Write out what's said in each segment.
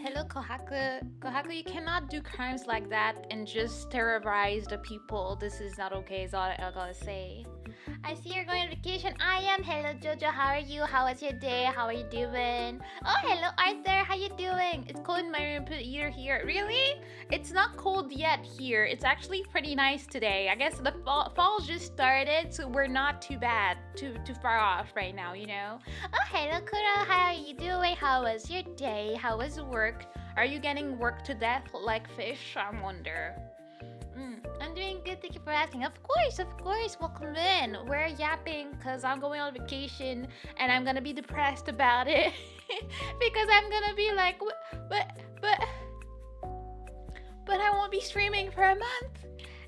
Hello, Kohaku. Kohaku, you cannot do crimes like that and just terrorize the people. This is not okay, is all I gotta say. I see you're going on vacation. I am. Hello, Jojo. How are you? How was your day? How are you doing? Oh, hello, Arthur. How you doing? It's cold in my room. Put a heater here. Really? It's not cold yet here. It's actually pretty nice today. I guess the fall just started, so we're not too bad, too far off right now. Oh, hello, Kura. How are you doing? How was your day? How was work? Are you getting worked to death like fish? I wonder. I'm doing good. Thank you for asking. Of course, of course. Welcome in. We're yapping because I'm going on vacation and I'm gonna be depressed about it because I'm gonna be like, but, but I won't be streaming for a month.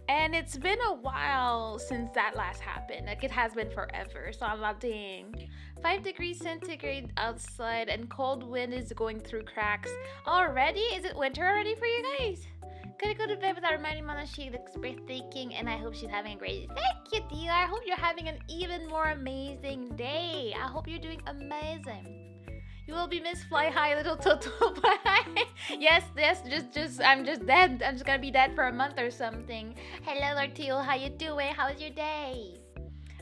And it's been a while since that last happened. Like, it has been forever. So I'm not dang. 5 degrees centigrade outside and cold wind is going through cracks. Already? Is it winter already for you guys? Gonna go to bed without reminding Mama she looks breathtaking and I hope she's having a great day. Thank you, dear. I hope you're having an even more amazing day. I hope you're doing amazing. You will be Miss Fly High, little Toto. Bye. Yes, I'm just dead. I'm just gonna be dead for a month or something. Hello, Lord Teal. How you doing? How was your day?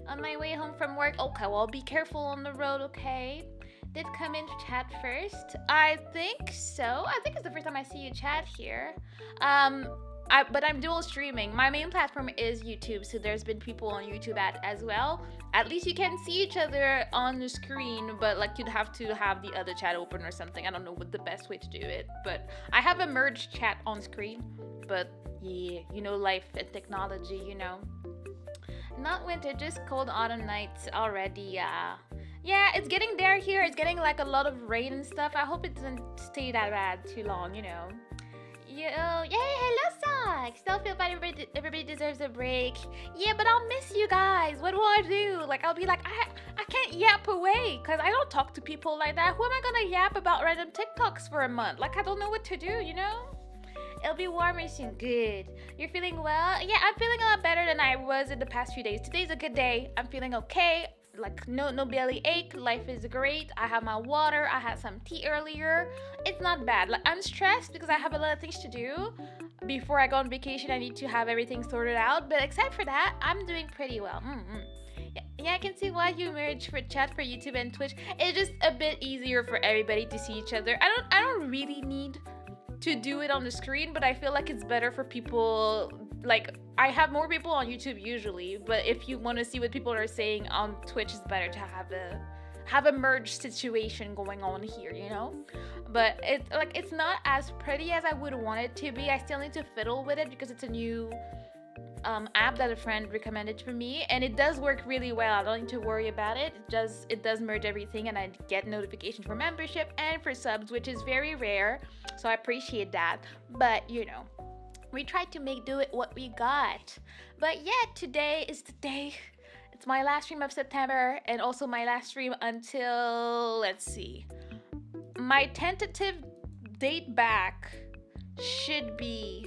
On my way home from work. Okay, well, be careful on the road, okay? Did come in to chat first? I think so. I think it's the first time I see you chat here. But I'm dual streaming. My main platform is YouTube, so there's been people on YouTube as well. At least you can see each other on the screen, but like you'd have to have the other chat open or something. I don't know what the best way to do it, but I have a merged chat on screen. But yeah, life and technology, Not winter, just cold autumn nights already. Yeah, it's getting there here. It's getting like a lot of rain and stuff. I hope it doesn't stay that bad too long, Yay, hello, Sock. Still feel bad. Everybody deserves a break. Yeah, but I'll miss you guys. What will I do? Like, I'll be like, I can't yap away because I don't talk to people like that. Who am I gonna yap about random TikToks for a month? Like, I don't know what to do, It'll be warmer soon. Good. You're feeling well? Yeah, I'm feeling a lot better than I was in the past few days. Today's a good day. I'm feeling okay. Like, no belly ache. Life is great. I have my water. I had some tea earlier. It's not bad. Like, I'm stressed because I have a lot of things to do. Before I go on vacation, I need to have everything sorted out. But except for that, I'm doing pretty well. Yeah, I can see why you merged for chat for YouTube and Twitch. It's just a bit easier for everybody to see each other. I don't really need to do it on the screen, but I feel like it's better for people. Like, I have more people on YouTube usually, but if you want to see what people are saying on Twitch, it's better to have a merged situation going on here, But it's not as pretty as I would want it to be. I still need to fiddle with it because it's a new app that a friend recommended for me, and it does work really well. I don't need to worry about it. It does merge everything, and I get notifications for membership and for subs, which is very rare, so I appreciate that. But we tried to make do with what we got. But yeah, today is the day. It's my last stream of September and also my last stream until, let's see, my tentative date back should be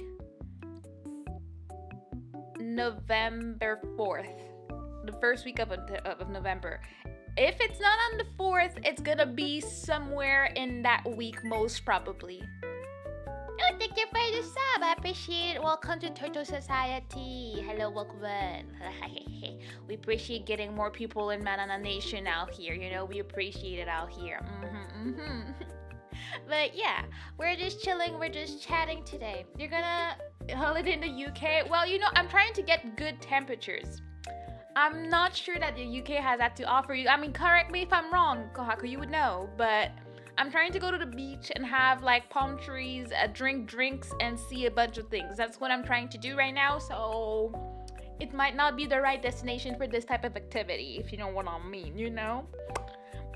November 4th, the first week of November. If it's not on the 4th, it's gonna be somewhere in that week, most probably. Oh, thank you for the sub. I appreciate it. Welcome to Turtle Society. Hello, welcome in. We appreciate getting more people in Banana Nation out here. We appreciate it out here. But yeah, we're just chilling. We're just chatting today. You're gonna holiday in the UK? Well, I'm trying to get good temperatures. I'm not sure that the UK has that to offer you. I mean, correct me if I'm wrong, Kohaku, you would know, but I'm trying to go to the beach and have like palm trees, drink drinks, and see a bunch of things. That's what I'm trying to do right now, so it might not be the right destination for this type of activity, if you know what I mean,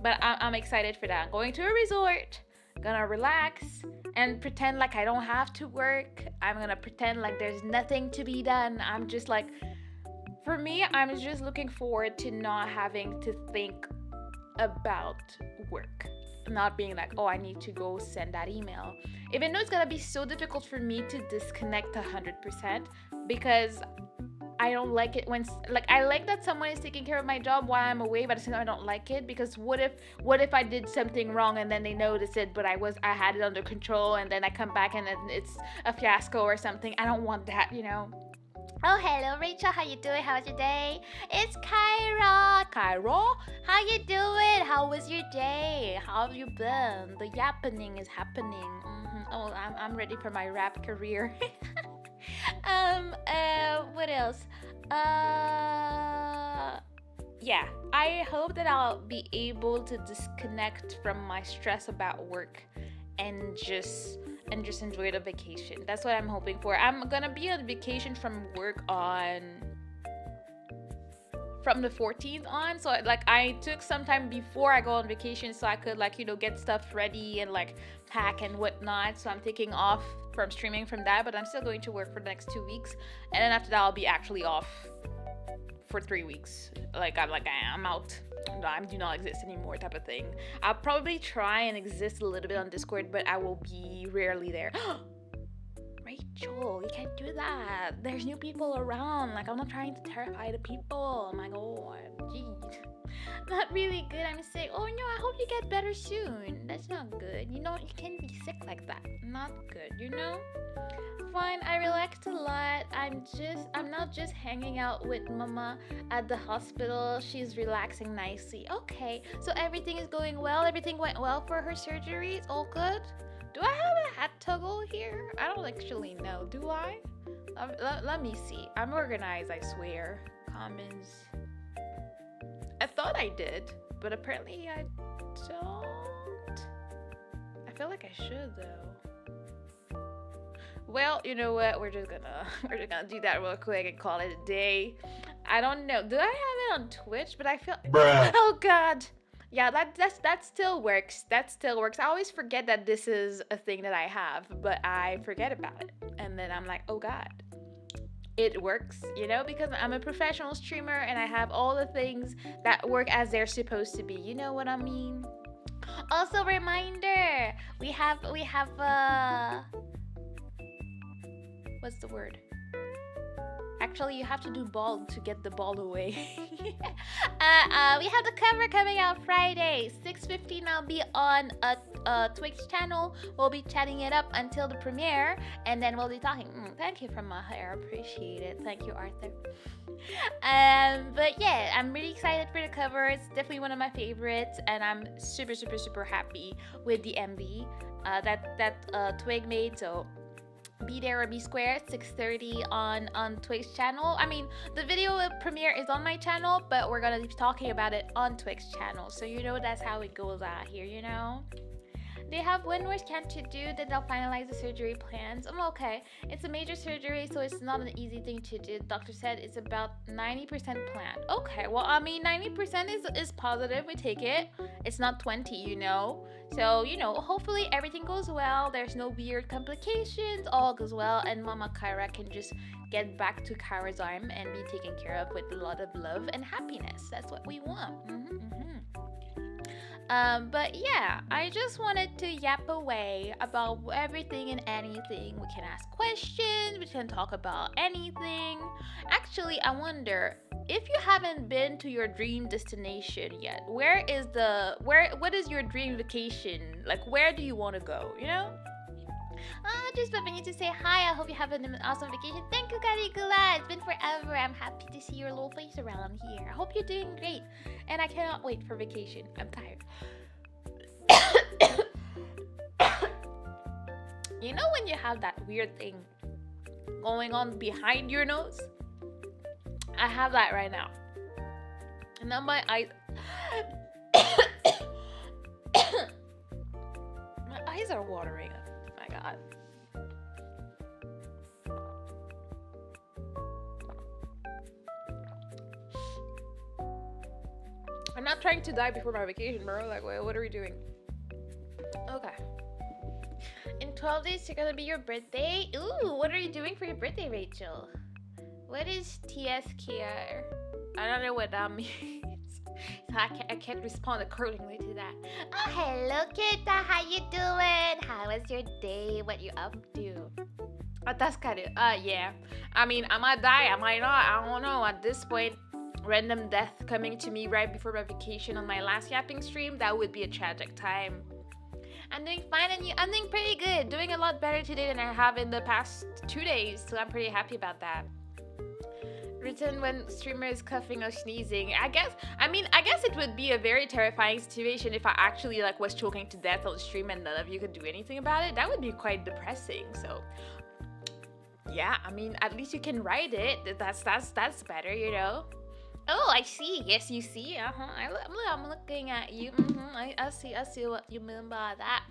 But I'm excited for that. I'm going to a resort, gonna relax and pretend like I don't have to work. I'm gonna pretend like there's nothing to be done. I'm just like, for me, I'm just looking forward to not having to think about work. Not being like, oh, I need to go send that email. Even though it's gonna be so difficult for me to disconnect 100%, because I don't like it when like I like that someone is taking care of my job while I'm away, but at the same time I don't like it because what if I did something wrong and then they notice it, but I had it under control and then I come back and then it's a fiasco or something. I don't want that, you know. Oh, hello, Rachel. How you doing? How was your day? It's Kyra. Kyra, how you doing? How was your day? How have you been? The yappening is happening. Oh, I'm ready for my rap career. What else? Yeah. I hope that I'll be able to disconnect from my stress about work and just enjoy the vacation. That's what I'm hoping for. I'm gonna be on vacation from work from the 14th on. So like I took some time before I go on vacation so I could like, you know, get stuff ready and like pack and whatnot. So I'm taking off from streaming from that, but I'm still going to work for the next 2 weeks. And then after that I'll be actually off for 3 weeks. I'm out. No, I do not exist anymore type of thing. I'll probably try and exist a little bit on Discord, but I will be rarely there. Rachel, you can't do that. There's new people around. Like, I'm not trying to terrify the people. Oh my god. Jeez. Not really good. I'm saying, oh no, I hope you get better soon. That's not good. You know, you can't be sick like that. Not good, you know? Fine, I relaxed a lot. I'm not just hanging out with mama at the hospital. She's relaxing nicely. Okay, so everything is going well. Everything went well for her surgery. It's all good. Do I have a hat toggle here? I don't actually know. Do I? Let me see. I'm organized, I swear. Comments. I thought I did, but apparently I don't. I feel like I should though. Well, you know what? We're just gonna do that real quick and call it a day. I don't know. Do I have it on Twitch? But I feel. Bruh. Oh God. Yeah, that still works. That still works. I always forget that this is a thing that I have, but I forget about it, and then I'm like, oh God. It works, you know, because I'm a professional streamer and I have all the things that work as they're supposed to be. You know what I mean? Also, reminder, we have what's the word? Actually, you have to do ball to get the ball away. We have the cover coming out Friday, 6:15. I'll be on a Twitch channel. We'll be chatting it up until the premiere, and then we'll be talking. Thank you for my hair, appreciate it. Thank you, Arthur. But yeah, I'm really excited for the cover. It's definitely one of my favorites, and I'm super, super, super happy with the MV that Twig made. So. Be there or be square, 6:30 on Twig's channel. I mean, the video premiere is on my channel, but we're gonna be talking about it on Twig's channel. So you know that's how it goes out here, you know? They have one more scan to do, then they'll finalize the surgery plans. I'm okay. It's a major surgery, so it's not an easy thing to do. The doctor said it's about 90% planned. Okay, well, I mean, 90% is positive. We take it. It's not 20, you know? So, you know, hopefully everything goes well. There's no weird complications. All goes well, and Mama Kyra can just get back to Kyra's arm and be taken care of with a lot of love and happiness. That's what we want. But yeah, I just wanted to yap away about everything and anything. We can ask questions, we can talk about anything. Actually, I wonder if you haven't been to your dream destination yet, what is your dream vacation? Like, where do you want to go, you know? Just popping in to say hi. I hope you have an awesome vacation. Thank you, Caligula. It's been forever. I'm happy to see your little face around here. I hope you're doing great. And I cannot wait for vacation. I'm tired. You know when you have that weird thing going on behind your nose? I have that right now. And now my eyes... my eyes are watering. Oh my God. I'm not trying to die before my vacation, bro. Like, what are we doing? Okay. In 12 days, it's gonna be your birthday. Ooh, what are you doing for your birthday, Rachel? What is TSKR? I don't know what that means. So I can't respond accordingly to that. Oh, hello, Kita. How you doing? How was your day? What you up to? That's kind of, yeah. I mean, I might die, I might not, I don't know. At this point, random death coming to me right before my vacation on my last yapping stream, that would be a tragic time. I'm doing fine and you, I'm doing pretty good. Doing a lot better today than I have in the past 2 days, so I'm pretty happy about that. Written when streamer is coughing or sneezing. I guess it would be a very terrifying situation if I actually like was choking to death on stream and none of you could do anything about it. That would be quite depressing. So yeah, I mean, at least you can write it. That's better, you know. Oh, I see. Yes, you see. I'm looking at you. I see what you mean by that.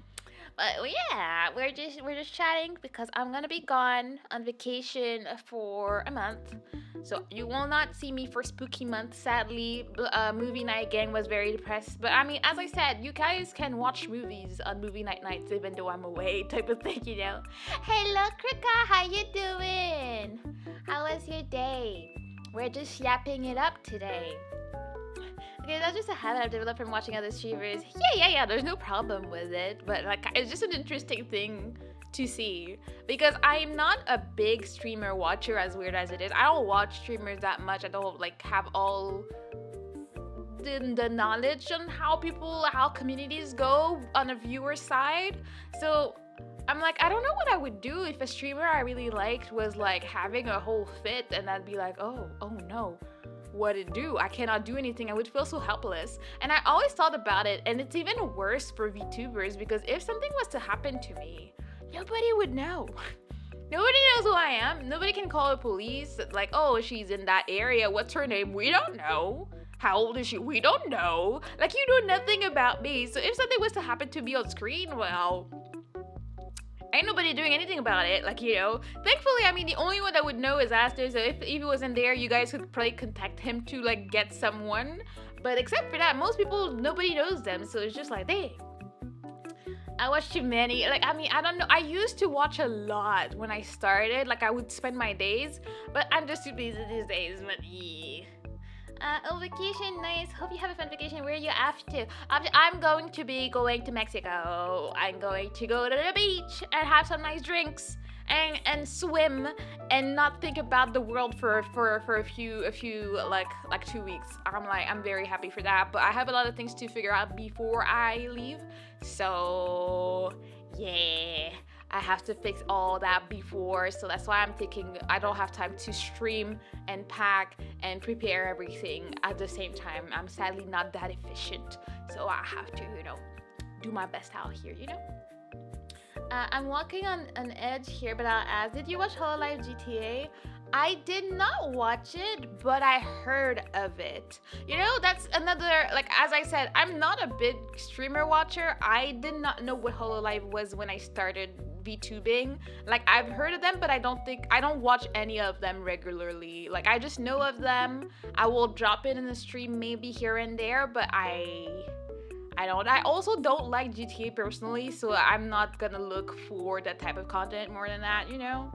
But yeah, we're just chatting because I'm gonna be gone on vacation for a month, so you will not see me for spooky month. Sadly, movie night gang was very depressed. But I mean, as I said, you guys can watch movies on movie night nights even though I'm away, type of thing, you know. Hello, Krika, how you doing? How was your day? We're just yapping it up today. Okay, that's just a habit I've developed from watching other streamers. Yeah. There's no problem with it, but like, it's just an interesting thing to see because I'm not a big streamer watcher. As weird as it is, I don't watch streamers that much. I don't like have all the knowledge on how communities go on a viewer side. So I'm like, I don't know what I would do if a streamer I really liked was like having a whole fit, and I'd be like, oh no, what to do? I cannot do anything. I would feel so helpless. And I always thought about it, and it's even worse for VTubers because if something was to happen to me, nobody would know. Nobody knows who I am. Nobody can call the police. Like, oh, she's in that area. What's her name? We don't know. How old is she? We don't know. Like, you know nothing about me. So if something was to happen to me on screen, well, ain't nobody doing anything about it. Like, you know, thankfully, I mean, the only one that would know is Aster. So if he wasn't there, you guys could probably contact him to like get someone. But except for that, most people, nobody knows them. So it's just like, dang. I watch too many. Like, I mean, I don't know. I used to watch a lot when I started. Like, I would spend my days. But I'm just too busy these days. But yeah. Oh, vacation, nice. Hope you have a fun vacation. Where are you after? I'm going to be going to Mexico. I'm going to go to the beach and have some nice drinks and swim and not think about the world for a few like 2 weeks. I'm very happy for that. But I have a lot of things to figure out before I leave. So yeah. I have to fix all that before, so that's why I'm thinking I don't have time to stream and pack and prepare everything at the same time. I'm sadly not that efficient, so I have to, you know, do my best out here, you know? I'm walking on an edge here, but I'll ask, did you watch Hololive GTA? I did not watch it, but I heard of it. You know, that's another, like, as I said, I'm not a big streamer watcher. I did not know what Hololive was when I started VTubing. Like, I've heard of them, but I don't watch any of them regularly. Like, I just know of them. I will drop it in the stream maybe here and there, but I don't. I also don't like GTA personally, so I'm not gonna look for that type of content more than that, you know?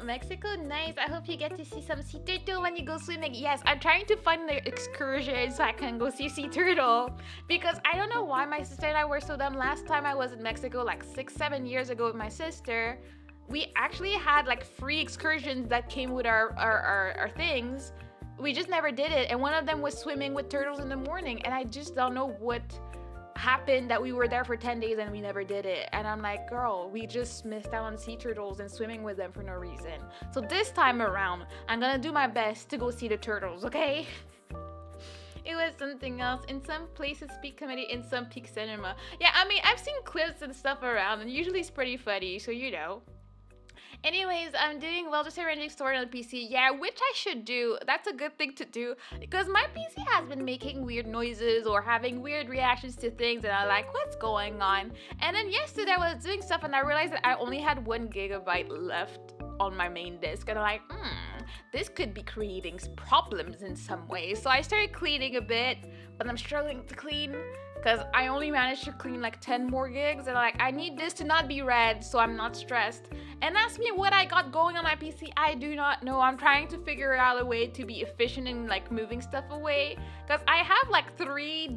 Mexico, nice. I hope you get to see some sea turtle when you go swimming. Yes, I'm trying to find the excursion so I can go see sea turtle. Because I don't know why my sister and I were so dumb. Last time I was in Mexico, like 6-7 years ago with my sister, we actually had like free excursions that came with our things. We just never did it. And one of them was swimming with turtles in the morning. And I just don't know what happened that we were there for 10 days and we never did it. And I'm like, girl, we just missed out on sea turtles and swimming with them for no reason. So this time around, I'm gonna do my best to go see the turtles, okay? It was something else. In some places, peak comedy, in some peak cinema. Yeah, I mean, I've seen clips and stuff around, and usually it's pretty funny, so you know. Anyways, I'm doing well, just arranging storage on the PC. Yeah, which I should do. That's a good thing to do because my PC has been making weird noises or having weird reactions to things, and I'm like, what's going on? And then yesterday I was doing stuff and I realized that I only had 1 gigabyte left on my main disk, and I'm like, this could be creating problems in some way. So I started cleaning a bit, but I'm struggling to clean because I only managed to clean like 10 more gigs, and like I need this to not be red so I'm not stressed. And ask me what I got going on my PC. I do not know. I'm trying to figure out a way to be efficient in like moving stuff away, because I have like three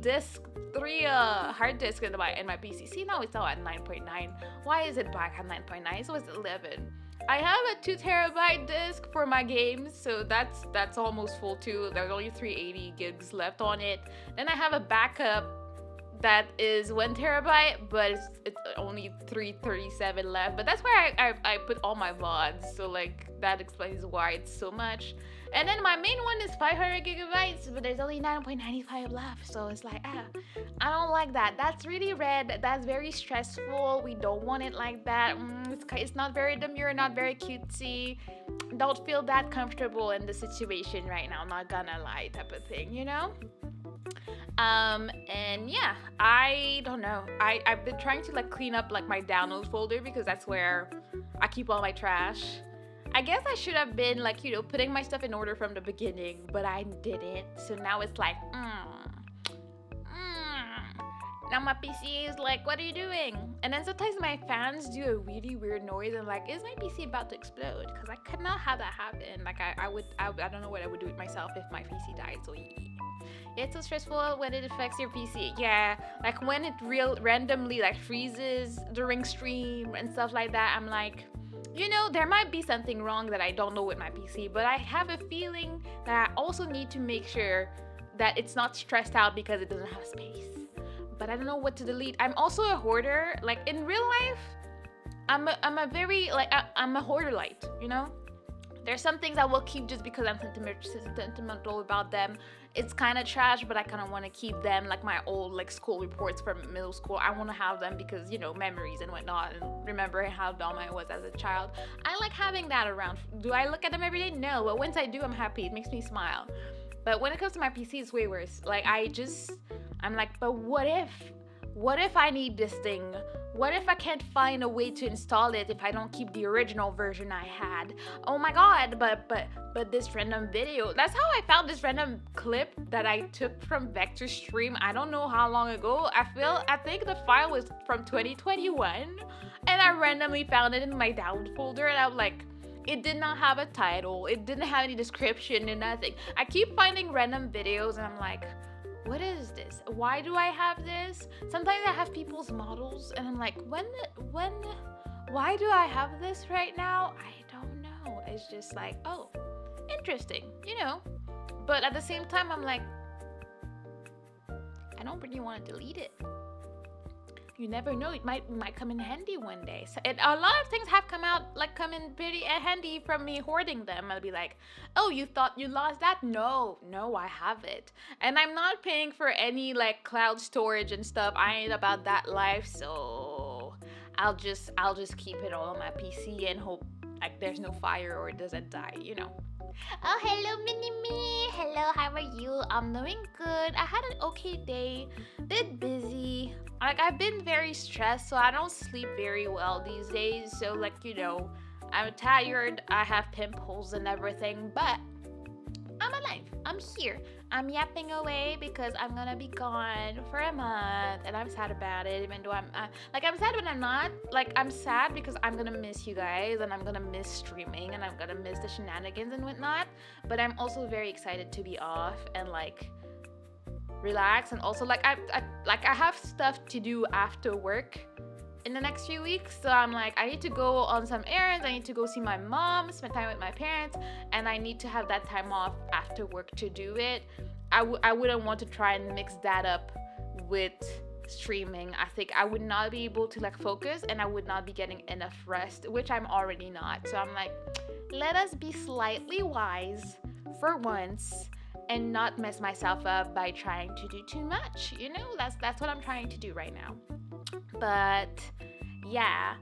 hard disks in my PC. See, now it's now at 9.9. Why is it back at 9.9? So it's 11. I have a 2 terabyte disk for my games, so that's almost full too. There's only 380 gigs left on it. Then I have a backup that is 1 terabyte, but it's only 337 left. But that's where I put all my VODs, so like that explains why it's so much. And then my main one is 500 gigabytes, but there's only 9.95 left, so it's like I don't like that. That's really red. That's very stressful. We don't want it like that. It's not very demure, not very cutesy. Don't feel that comfortable in the situation right now. Not gonna lie, type of thing, you know. And yeah, I don't know. I've been trying to like clean up like my downloads folder, because that's where I keep all my trash. I guess I should have been like, putting my stuff in order from the beginning, but I didn't. So now it's like, now my PC is like, what are you doing? And then sometimes my fans do a really weird noise, and like, is my PC about to explode? Because I could not have that happen. Like I don't know what I would do with myself if my PC died. So it's so stressful when it affects your PC. Yeah, like when it randomly like freezes during stream and stuff like that. I'm like, there might be something wrong that I don't know with my PC, but I have a feeling that I also need to make sure that it's not stressed out because it doesn't have space. But I don't know what to delete. I'm also a hoarder. Like in real life, I'm a hoarder light, There's some things I will keep just because I'm sentimental about them. It's kind of trash, but I kind of want to keep them, like my old like school reports from middle school. I want to have them because, memories and whatnot, and remembering how dumb I was as a child. I like having that around. Do I look at them every day? No, but once I do, I'm happy. It makes me smile. But when it comes to my PC, it's way worse. Like I'm like, but what if I need this thing? What if I can't find a way to install it if I don't keep the original version I had? Oh my god, but this random video. That's how I found this random clip that I took from Vector Stream. I don't know how long ago. I think the file was from 2021, and I randomly found it in my download folder, and I'm like, it did not have a title. It didn't have any description and nothing. I keep finding random videos, and I'm like, what is this? Why do I have this? Sometimes I have people's models, and I'm like, why do I have this right now? I don't know. It's just like, oh, interesting, But at the same time, I'm like, I don't really want to delete it. You never know, it might come in handy one day. So a lot of things have come in pretty handy from me hoarding them. I'll be like, oh, you thought you lost that? No, I have it. And I'm not paying for any like cloud storage and stuff. I ain't about that life, so I'll just keep it all on my PC and hope like there's no fire or it doesn't die, Oh, hello, Mini-Me. Hello, how are you? I'm doing good. I had an okay day. Bit busy. Like, I've been very stressed, so I don't sleep very well these days. So, like, I'm tired. I have pimples and everything, but I'm alive. I'm here. I'm yapping away because I'm gonna be gone for a month, and I'm sad about it. Even though I'm sad, but I'm not. Like, I'm sad because I'm gonna miss you guys, and I'm gonna miss streaming, and I'm gonna miss the shenanigans and whatnot. But I'm also very excited to be off and like relax, and also like I have stuff to do after work in the next few weeks. So I'm like, I need to go on some errands. I need to go see my mom, spend time with my parents, and I need to have that time off after work to do it. I wouldn't want to try and mix that up with streaming. I think I would not be able to like focus, and I would not be getting enough rest, which I'm already not. So I'm like, let us be slightly wise for once and not mess myself up by trying to do too much. That's what I'm trying to do right now. But yeah,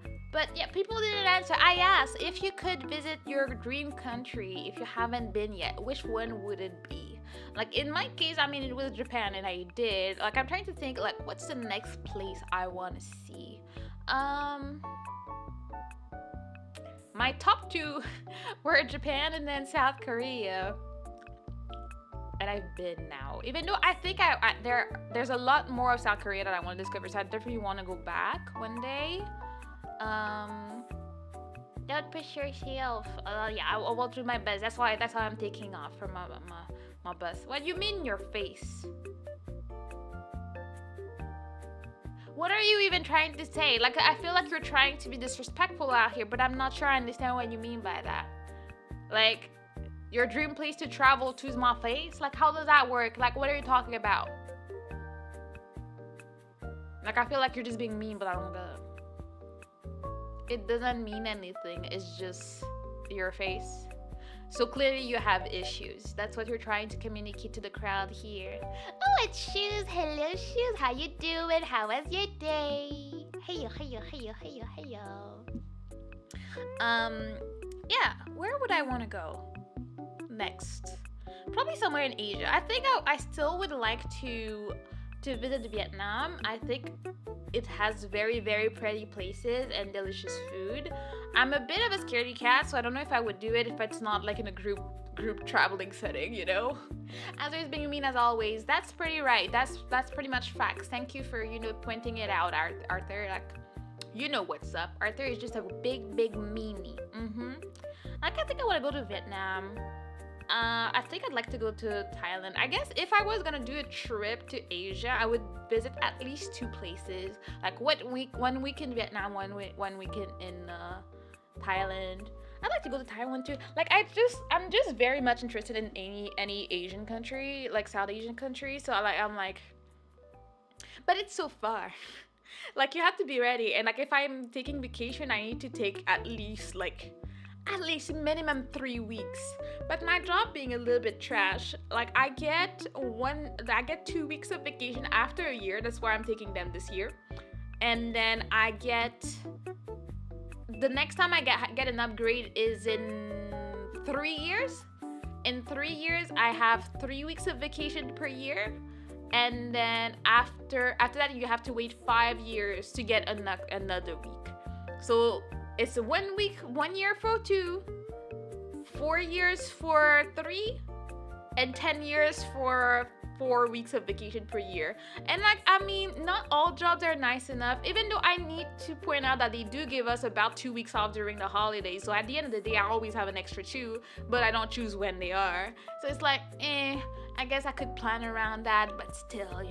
people didn't answer. I asked if you could visit your dream country if you haven't been yet, which one would it be? Like in my case, I mean, it was Japan, and I did. Like, I'm trying to think, like, what's the next place I want to see? My top two were Japan and then South Korea. that I've been now. Even though I think there's a lot more of South Korea that I want to discover, so I definitely want to go back one day. Um, don't push yourself. Yeah, I will do my best. That's why I'm taking off from my bus. What do you mean your face? What are you even trying to say? Like, I feel like you're trying to be disrespectful out here, but I'm not sure I understand what you mean by that. Like, your dream place to travel to is my face? Like, how does that work? Like, what are you talking about? Like, I feel like you're just being mean, but I don't know. It doesn't mean anything. It's just your face. So clearly you have issues. That's what you're trying to communicate to the crowd here. Oh, it's Shoes. Hello, Shoes. How you doing? How was your day? Heyo, heyo, heyo, heyo, heyo. Yeah, where would I want to go next? Probably somewhere in Asia. I think I still would like to visit Vietnam. I think it has very, very pretty places and delicious food. I'm a bit of a scaredy cat, so I don't know if I would do it if it's not like in a group traveling setting, you know. Answer is being mean as always. That's pretty right. That's pretty much facts. Thank you for pointing it out, Arthur. Like, you know what's up. Arthur is just a big meanie. Like, I think I want to go to Vietnam. I think I'd like to go to Thailand. I guess if I was gonna do a trip to Asia, I would visit at least 2 places. Like, 1 week in Vietnam, one week in Thailand. I'd like to go to Taiwan too. Like, I'm just very much interested in any Asian country, like South Asian country. So I'm like, but it's so far. Like, you have to be ready. And like, if I'm taking vacation, I need to take at least minimum 3 weeks. But my job being a little bit trash, like, I get 2 weeks of vacation after a year. That's why I'm taking them this year. And then I get the next time I get an upgrade is in 3 years. In 3 years, I have 3 weeks of vacation per year. And then after that, you have to wait 5 years to get another week. So it's 1 week, 1 year for 2, 4 years for 3, and 10 years for 4 weeks of vacation per year. And like, I mean, not all jobs are nice enough, even though I need to point out that they do give us about 2 weeks off during the holidays. So at the end of the day, I always have an extra 2, but I don't choose when they are. So it's like, I guess I could plan around that, but still,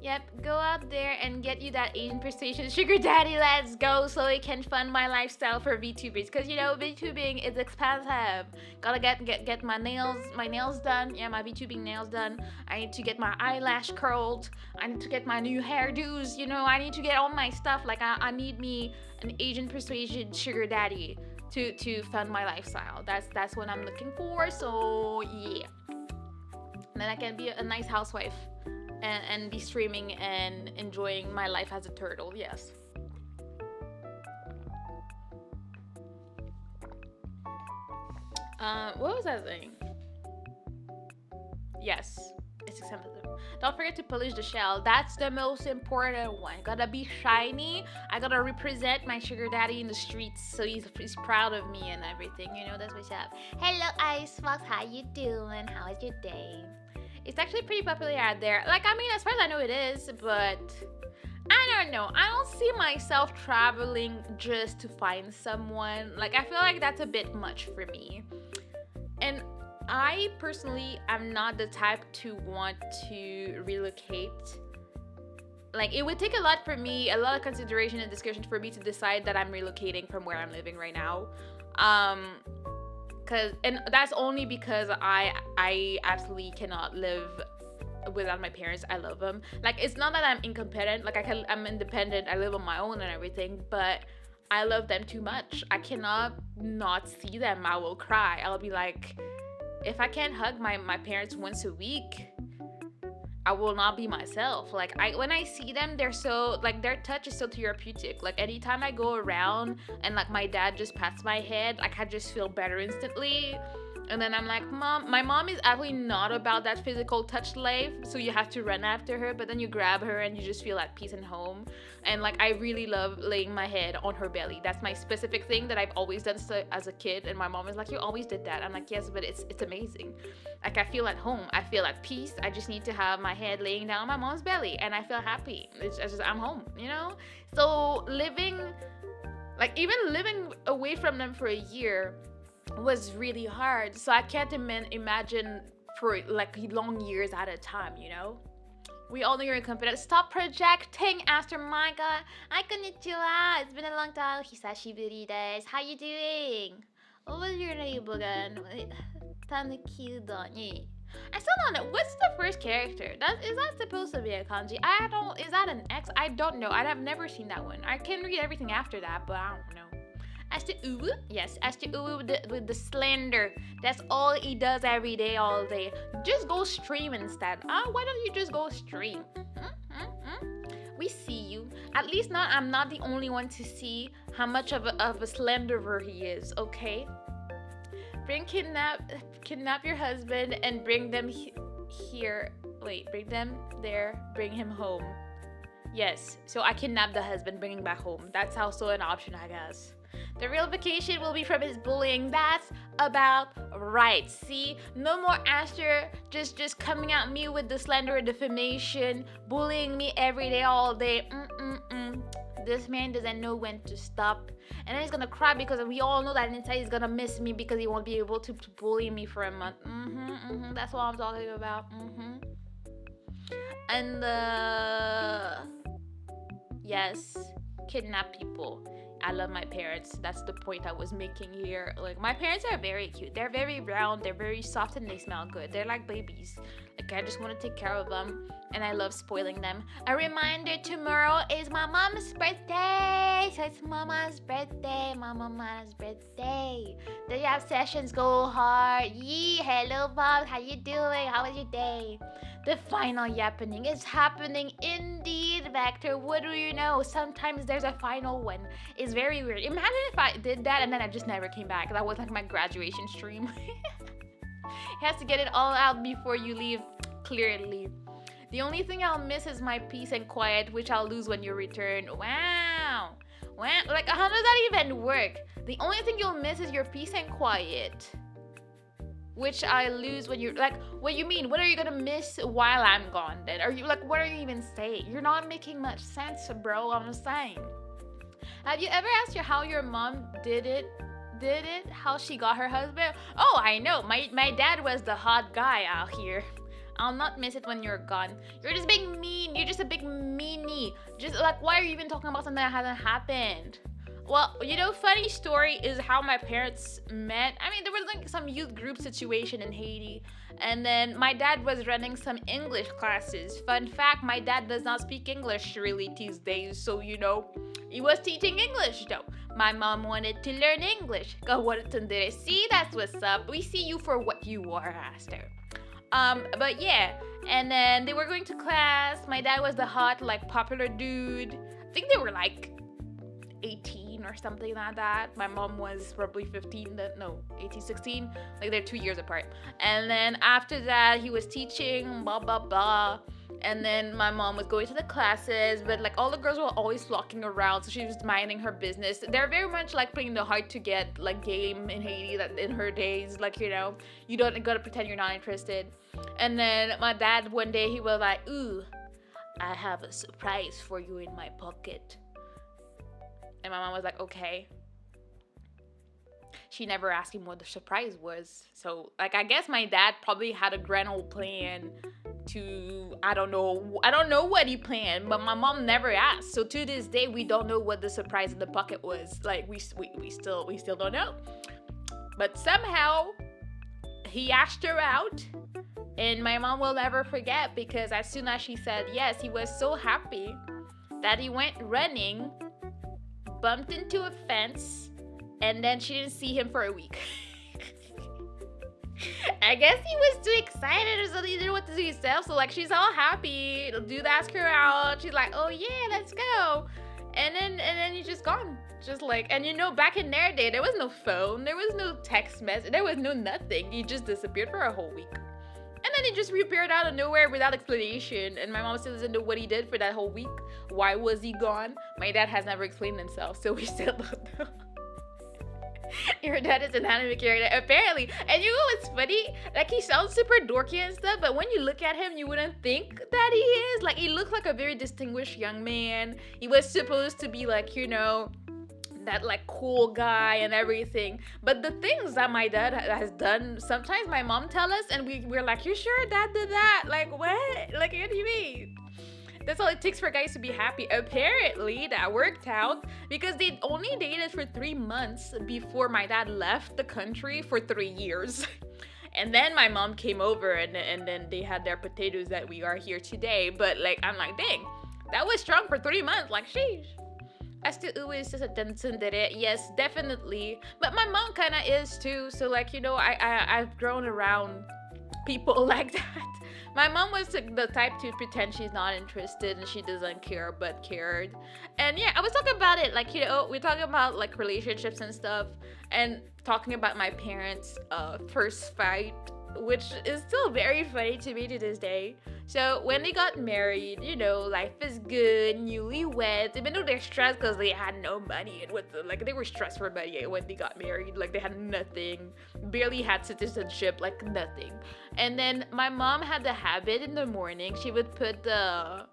Yep, go out there and get you that Asian persuasion sugar daddy, let's go, so I can fund my lifestyle for VTubers. Because VTubing is expensive. Gotta get my nails done. Yeah, my VTubing nails done. I need to get my eyelash curled. I need to get my new hairdos. I need to get all my stuff. Like, I need me an Asian persuasion sugar daddy to fund my lifestyle. That's what I'm looking for. So yeah, and then I can be a nice housewife. And be streaming and enjoying my life as a turtle, yes. What was that thing? Yes, it's expensive. Don't forget to polish the shell. That's the most important one. Gotta be shiny. I gotta represent my sugar daddy in the streets, so he's proud of me and everything. That's what's up. Hello, Icebox. How you doing? How was your day? It's actually pretty popular out there. Like, I mean, as far as I know it is, but I don't know. I don't see myself traveling just to find someone. Like, I feel like that's a bit much for me. And I personally am not the type to want to relocate. Like, it would take a lot for me, a lot of consideration and discussion for me to decide that I'm relocating from where I'm living right now. And that's only because I absolutely cannot live without my parents. I love them. Like, it's not that I'm incompetent. Like, I'm independent. I live on my own and everything, but I love them too much. I cannot not see them. I will cry. I'll be like, if I can't hug my parents once a week, I will not be myself. Like, when I see them, they're so, like, their touch is so therapeutic. Like, anytime I go around and like my dad just pats my head, like, I just feel better instantly. And then I'm like, Mom, my mom is actually not about that physical touch life, so you have to run after her, but then you grab her and you just feel at peace and home. And like, I really love laying my head on her belly. That's my specific thing that I've always done as a kid. And my mom is like, you always did that. I'm like, yes, but it's amazing. Like, I feel at home. I feel at peace. I just need to have my head laying down on my mom's belly, and I feel happy. It's just, I'm home, you know? So even living away from them for a year was really hard. So I can't imagine for like long years at a time, you know? We all know you're incompetent. Stop projecting, Aster Micah. Hi, konnichiwa. It's been a long time. Hisashiburi desu. How you doing? What was your name again? Tanuki-dani. I still don't know. What's the first character? Is that supposed to be a kanji? Is that an X? I don't know. I've never seen that one. I can read everything after that, but I don't know. As to Uwu, yes, as to Uwu with the slender. That's all he does every day, all day. Just go stream instead. Why don't you just go stream? We see you. At least I'm not the only one to see how much of a slenderer he is, okay? Kidnap your husband and bring them here. Wait, bring them there, bring him home. Yes, so I kidnap the husband, bring him back home. That's also an option, I guess. The real vacation will be from his bullying. That's about right. See, no more Aster just coming at me with the slander and defamation, bullying me every day, all day. This man doesn't know when to stop, and then he's gonna cry because we all know that inside he's gonna miss me because he won't be able to bully me for a month. That's what I'm talking about. And yes, kidnap people. I love my parents. That's the point I was making here. Like, my parents are very cute. They're very round. They're very soft, and they smell good. They're like babies. Like, I just want to take care of them, and I love spoiling them. A reminder, tomorrow is my mom's birthday. So it's mama's birthday. Mama's birthday. The jam sessions go hard. Yee, hello, Bob. How you doing? How was your day? The final yappening is happening indeed, Vector. What do you know? Sometimes there's a final one. It's very weird. Imagine if I did that and then I just never came back. That was like my graduation stream. It has to get it all out before you leave, clearly. The only thing I'll miss is my peace and quiet, which I'll lose when you return. Wow. Like, how does that even work? The only thing you'll miss is your peace and quiet, which I lose when you're like, what do you mean? What are you gonna miss while I'm gone then? Are you like, what are you even saying? You're not making much sense, bro. I'm just saying. Have you ever asked her how your mom did it? How she got her husband? Oh, I know. My dad was the hot guy out here. I'll not miss it when you're gone. You're just being mean. You're just a big meanie. Just like, why are you even talking about something that hasn't happened? Well, you know, funny story is how my parents met. I mean, there was like some youth group situation in Haiti, and then my dad was running some English classes. Fun fact, my dad does not speak English really these days, so you know, he was teaching English though. My mom wanted to learn English. See, that's what's up. We see you for what you are, Aster. But yeah, and then they were going to class. My dad was the hot, like, popular dude. I think they were like 18 or something like that. My mom was probably 15, 18, 16. Like, they're 2 years apart. And then after that, he was teaching, blah, blah, blah. And then my mom was going to the classes, but like all the girls were always flocking around, so she was minding her business. They're very much like playing the hard to get like game in Haiti that in her days, like, you know, you don't gotta pretend you're not interested. And then my dad one day, he was like, ooh, I have a surprise for you in my pocket. And my mom was like, okay. She never asked him what the surprise was. So, like, I guess my dad probably had a grand old plan to, I don't know what he planned, but my mom never asked. So to this day, we don't know what the surprise in the pocket was. Like, we still don't know. But somehow, he asked her out, and my mom will never forget, because as soon as she said yes, he was so happy that he went running, bumped into a fence, and then she didn't see him for a week. I guess he was too excited or something. He didn't know what to do himself. So, like, she's all happy. The dude asked her out. She's like, oh, yeah, let's go. And then he's just gone. Just like, and back in their day, there was no phone, there was no text message, there was no nothing. He just disappeared for a whole week. And then he just reappeared out of nowhere without explanation. And my mom still doesn't know what he did for that whole week. Why was he gone? My dad has never explained himself, so we still don't know. Your dad is an anime character, apparently. And you know what's funny? Like, he sounds super dorky and stuff, but when you look at him, you wouldn't think that he is. Like, he looks like a very distinguished young man. He was supposed to be like, that like cool guy and everything. But the things that my dad has done, sometimes my mom tell us, and we're like, you sure dad did that? Like, what? Like, what do you mean? That's all it takes for guys to be happy. Apparently, that worked out because they only dated for 3 months before my dad left the country for 3 years. And then my mom came over and then they had their potatoes that we are here today. But like, I'm like, dang, that was strong for 3 months. Like, sheesh. As to Uwe sa tsundere, yes, definitely. But my mom kind of is too. So like, I've grown around people like that. My mom was the type to pretend she's not interested and she doesn't care but cared. And yeah, I was talking about it, like, we're talking about like relationships and stuff, and talking about my parents' first fight, which is still very funny to me to this day. So when they got married, life is good, newlyweds, even though they're stressed because they had no money, and they were stressed for money when they got married. Like, they had nothing, barely had citizenship, like nothing. And then my mom had the habit in the morning, she would put the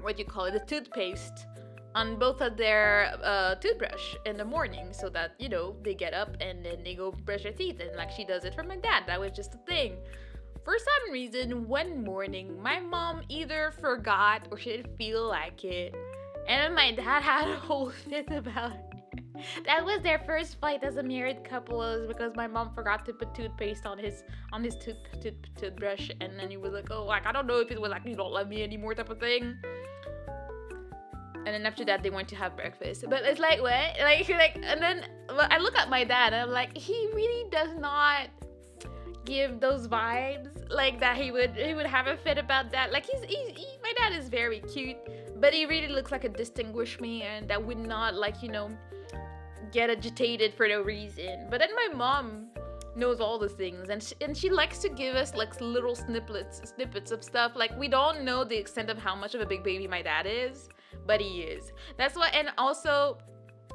the toothpaste on both of their toothbrush in the morning, so that they get up and then they go brush their teeth. And like, she does it for my dad. That was just a thing. For some reason, one morning, my mom either forgot or she didn't feel like it, and my dad had a whole fit about it. That was their first fight as a married couple, was because my mom forgot to put toothpaste on his toothbrush, and then he was like, oh, like, I don't know if it was like, you don't love me anymore type of thing. And then after that, they went to have breakfast. But it's like, what? Like, and then I look at my dad, and I'm like, he really does not give those vibes like that. He would have a fit about that. Like, my dad is very cute, but he really looks like a distinguished man that would not, like, get agitated for no reason. But then my mom knows all the things, and she likes to give us like little snippets of stuff. Like, we don't know the extent of how much of a big baby my dad is, but he is. That's why. And also,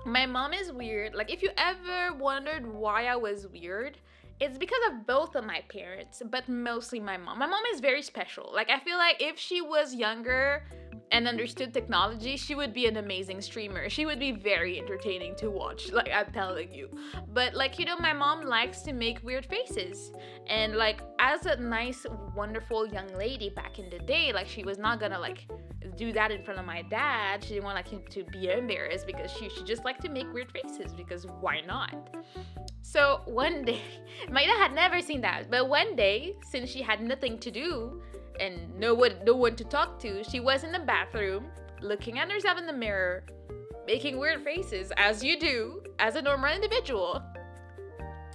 my mom is weird. Like, if you ever wondered why I was weird, it's because of both of my parents, but mostly my mom. My mom is very special. Like, I feel like if she was younger and understood technology, she would be an amazing streamer. She would be very entertaining to watch, like, I'm telling you. But like, my mom likes to make weird faces. And like, as a nice, wonderful young lady back in the day, like, she was not gonna like do that in front of my dad. She didn't want like him to be embarrassed, because she just liked to make weird faces, because why not? So one day, my dad had never seen that, but one day, since she had nothing to do and no one to talk to, she was in the bathroom, looking at herself in the mirror, making weird faces, as you do, as a normal individual.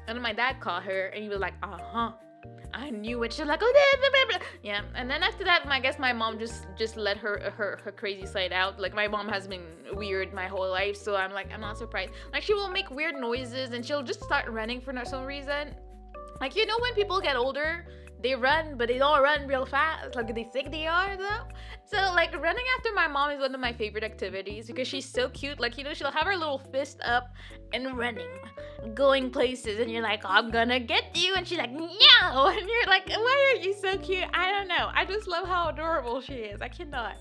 And my dad caught her, and he was like, I knew it. She's like, oh, blah, blah, blah. Yeah. And then after that, I guess my mom just let her crazy side out. Like, my mom has been weird my whole life, so I'm like, I'm not surprised. Like, she will make weird noises, and she'll just start running for some reason. Like, when people get older, they run, but they don't run real fast. Like, they think they are, though. So, like, running after my mom is one of my favorite activities, because she's so cute. Like, she'll have her little fist up and running, going places, and you're like, oh, I'm gonna get you, and she's like, no, and you're like, why are you so cute? I don't know. I just love how adorable she is. I cannot.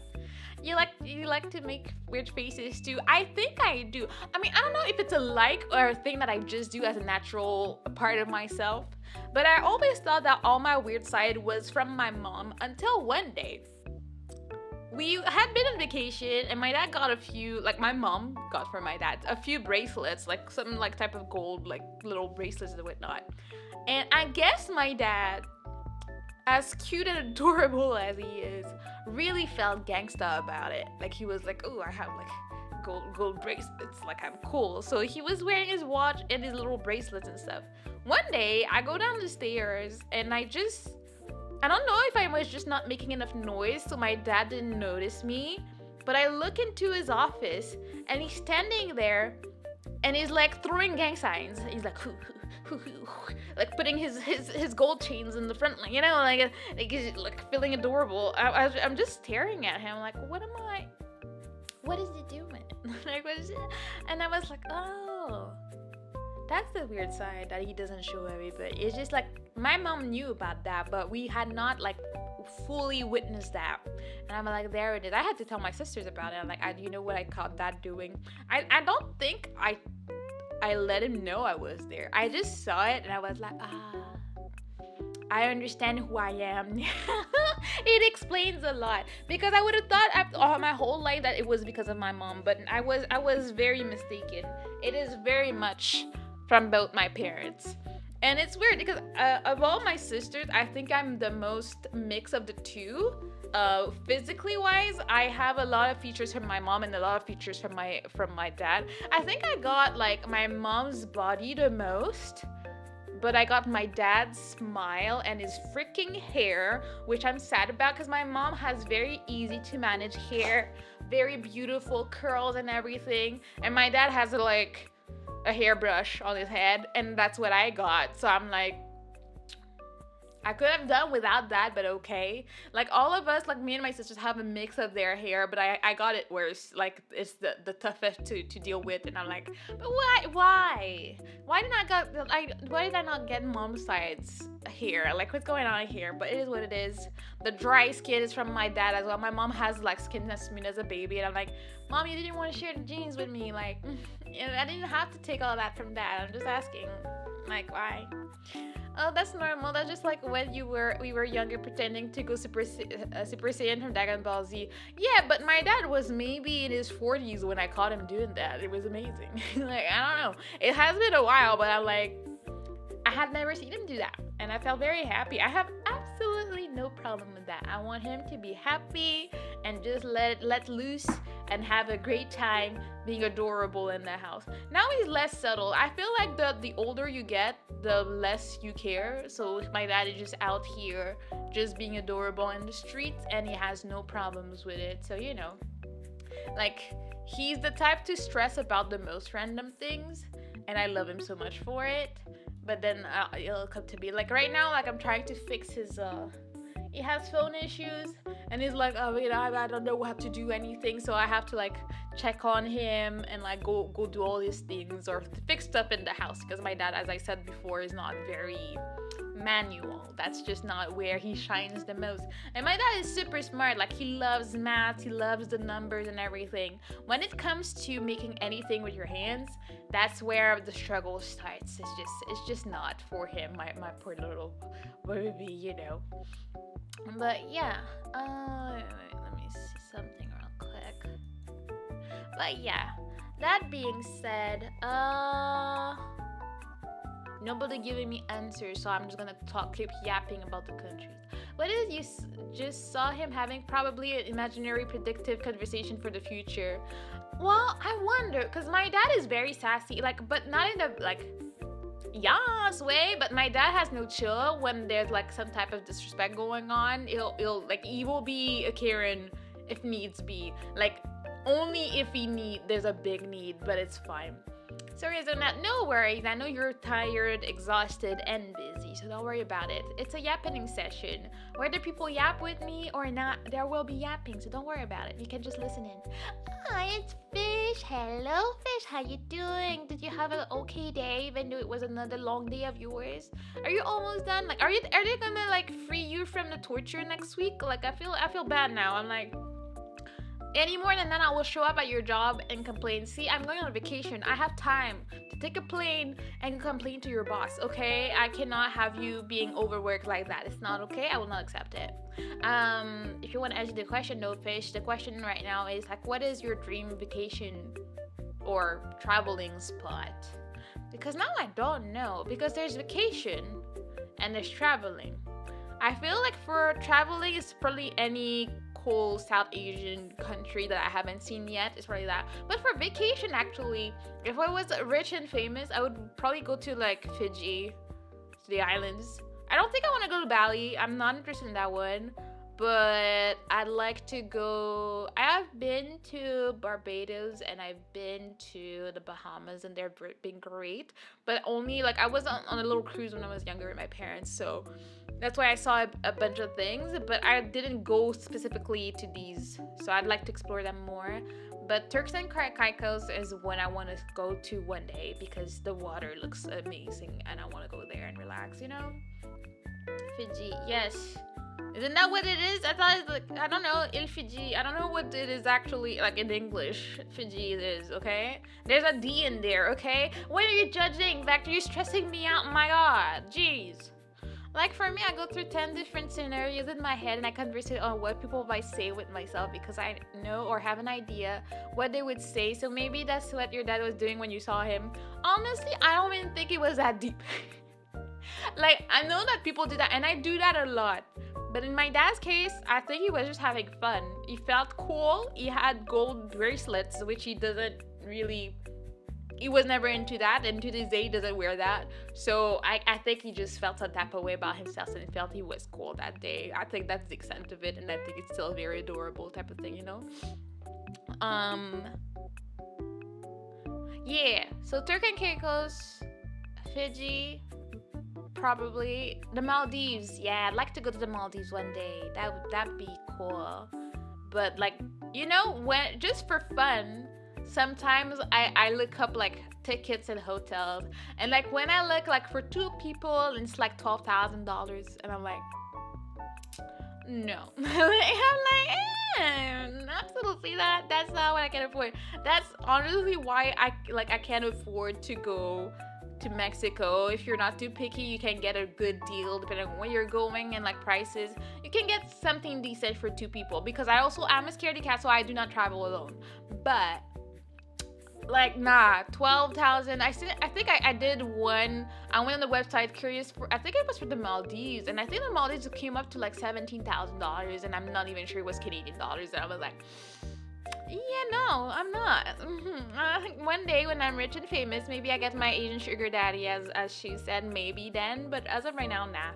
You like to make weird faces too? I think I do. I mean, I don't know if it's a like or a thing that I just do as a natural part of myself, but I always thought that all my weird side was from my mom, until one day. We had been on vacation, and my dad got a few, like, my mom got for my dad a few bracelets, like some like type of gold, like little bracelets and whatnot. And I guess my dad, as cute and adorable as he is, really felt gangsta about it. Like, he was like, oh, I have like gold bracelets, like, I'm cool. So he was wearing his watch and his little bracelets and stuff. One day, I go down the stairs, and I don't know if I was just not making enough noise, so my dad didn't notice me. But I look into his office and he's standing there and he's like throwing gang signs. He's like, like putting his gold chains in the front, like he's like feeling adorable. I'm just staring at him like, what is he doing? Like, what is it? And I was like, oh, that's the weird side that he doesn't show everybody. It's just like my mom knew about that, but we had not like fully witnessed that. And I'm like, there it is. I had to tell my sisters about it. I'm like, you know what I caught Dad doing? I don't think I let him know I was there. I just saw it and I was like, I understand who I am. It explains a lot, because I would have thought all my whole life that it was because of my mom, but I was very mistaken. It is very much from both my parents. And it's weird because of all my sisters, I think I'm the most mix of the two. Physically wise, I have a lot of features from my mom and a lot of features from my dad. I think I got like my mom's body the most, but I got my dad's smile and his freaking hair, which I'm sad about because my mom has very easy to manage hair, very beautiful curls and everything, and my dad has like a hairbrush on his head, and that's what I got. So I'm like, I could have done without that, but okay. Like all of us, like me and my sisters have a mix of their hair, but I got it worse. Like it's the toughest to deal with, and I'm like, but why did I not get mom's side's hair? Like what's going on here? But it is what it is. The dry skin is from my dad as well. My mom has like skin as smooth as a baby, and I'm like, Mom, you didn't want to share the genes with me. Like, I didn't have to take all that from Dad. I'm just asking, like, why? Oh, that's normal. That's just like when we were younger, pretending to go Super Saiyan from Dragon Ball Z. Yeah, but my dad was maybe in his 40s when I caught him doing that. It was amazing. Like, I don't know. It has been a while, but I'm like, I had never seen him do that, and I felt very happy. I have absolutely no problem with that. I want him to be happy and just let loose and have a great time being adorable in the house. Now he's less subtle. I feel like the older you get, the less you care. So my dad is just out here just being adorable in the streets, and he has no problems with it. So, like, he's the type to stress about the most random things, and I love him so much for it. But then it'll come to be like right now, like I'm trying to fix his he has phone issues, and he's like, oh, I don't know how to do anything, so I have to like check on him and like go do all these things or fix stuff in the house, because my dad, as I said before, is not very manual. That's just not where he shines the most. And my dad is super smart. Like, he loves math, he loves the numbers and everything. When it comes to making anything with your hands, that's where the struggle starts. It's just not for him, my poor little baby, But yeah, let me see something real quick. But yeah, that being said, nobody giving me answers, so I'm just gonna keep yapping about the countries. What is you just saw him having probably an imaginary predictive conversation for the future? Well, I wonder, because my dad is very sassy, like, but not in a like yes way, but my dad has no chill when there's like some type of disrespect going on. He'll like, he will be a Karen if needs be, like only if there's a big need, but it's fine. Sorry, Zonat, no worries. I know you're tired, exhausted, and busy, so don't worry about it. It's a yapping session. Whether people yap with me or not, there will be yapping, so don't worry about it. You can just listen in. Hi, it's Fish. Hello, Fish. How you doing? Did you have an okay day, even though it was another long day of yours? Are you almost done? Like, are they gonna like free you from the torture next week? Like, I feel bad now. I'm like, any more than that, I will show up at your job and complain. See, I'm going on a vacation. I have time to take a plane and complain to your boss, okay? I cannot have you being overworked like that. It's not okay. I will not accept it. If you want to answer the question, though, Fish, the question right now is like, what is your dream vacation or traveling spot? Because now I don't know. Because there's vacation and there's traveling. I feel like for traveling, it's probably any cool South Asian country that I haven't seen yet. It's probably that. But for vacation, actually, if I was rich and famous, I would probably go to like Fiji, to the islands. I don't think I want to go to Bali. I'm not interested in that one. but I'd like to go. I have been to Barbados and I've been to the Bahamas, and they've been great. But only like I was on a little cruise when I was younger with my parents, so that's why I saw a bunch of things. But I didn't go specifically to these, so I'd like to explore them more. But Turks and Caicos is when I want to go to one day because the water looks amazing and I want to go there and relax. Fiji, yes. Isn't that what it is? I thought it's like, I don't know, Il Fiji. I don't know what it is actually like in English. Fiji it is, okay? There's a D in there, okay? What are you judging, Vector? You're stressing me out, my god. Jeez. Like for me, I go through 10 different scenarios in my head and I conversate on what people might say with myself because I know or have an idea what they would say. So maybe that's what your dad was doing when you saw him. Honestly, I don't even think it was that deep. Like, I know that people do that and I do that a lot. But in my dad's case, I think he was just having fun. He felt cool. He had gold bracelets, which he doesn't really... He was never into that, and to this day he doesn't wear that. So I think he just felt some type of way about himself and felt he was cool that day. I think that's the extent of it, and I think it's still a very adorable type of thing, Yeah, so Turk and Caicos, Fiji, probably the Maldives. Yeah, I'd like to go to the Maldives one day. That'd be cool. But like, when just for fun, sometimes I look up like tickets and hotels, and like when I look like for two people it's like $12,000, and I'm like, no. Absolutely not. That's not what I can afford. That's honestly why I can't afford to go to Mexico. If you're not too picky, you can get a good deal depending on where you're going and like prices. You can get something decent for two people because I'm a scaredy cat, so I do not travel alone. But like, nah, 12,000. I think I did one. I went on the website curious for. I think it was for the Maldives, and I think the Maldives came up to like $17,000, and I'm not even sure it was Canadian dollars. And I was like, yeah, no, I'm not. One day when I'm rich and famous, maybe I get my Asian sugar daddy, as she said, maybe then. But as of right now, nah.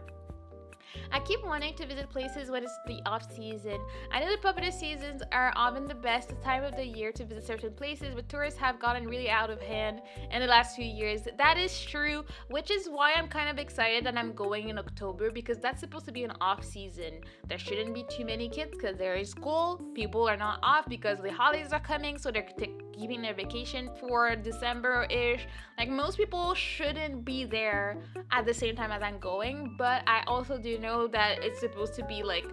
I keep wanting to visit places when it's the off season. I know the popular seasons are often the best time of the year to visit certain places, but tourists have gotten really out of hand in the last few years. That is true, which is why I'm kind of excited that I'm going in October because that's supposed to be an off season. There shouldn't be too many kids because they're in school. People are not off because the holidays are coming, so they're keeping their vacation for December-ish. Like most people shouldn't be there at the same time as I'm going, but I also do know that it's supposed to be like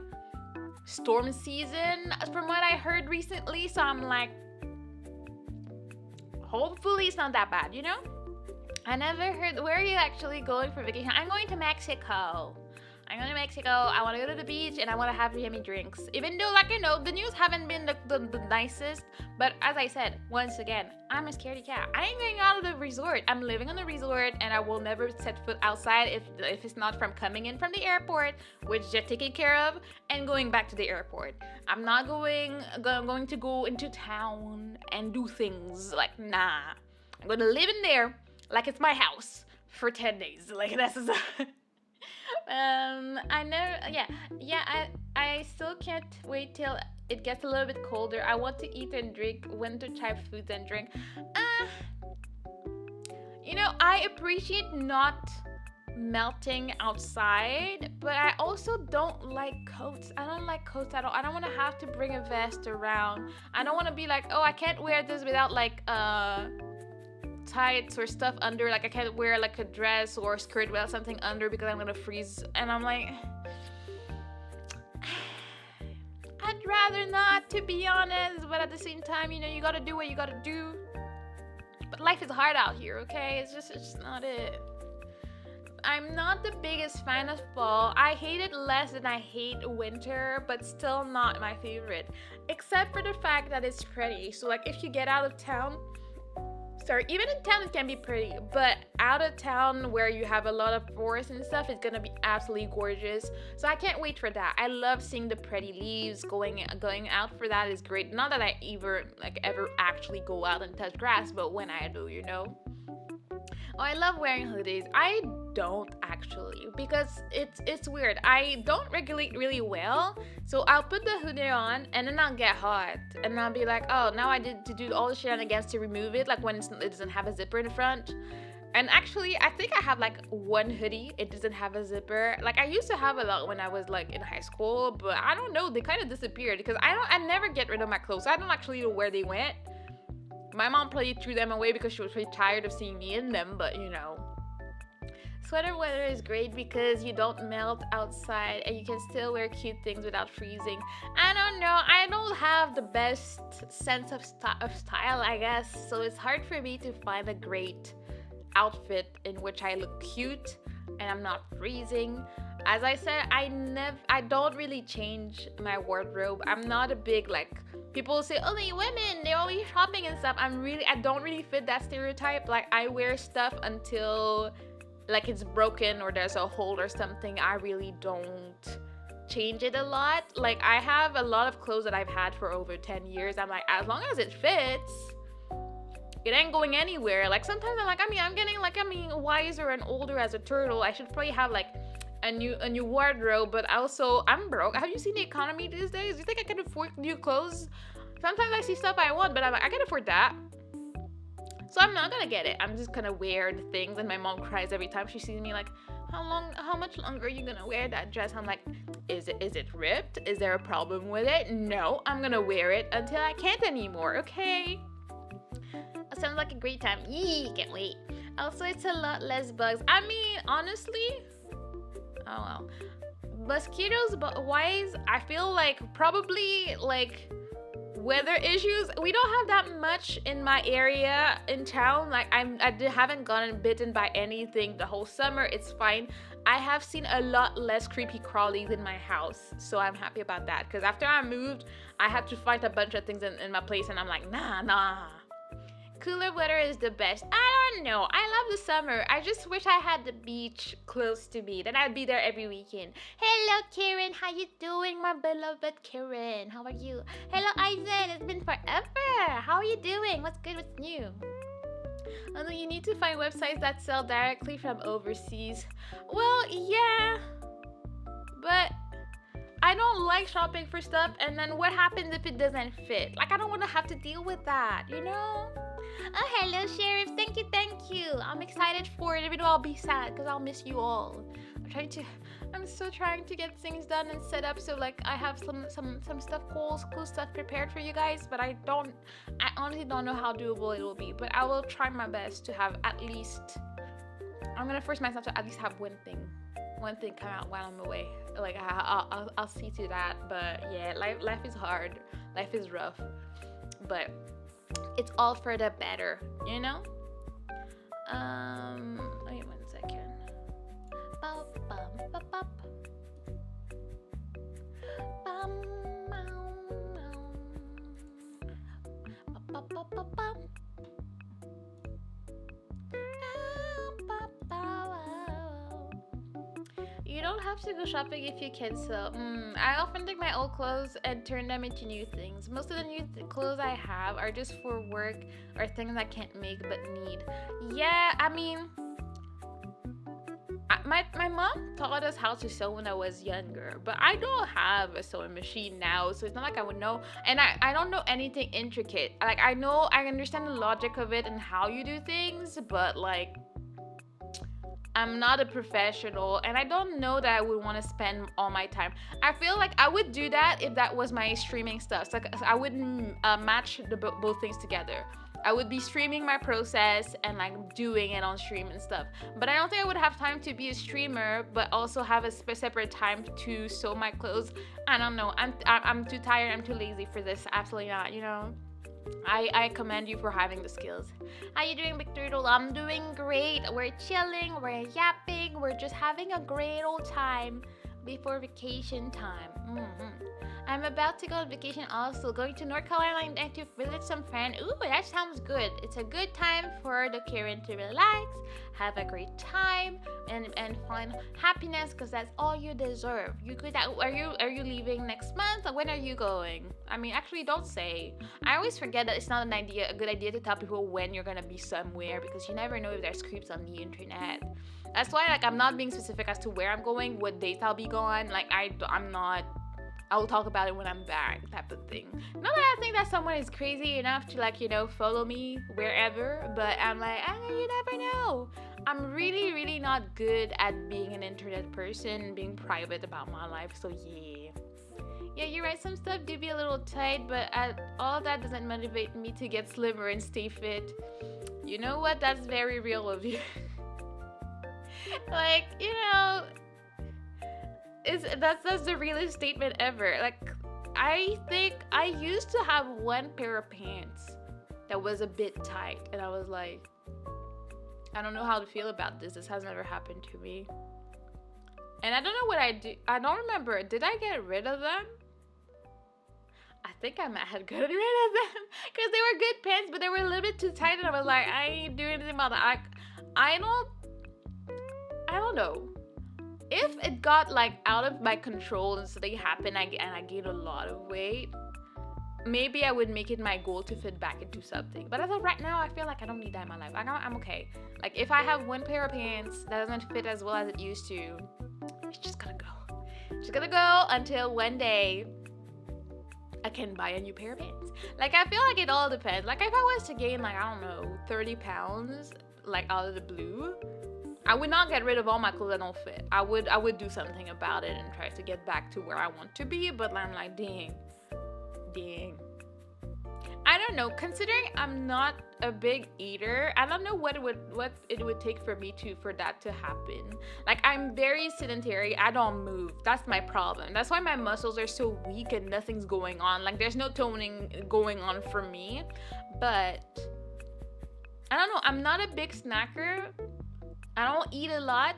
storm season from what I heard recently, so I'm like, hopefully it's not that bad, I never heard. Where are you actually going for vacation? I'm going to Mexico. I want to go to the beach and I want to have yummy drinks. Even though, the news haven't been the nicest. But as I said, once again, I'm a scaredy cat. I ain't going out of the resort. I'm living on the resort and I will never set foot outside if it's not from coming in from the airport, which they're taken care of, and going back to the airport. I'm not going to go into town and do things. Like, nah. I'm going to live in there like it's my house for 10 days. Like, that's... I still can't wait till it gets a little bit colder. I want to eat and drink winter type foods and drink. I appreciate not melting outside, but I also don't like coats. I don't like coats at all. I don't want to have to bring a vest around. I don't want to be like, oh, I can't wear this without tights or stuff under. Like I can't wear like a dress or a skirt without something under because I'm gonna freeze. And I'm like, I'd rather not, to be honest, but at the same time, you gotta do what you gotta do. But life is hard out here, okay? It's just not it. I'm not the biggest fan of fall. I hate it less than I hate winter, but still not my favorite, except for the fact that it's pretty. So like if you get out of town, even in town it can be pretty, but out of town where you have a lot of forest and stuff, it's gonna be absolutely gorgeous. So I can't wait for that. I love seeing the pretty leaves. Going out for that is great. Not that I ever actually go out and touch grass, but when I do, Oh, I love wearing hoodies. I don't actually, because it's weird. I don't regulate really well, so I'll put the hoodie on and then I'll get hot and I'll be like, oh, now I did to do all the shenanigans to remove it, like when it doesn't have a zipper in the front. And actually, I think I have like one hoodie. It doesn't have a zipper. Like I used to have a lot when I was like in high school, but I don't know. They kind of disappeared because I never get rid of my clothes. I don't actually know where they went. My mom probably threw them away because she was pretty tired of seeing me in them. But you know, sweater weather is great because you don't melt outside and you can still wear cute things without freezing. I don't know. I don't have the best sense of style, I guess. So it's hard for me to find a great outfit in which I look cute and I'm not freezing. As I said, I don't really change my wardrobe. I'm not a big like people say only women, they're always shopping and stuff. I don't really fit that stereotype. Like I wear stuff until like it's broken or there's a hole or something. I really don't change it a lot. Like I have a lot of clothes that I've had for over 10 years. I'm like, as long as it fits, it ain't going anywhere. Like sometimes I'm like, I'm getting like, wiser and older as a turtle. I should probably have like a new wardrobe, but also I'm broke. Have you seen the economy these days? You think I can afford new clothes? Sometimes I see stuff I want, but I'm like, I can afford that. So I'm not gonna get it. I'm just gonna wear the things, and my mom cries every time she sees me like, how much longer are you gonna wear that dress? I'm like, is it ripped? Is there a problem with it? No, I'm gonna wear it until I can't anymore, okay? Sounds like a great time. Yee, can't wait. Also, it's a lot less bugs. I mean, honestly, oh well. Mosquitoes wise, I feel like probably like weather issues. We don't have that much in my area in town. Like haven't gotten bitten by anything the whole summer. It's fine. I have seen a lot less creepy crawlies in my house, so I'm happy about that. Because after I moved, I had to find a bunch of things in my place, and I'm like, nah. Cooler weather is the best. I don't know. I love the summer. I just wish I had the beach close to me. Then I'd be there every weekend. Hello, Karen. How you doing, my beloved Karen? How are you? Hello, Eisen. It's been forever. How are you doing? What's good? What's new? Although you need to find websites that sell directly from overseas. Well, yeah. But I don't like shopping for stuff, and then what happens if it doesn't fit? Like, I don't want to have to deal with that, you know? Oh, hello, Sheriff. Thank you. I'm excited for it, even though I'll be sad because I'll miss you all. I'm still trying to get things done and set up so like I have some stuff, cool stuff prepared for you guys, but I honestly don't know how doable it will be, but I will try my best to have at least, I'm gonna force myself to at least have one thing come out while I'm away. Like I'll see to that. But yeah, life is hard, life is rough, but it's all for the better, you know. Wait 1 second. Bop, bum, bop, bop. Bum, bow, bow. Bop, bop, bop, bop. You don't have to go shopping if you can sew. I often take my old clothes and turn them into new things. Most of the new clothes I have are just for work or things I can't make but need. Yeah, I mean, my mom taught us how to sew when I was younger, but I don't have a sewing machine now, so it's not like I would know. And I don't know anything intricate. Like I understand the logic of it and how you do things, but like, I'm not a professional, and I don't know that I would want to spend all my time. I feel like I would do that if that was my streaming stuff. So I wouldn't match both things together. I would be streaming my process and like doing it on stream and stuff. But I don't think I would have time to be a streamer, but also have a separate time to sew my clothes. I don't know. I'm too tired. I'm too lazy for this. Absolutely not. You know. I commend you for having the skills. How you doing, Big Turtle? I'm doing great. We're chilling, we're yapping, we're just having a great old time before vacation time. I'm about to go on vacation also, going to North Carolina and to visit some friends. Ooh, that sounds good. It's a good time for the Karen to relax, have a great time, and find happiness, because that's all you deserve. You could. Are you leaving next month? Or when are you going? I mean, actually, don't say. I always forget that it's not a good idea to tell people when you're gonna be somewhere, because you never know if there's creeps on the internet. That's why like I'm not being specific as to where I'm going, what dates I'll be gone. Like I'm not. I will talk about it when I'm back, type of thing. Not that I think that someone is crazy enough to like follow me wherever, but I'm like, you never know. I'm really, really not good at being an internet person, being private about my life. So yeah. Yeah, you're right. Some stuff do be a little tight, but all that doesn't motivate me to get slimmer and stay fit. You know what? That's very real of you. Like, that's the realest statement ever. Like, I think I used to have one pair of pants that was a bit tight, and I was like, I don't know how to feel about this. This has never happened to me. And I don't know what I do. I don't remember. Did I get rid of them? I think I might have gotten rid of them because they were good pants, but they were a little bit too tight, and I was like, I ain't doing anything about that. I don't know. If it got like out of my control and something happened and I gained a lot of weight, maybe I would make it my goal to fit back into something. But as of right now, I feel like I don't need that in my life. I'm okay. Like if I have one pair of pants that doesn't fit as well as it used to, it's just gonna go. It's gonna go until one day I can buy a new pair of pants. Like I feel like it all depends. Like if I was to gain like, I don't know, 30 pounds like out of the blue, I would not get rid of all my clothes that don't fit. I would do something about it and try to get back to where I want to be, but I'm like, dang. I don't know, considering I'm not a big eater, I don't know what it would take for that to happen. Like I'm very sedentary, I don't move. That's my problem. That's why my muscles are so weak and nothing's going on. Like there's no toning going on for me. But I don't know, I'm not a big snacker. I don't eat a lot,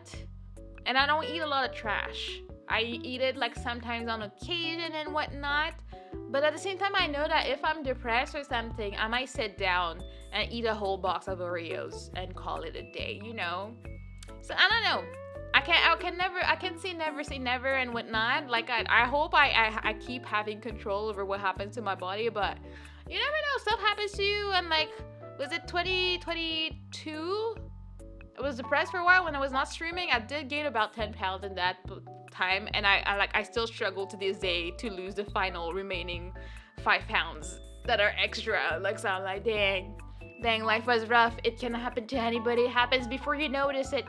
and I don't eat a lot of trash. I eat it like sometimes on occasion and whatnot, but at the same time I know that if I'm depressed or something, I might sit down and eat a whole box of Oreos and call it a day, So I don't know. I can say never and whatnot. Like I hope I keep having control over what happens to my body, but you never know. Stuff happens to you, and like, was it 2022? I was depressed for a while when I was not streaming. I did gain about 10 pounds in that time, and I still struggle to this day to lose the final remaining 5 pounds that are extra. Like, so I'm like, dang, life was rough. It can happen to anybody. It happens before you notice it,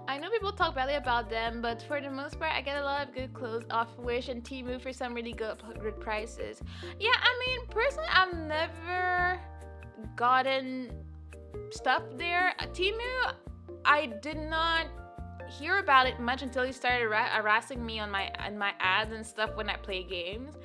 I know people talk badly about them, but for the most part, I get a lot of good clothes off Wish and Temu for some really good prices. Yeah, I mean, personally, I've never gotten stuff there. Temu, I did not hear about it much until he started harassing me on my ads and stuff when I play games.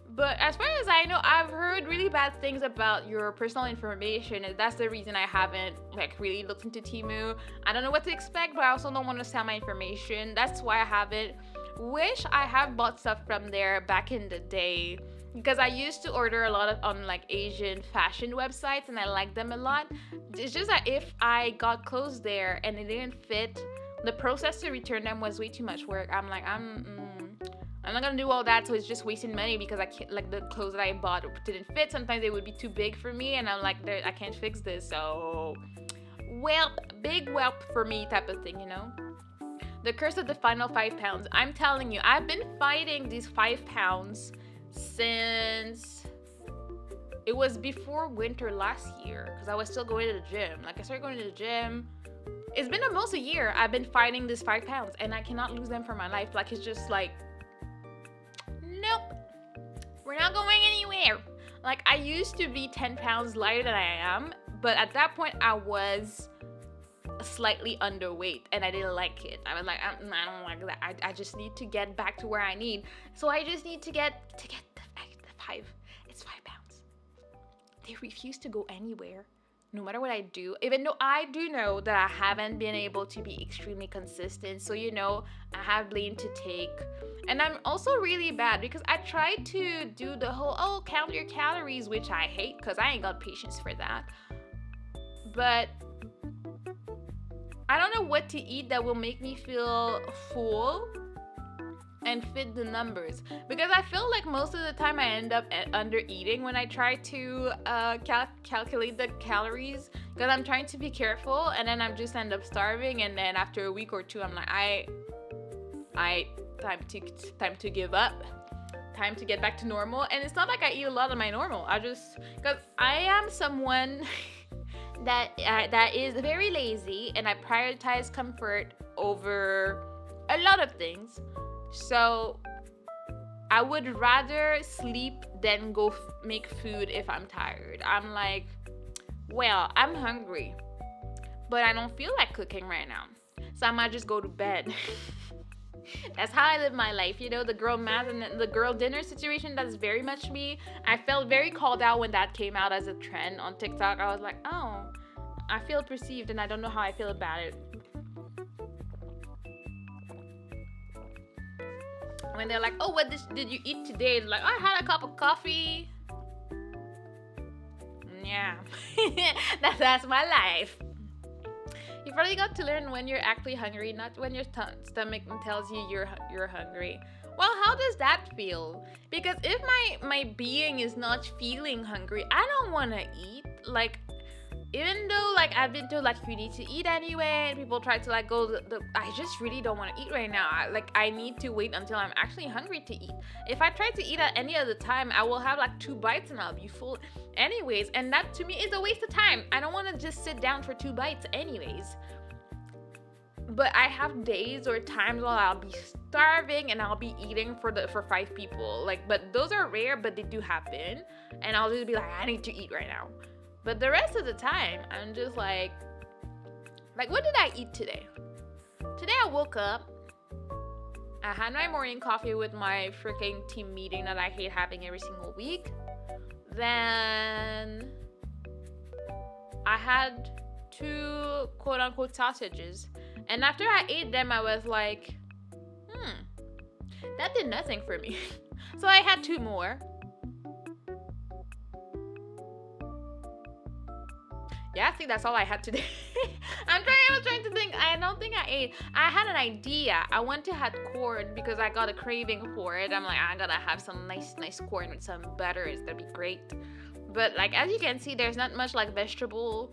But as far as I know, I've heard really bad things about your personal information, and that's the reason I haven't like really looked into Temu. I don't know what to expect, but I also don't want to sell my information. That's why I haven't. Wish I have bought stuff from there back in the day, because I used to order a lot of on like Asian fashion websites, and I liked them a lot. It's just that if I got clothes there and it didn't fit, the process to return them was way too much work. I'm like, I'm not gonna do all that, so it's just wasting money because I can't, like the clothes that I bought didn't fit. Sometimes they would be too big for me, and I'm like, I can't fix this. So, big whelp for me type of thing, The curse of the final 5 pounds. I'm telling you, I've been fighting these 5 pounds since it was before winter last year, because I was still going to the gym. Like I started going to the gym. It's been almost a year. I've been fighting these 5 pounds, and I cannot lose them for my life. Like it's just like, nope, we're not going anywhere. Like I used to be 10 pounds lighter than I am, but at that point I was slightly underweight, and I didn't like it. I was like, I don't like that. I just need to get back to where I need. So I just need to get the 5. It's 5 pounds. They refuse to go anywhere, no matter what I do. Even though I do know that I haven't been able to be extremely consistent. So I have blame to take. And I'm also really bad because I tried to do the whole count your calories, which I hate because I ain't got patience for that. But I don't know what to eat that will make me feel full and fit the numbers, because I feel like most of the time I end up under eating when I try to calculate the calories, because I'm trying to be careful, and then I'm just end up starving, and then after a week or two I'm like, I time to give up, time to get back to normal. And it's not like I eat a lot of my normal, I just, because I am someone that is very lazy, and I prioritize comfort over a lot of things. So I would rather sleep than go make food if I'm tired. I'm like, well, I'm hungry, but I don't feel like cooking right now, so I might just go to bed. That's how I live my life, you know. The girl math and the girl dinner situation, that's very much me. I felt very called out when that came out as a trend on TikTok. I was like, oh, I feel perceived, and I don't know how I feel about it. When they're like, oh, what did you eat today? Like, oh, I had a cup of coffee. Yeah. that's my life. You probably got to learn when you're actually hungry, not when your stomach tells you you're hungry. Well, how does that feel? Because if my being is not feeling hungry, I don't want to eat. Like, even though, like, I've been told, like, you need to eat anyway, and people try to, like, go I just really don't want to eat right now. I need to wait until I'm actually hungry to eat. If I try to eat at any other time, I will have, like, 2 bites and I'll be full anyways, and that to me is a waste of time. I don't want to just sit down for 2 bites anyways. But I have days or times where I'll be starving and I'll be eating for 5 people. Like, but those are rare, but they do happen, and I'll just be like, I need to eat right now. But the rest of the time, I'm just like, what did I eat today? Today I woke up, I had my morning coffee with my freaking team meeting that I hate having every single week. Then I had 2 quote-unquote sausages. And after I ate them, I was like, that did nothing for me. So I had 2 more. Yeah, I think that's all I had today. I was trying to think. I don't think I ate. I had an idea. I want to have corn because I got a craving for it. I'm like, I gotta have some nice corn with some butter. It's gonna be great. But, like, as you can see, there's not much, like, vegetable.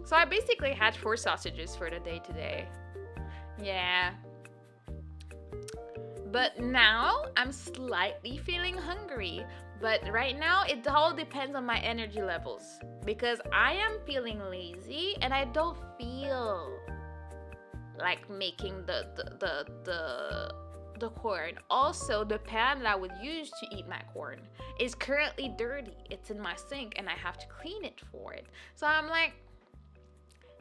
So I basically had 4 sausages for the day today. Yeah. But now I'm slightly feeling hungry. But right now, it all depends on my energy levels, because I am feeling lazy and I don't feel like making the corn. Also, the pan that I would use to eat my corn is currently dirty. It's in my sink and I have to clean it for it. So I'm like,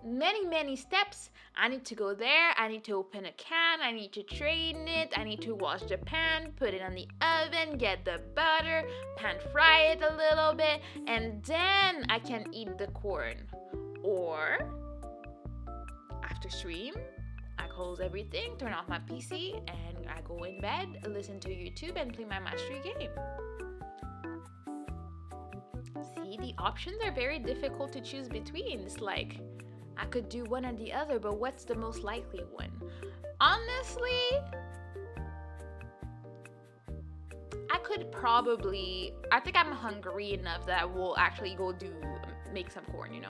many steps. I need to go there, I need to open a can, I need to drain it, I need to wash the pan, put it on the oven, get the butter, pan fry it a little bit, and then I can eat the corn. Or after stream, I close everything, turn off my PC, and I go in bed, listen to YouTube, and play my mastery game. See, the options are very difficult to choose between. It's like, I could do one or the other, but what's the most likely one? Honestly, I think I'm hungry enough that I will actually go make some corn, you know?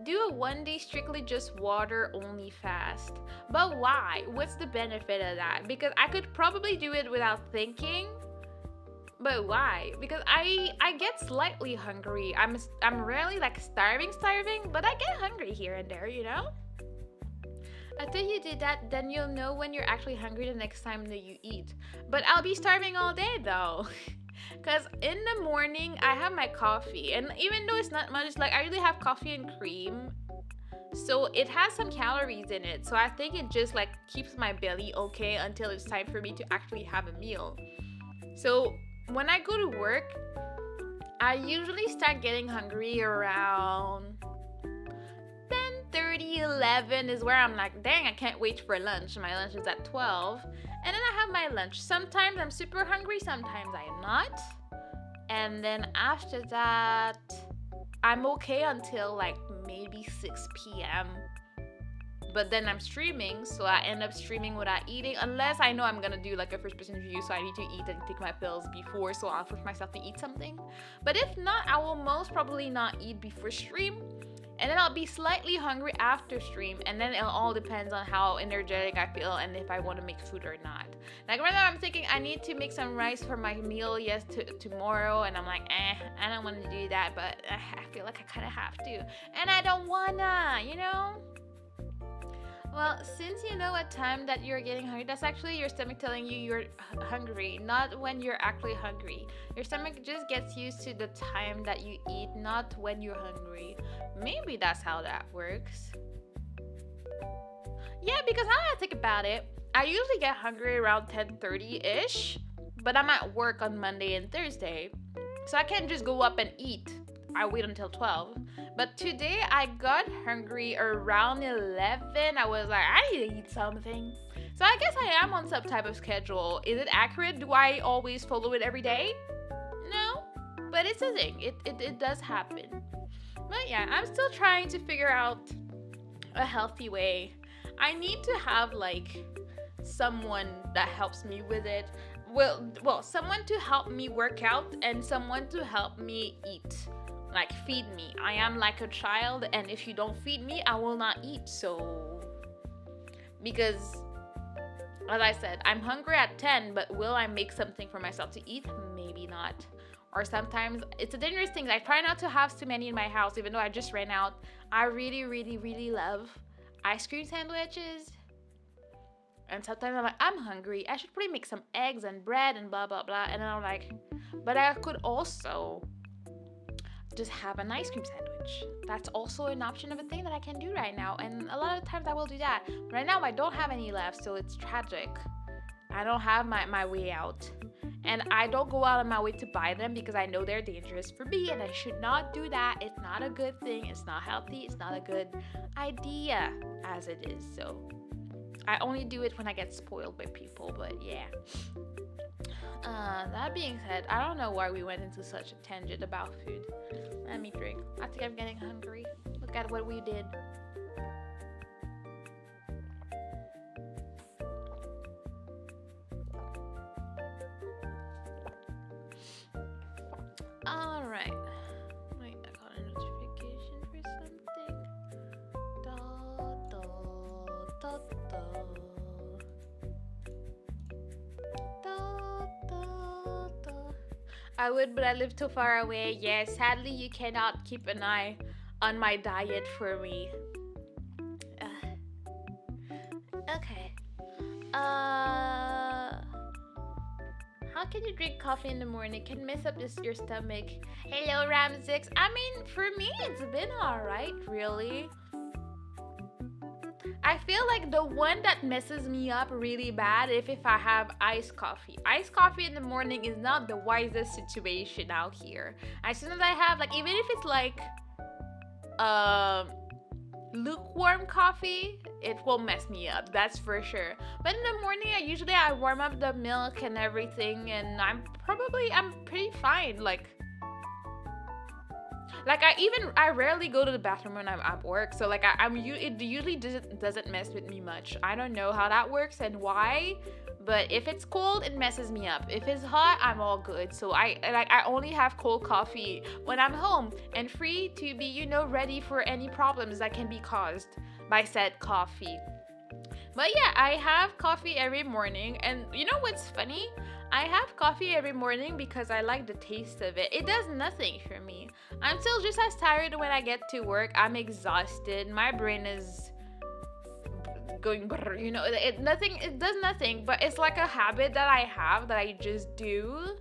Do a 1 day strictly just water only fast. But why? What's the benefit of that? Because I could probably do it without thinking. But why? Because I get slightly hungry. I'm rarely, like, starving, but I get hungry here and there, you know? Until you do that, then you'll know when you're actually hungry the next time that you eat. But I'll be starving all day though. Because in the morning, I have my coffee. And even though it's not much, it's like I really have coffee and cream. So it has some calories in it. So I think it just, like, keeps my belly okay until it's time for me to actually have a meal. So when I go to work, I usually start getting hungry around 10:30, 11 is where I'm like, dang, I can't wait for lunch. My lunch is at 12. And then I have my lunch. Sometimes I'm super hungry, sometimes I am not. And then after that, I'm okay until, like, maybe 6 p.m. but then I'm streaming, so I end up streaming without eating, unless I know I'm gonna do like a first person review, so I need to eat and take my pills before, so I'll force myself to eat something. But if not, I will most probably not eat before stream, and then I'll be slightly hungry after stream, and then it all depends on how energetic I feel and if I want to make food or not. Like right now I'm thinking I need to make some rice for my meal tomorrow, and I'm like, I don't want to do that, but I feel like I kind of have to, and I don't wanna, you know. Well, since you know a time that you're getting hungry, that's actually your stomach telling you you're hungry, not when you're actually hungry. Your stomach just gets used to the time that you eat, not when you're hungry. Maybe that's how that works. Yeah, because now that I think about it, I usually get hungry around 10:30-ish, but I'm at work on Monday and Thursday, so I can't just go up and eat. I wait until 12. But today I got hungry around 11. I was like, I need to eat something. So I guess I am on some type of schedule. Is it accurate? Do I always follow it every day? No, but it's a thing. It does happen. But yeah, I'm still trying to figure out a healthy way. I need to have like someone that helps me with it. Well, someone to help me work out and someone to help me eat. Like feed me. I am like a child, and if you don't feed me, I will not eat. So because as I said, I'm hungry at 10, but will I make something for myself to eat? Maybe not. Or sometimes it's a dangerous thing. I try not to have too many in my house, even though I just ran out. I really, really, really love ice cream sandwiches. And sometimes I'm like, I'm hungry. I should probably make some eggs and bread and blah, blah, blah. And then I'm like, but I could also just have an ice cream sandwich. That's also an option of a thing that I can do right now, and a lot of times I will do that. Right now I don't have any left, so it's tragic. I don't have my way out, and I don't go out of my way to buy them because I know they're dangerous for me, and I should not do that. It's not a good thing. It's not healthy. It's not a good idea as it is. So I only do it when I get spoiled by people, but yeah. That being said, I don't know why we went into such a tangent about food. Let me drink. I think I'm getting hungry. Look at what we did. Alright. Wait, I got a notification for something. Da, da, da, da. I would, but I live too far away. Yeah, sadly, you cannot keep an eye on my diet for me. Okay. How can you drink coffee in the morning? It can mess up your stomach. Hello, Ram6. I mean, for me, it's been alright, really. I feel like the one that messes me up really bad if I have iced coffee. Iced coffee in the morning is not the wisest situation out here. As soon as I have, like, even if it's like lukewarm coffee, it will mess me up, that's for sure. But in the morning, I warm up the milk and everything, and I'm pretty fine. Like I rarely go to the bathroom when I'm at work, so like it usually doesn't mess with me much. I don't know how that works and why, but if it's cold, it messes me up. If it's hot, I'm all good. So I only have cold coffee when I'm home and free to be, ready for any problems that can be caused by said coffee. But yeah, I have coffee every morning, and you know what's funny? I have coffee every morning because I like the taste of it. It does nothing for me. I'm still just as tired when I get to work. I'm exhausted. My brain is going brr, it does nothing, but it's like a habit that I have that I just do.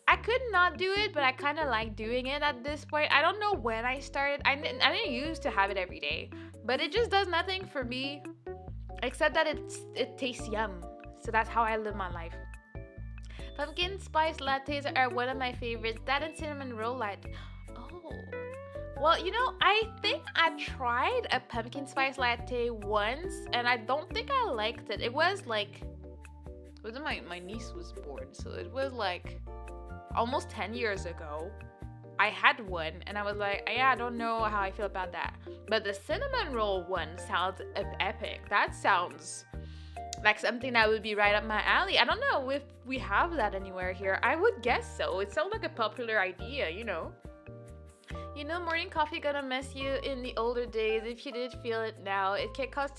I could not do it, but I kind of like doing it at this point. I don't know when I started. I didn't used to have it every day, but it just does nothing for me except that it tastes yum. So that's how I live my life. Pumpkin spice lattes are one of my favorites. That and cinnamon roll latte. Oh. Well, I think I tried a pumpkin spice latte once, and I don't think I liked it. It was like, my niece was born, so it was like almost 10 years ago. I had one and I was like, yeah, I don't know how I feel about that. But the cinnamon roll one sounds epic. That sounds like something that would be right up my alley. I don't know if we have that anywhere here. I would guess so. It sounds like a popular idea, you know. You know, morning coffee gonna mess you in the older days. If you did feel it now, it can cause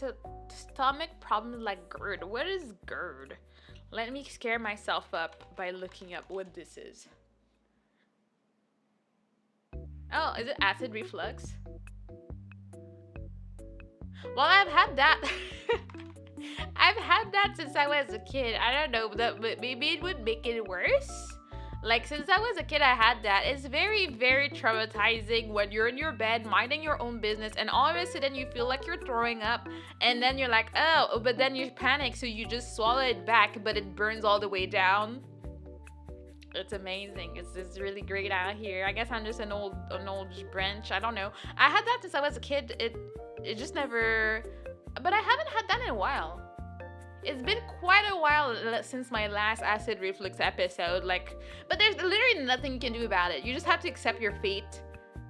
stomach problems like GERD. What is GERD? Let me scare myself up by looking up what this is. Oh, is it acid reflux? Well, I've had that. I've had that since I was a kid. I don't know, but maybe it would make it worse. Like, since I was a kid, I had that. It's very, very traumatizing when you're in your bed, minding your own business, and all of a sudden you feel like you're throwing up, and then you're like, oh, but then you panic, so you just swallow it back, but it burns all the way down. It's amazing. It's really great out here. I guess I'm just an old branch. I don't know. I had that since I was a kid. It just never... But I haven't had that in a while. It's been quite a while since my last acid reflux episode. Like, but there's literally nothing you can do about it. You just have to accept your fate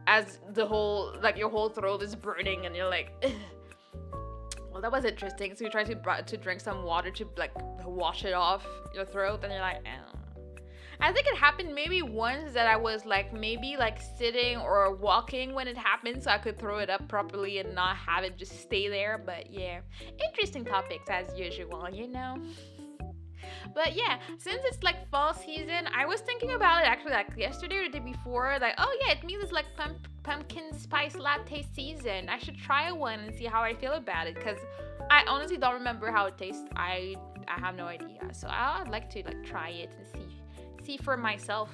as the whole, like, your whole throat is burning and you're like, ugh. Well, that was interesting. So you try to drink some water to, like, wash it off your throat and you're like, oh. I think it happened maybe once that I was like maybe like sitting or walking when it happened so I could throw it up properly and not have it just stay there. But yeah, interesting topics as usual, you know. But yeah, since it's like fall season, I was thinking about it actually like yesterday or the day before. Like, oh yeah, it means it's like pumpkin spice latte season. I should try one and see how I feel about it because I honestly don't remember how it tastes. I have no idea. So I'd like to like try it and see for myself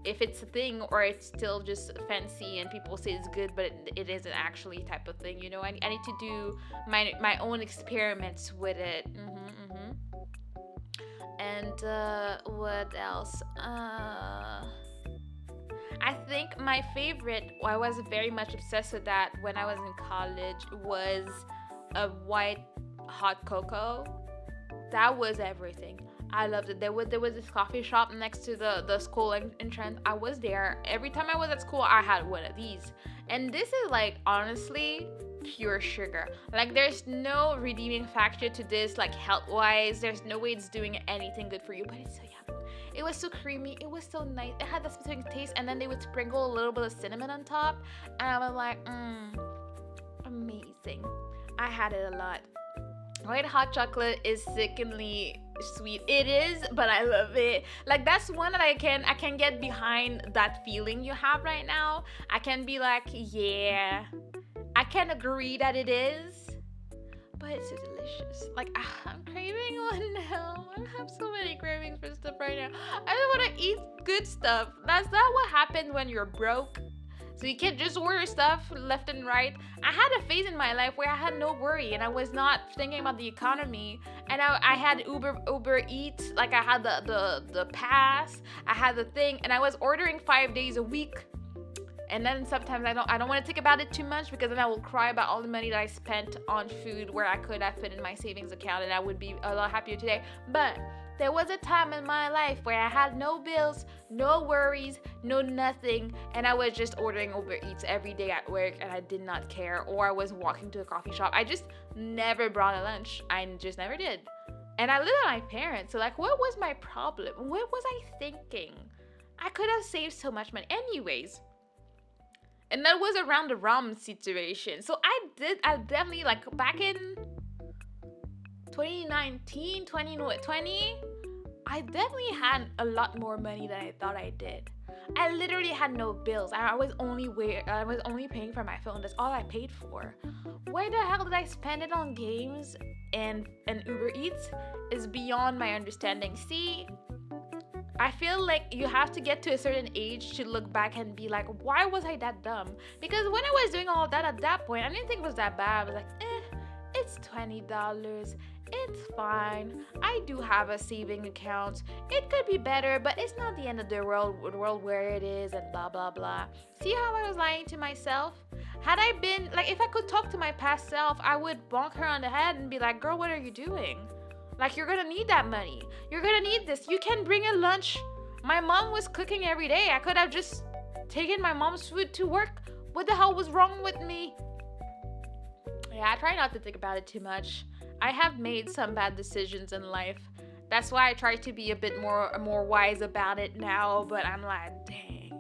if it's a thing or it's still just fancy and people say it's good but it isn't actually type of thing, you know. I need to do my own experiments with it. And what else? I think my favorite, I was very much obsessed with that when I was in college, was a white hot cocoa. That was everything. I loved it. There was this coffee shop next to the school entrance. I was there. Every time I was at school, I had one of these. And this is like, honestly, pure sugar. Like, there's no redeeming factor to this, like, health-wise. There's no way it's doing anything good for you, but it's so yummy. It was so creamy. It was so nice. It had that specific taste, and then they would sprinkle a little bit of cinnamon on top. And I was like, amazing. I had it a lot. White hot chocolate is sickeningly sweet. It is, but I love it. Like, that's one that I can get behind that feeling you have right now. I can be like, yeah, I can agree that it is, but it's so delicious. Like, I'm craving one now. I have so many cravings for stuff right now. I just want to eat good stuff. That's not what happened when you're broke. So you can't just order stuff left and right. I had a phase in my life where I had no worry and I was not thinking about the economy. And I had Uber Eats, like I had the pass, I had the thing, and I was ordering 5 days a week. And then sometimes I don't want to think about it too much because then I will cry about all the money that I spent on food where I could have put in my savings account and I would be a lot happier today. But there was a time in my life where I had no bills, no worries, no nothing, and I was just ordering Uber Eats every day at work and I did not care, or I was walking to a coffee shop. I just never brought a lunch. I just never did. And I lived with my parents, so like, what was my problem? What was I thinking? I could have saved so much money. Anyways. And that was around the rum situation. So I definitely, like, back in 2019, 2020, I definitely had a lot more money than I thought I did. I literally had no bills. I was only paying for my phone. That's all I paid for. Why the hell did I spend it on games and Uber Eats is beyond my understanding. See, I feel like you have to get to a certain age to look back and be like, why was I that dumb? Because when I was doing all of that at that point, I didn't think it was that bad. I was like, it's $20. It's fine. I do have a saving account. It could be better, but it's not the end of the world where it is and blah, blah, blah. See how I was lying to myself? Had I been, like, if I could talk to my past self, I would bonk her on the head and be like, girl, what are you doing? Like, you're gonna need that money. You're gonna need this. You can bring a lunch. My mom was cooking every day. I could have just taking my mom's food to work. What the hell was wrong with me? Yeah, I try not to think about it too much. I have made some bad decisions in life. That's why I try to be a bit more wise about it now, but I'm like, dang.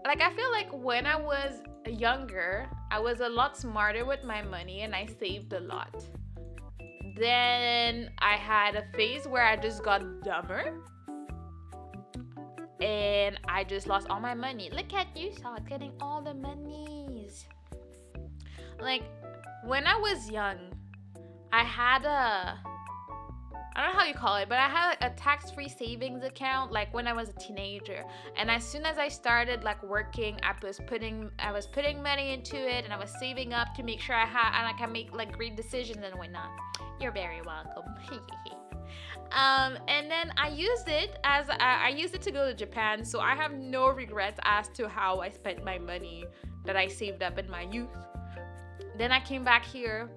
Like, I feel like when I was younger, I was a lot smarter with my money and I saved a lot. Then I had a phase where I just got dumber and I just lost all my money. Look at you, Saw, getting all the monies. Like, when I was young, I had I don't know how you call it, but I had like a tax-free savings account like when I was a teenager. And as soon as I started like working, I was putting money into it and I was saving up to make sure I can make like great decisions and whatnot. You're very welcome. And then I used it I used it to go to Japan, so I have no regrets as to how I spent my money that I saved up in my youth. Then I came back here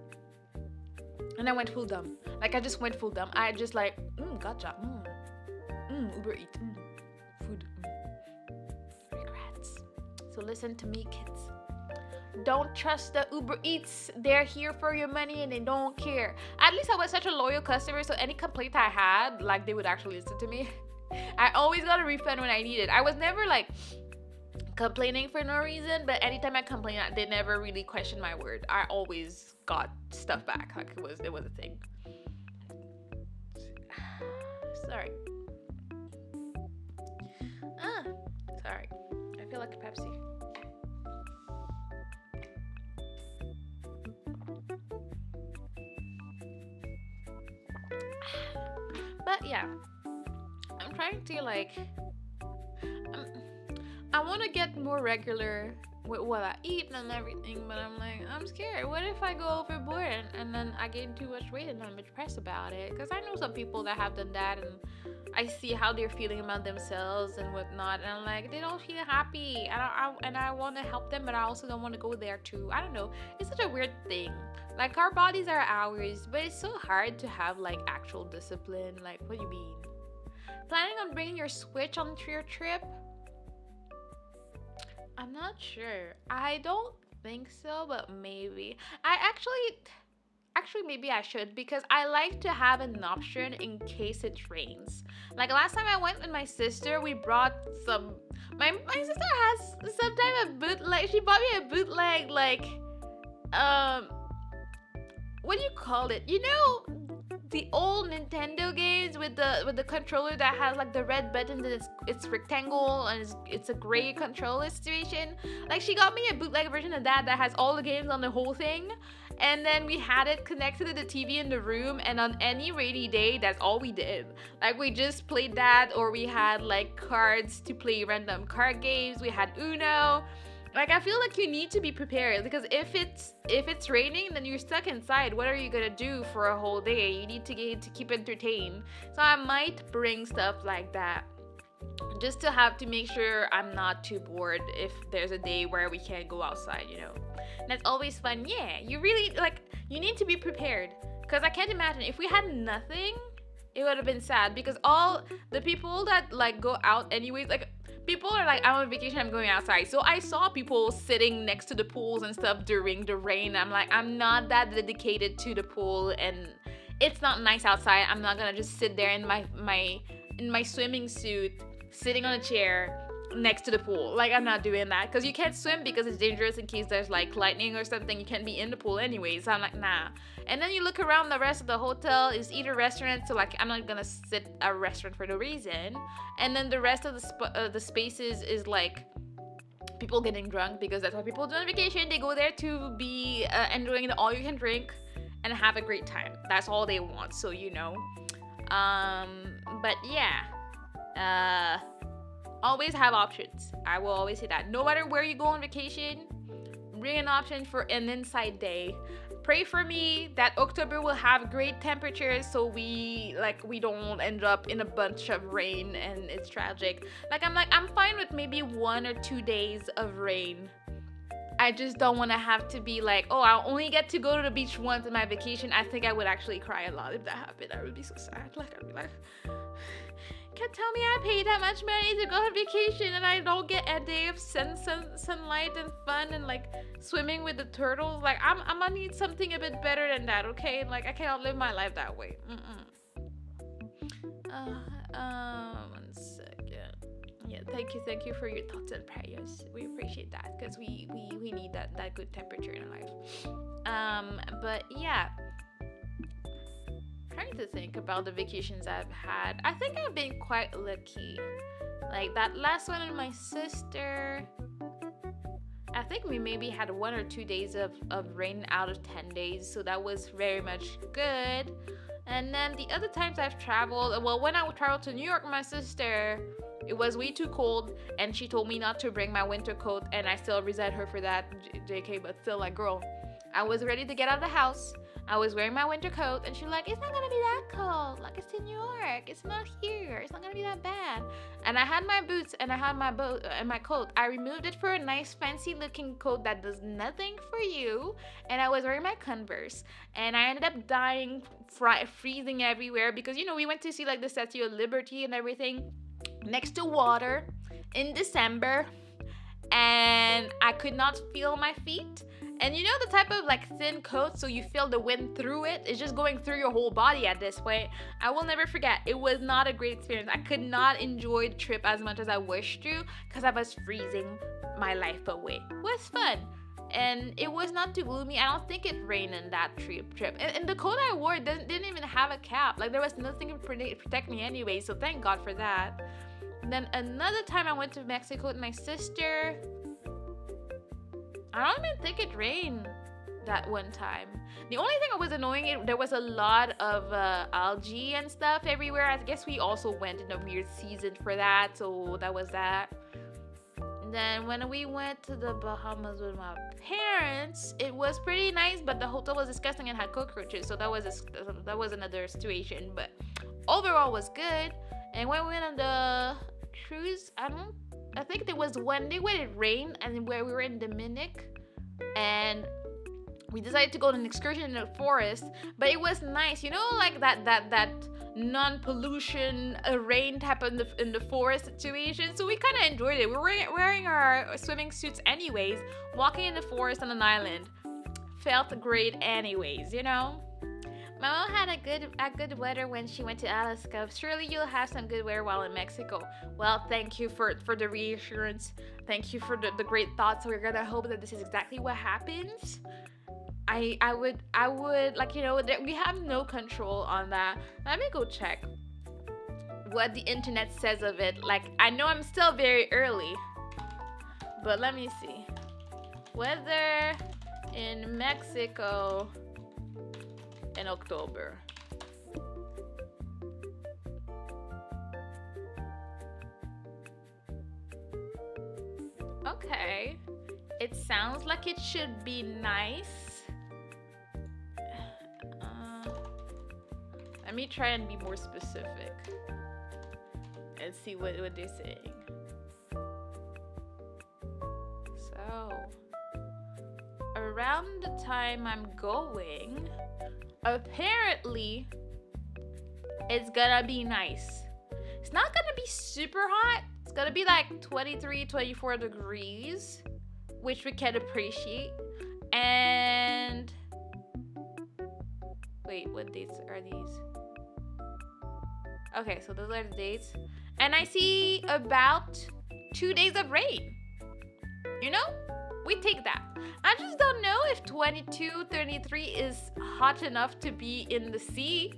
and I went full dumb. Like, I just went full dumb. I just like, gotcha. Uber Eats. Food. Regrets. So listen to me, kids. Don't trust the Uber Eats. They're here for your money and they don't care. At least I was such a loyal customer, so any complaint I had, like, they would actually listen to me. I always got a refund when I needed. I was never like complaining for no reason, but anytime I complained, they never really questioned my word. I always got stuff back. Like, it was a thing. Sorry. Sorry. I feel like a Pepsi. But yeah, I'm trying to like, I want to get more regular with what I eat and everything, but I'm like, I'm scared. What if I go overboard and then I gain too much weight and I'm depressed about it? Because I know some people that have done that and I see how they're feeling about themselves and whatnot, and I'm like, they don't feel happy, and I want to help them, but I also don't want to go there too. I don't know. It's such a weird thing. Like, our bodies are ours, but it's so hard to have like actual discipline. Like, what do you mean? Planning on bringing your Switch onto your trip? I'm not sure. I don't think so, but maybe. I actually maybe I should, because I like to have an option in case it rains. Like, last time I went with my sister, we brought some. My sister has some type of bootleg. She bought me a bootleg, like, what do you call it? You know, the old Nintendo games with the controller that has like the red buttons and it's rectangle and it's a gray controller situation. Like, she got me a bootleg version of that has all the games on the whole thing, and then we had it connected to the TV in the room, and on any rainy day, that's all we did. Like, we just played that, or we had like cards to play random card games. We had Uno. Like, I feel like you need to be prepared, because if it's raining, then you're stuck inside. What are you gonna do for a whole day? You need to keep entertained. So I might bring stuff like that, just to have to make sure I'm not too bored if there's a day where we can't go outside, you know. And that's always fun. Yeah, you really, like, you need to be prepared, because I can't imagine if we had nothing, it would have been sad, because all the people that like go out anyways, like, people are like, I'm on vacation, I'm going outside. So I saw people sitting next to the pools and stuff during the rain. I'm like, I'm not that dedicated to the pool, and it's not nice outside. I'm not gonna just sit there in my swimming suit, sitting on a chair next to the pool. Like, I'm not doing that, because you can't swim because it's dangerous in case there's like lightning or something. You can't be in the pool anyway. So I'm like, nah. And then you look around, the rest of the hotel is either restaurant, so like, I'm not gonna sit at a restaurant for no reason. And then the rest of the spaces is like people getting drunk, because that's what people do on vacation. They go there to be enjoying the all you can drink and have a great time. That's all they want. So, you know. But yeah. Always have options. I will always say that. No matter where you go on vacation, bring an option for an inside day. Pray for me that October will have great temperatures, so we don't end up in a bunch of rain and it's tragic. I'm fine with maybe 1 or 2 days of rain. I just don't want to have to be like, oh, I'll only get to go to the beach once in my vacation. I think I would actually cry a lot if that happened. I would be so sad. Like, I'd be like, can't tell me I paid that much money to go on vacation and I don't get a day of sunlight and fun and like swimming with the turtles. Like, I'm gonna need something a bit better than that, okay? Like, I cannot live my life that way. 1 second. Yeah, thank you for your thoughts and prayers. We appreciate that because we need that good temperature in our life. But yeah, trying to think about the vacations I've had. I think I've been quite lucky. Like that last one with my sister, I think we maybe had 1 or 2 days of rain out of 10 days, so that was very much good. And then the other times I've traveled, well, when I traveled to New York with my sister, it was way too cold, and she told me not to bring my winter coat, and I still resent her for that, JK, but still, like, girl, I was ready to get out of the house. I was wearing my winter coat, and she's like, it's not gonna be that cold. Like, it's in New York. It's not here. It's not gonna be that bad. And I had my boots, and I had my boat and my coat. I removed it for a nice, fancy-looking coat that does nothing for you, and I was wearing my Converse. And I ended up dying, freezing everywhere, because, you know, we went to see, like, the Statue of Liberty and everything next to water in December, and I could not feel my feet. And you know the type of like thin coat, so you feel the wind through it. It's just going through your whole body at this point. I will never forget. It was not a great experience. I could not enjoy the trip as much as I wished to because I was freezing my life away. It was fun. And it was not too gloomy. I don't think it rained in that trip. And the coat I wore didn't even have a cap. Like there was nothing to protect me anyway. So thank God for that. And then another time I went to Mexico with my sister. I don't even think it rained that one time. The only thing that was annoying, there was a lot of algae and stuff everywhere. I guess we also went in a weird season for that, so that was that. And then when we went to the Bahamas with my parents, it was pretty nice, but the hotel was disgusting and had cockroaches, so that was another situation. But overall was good. And when we went on the cruise, I think there was one day when it rained and where we were in Dominic, and we decided to go on an excursion in the forest, but it was nice, you know, like that non-pollution rain type in the forest situation. So we kind of enjoyed it. We were wearing our swimming suits anyways, walking in the forest on an island. Felt great anyways, you know. My mom had a good weather when she went to Alaska. Surely you'll have some good weather while in Mexico. Well, thank you for the reassurance. Thank you for the great thoughts. We're gonna hope that this is exactly what happens. I would like, you know, we have no control on that. Let me go check what the internet says of it. Like, I know I'm still very early, but let me see. Weather in Mexico in October. Okay, it sounds like it should be nice. Let me try and be more specific and see what they're saying. So, around the time I'm going, apparently it's gonna be nice. It's not gonna be super hot. It's gonna be like 23, 24 degrees, which we can appreciate. And wait, what dates are these? Okay, so those are the dates. And I see about 2 days of rain. You know? We take that. I just don't know if 22, 33 is hot enough to be in the sea.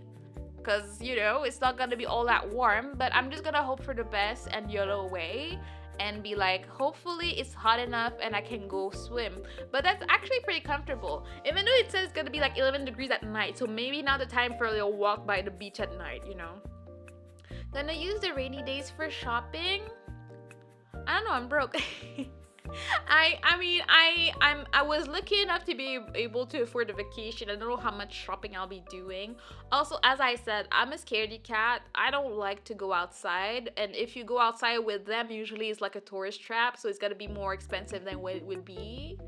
Because, you know, it's not going to be all that warm. But I'm just going to hope for the best and YOLO away. And be like, hopefully it's hot enough and I can go swim. But that's actually pretty comfortable. Even though it says it's going to be like 11 degrees at night. So maybe not the time for a little walk by the beach at night, you know. Gonna use the rainy days for shopping. I don't know, I'm broke. I was lucky enough to be able to afford a vacation. I don't know how much shopping I'll be doing. Also, as I said, I'm a scaredy cat. I don't like to go outside, and if you go outside with them, usually it's like a tourist trap, so it's gonna be more expensive than what it would be.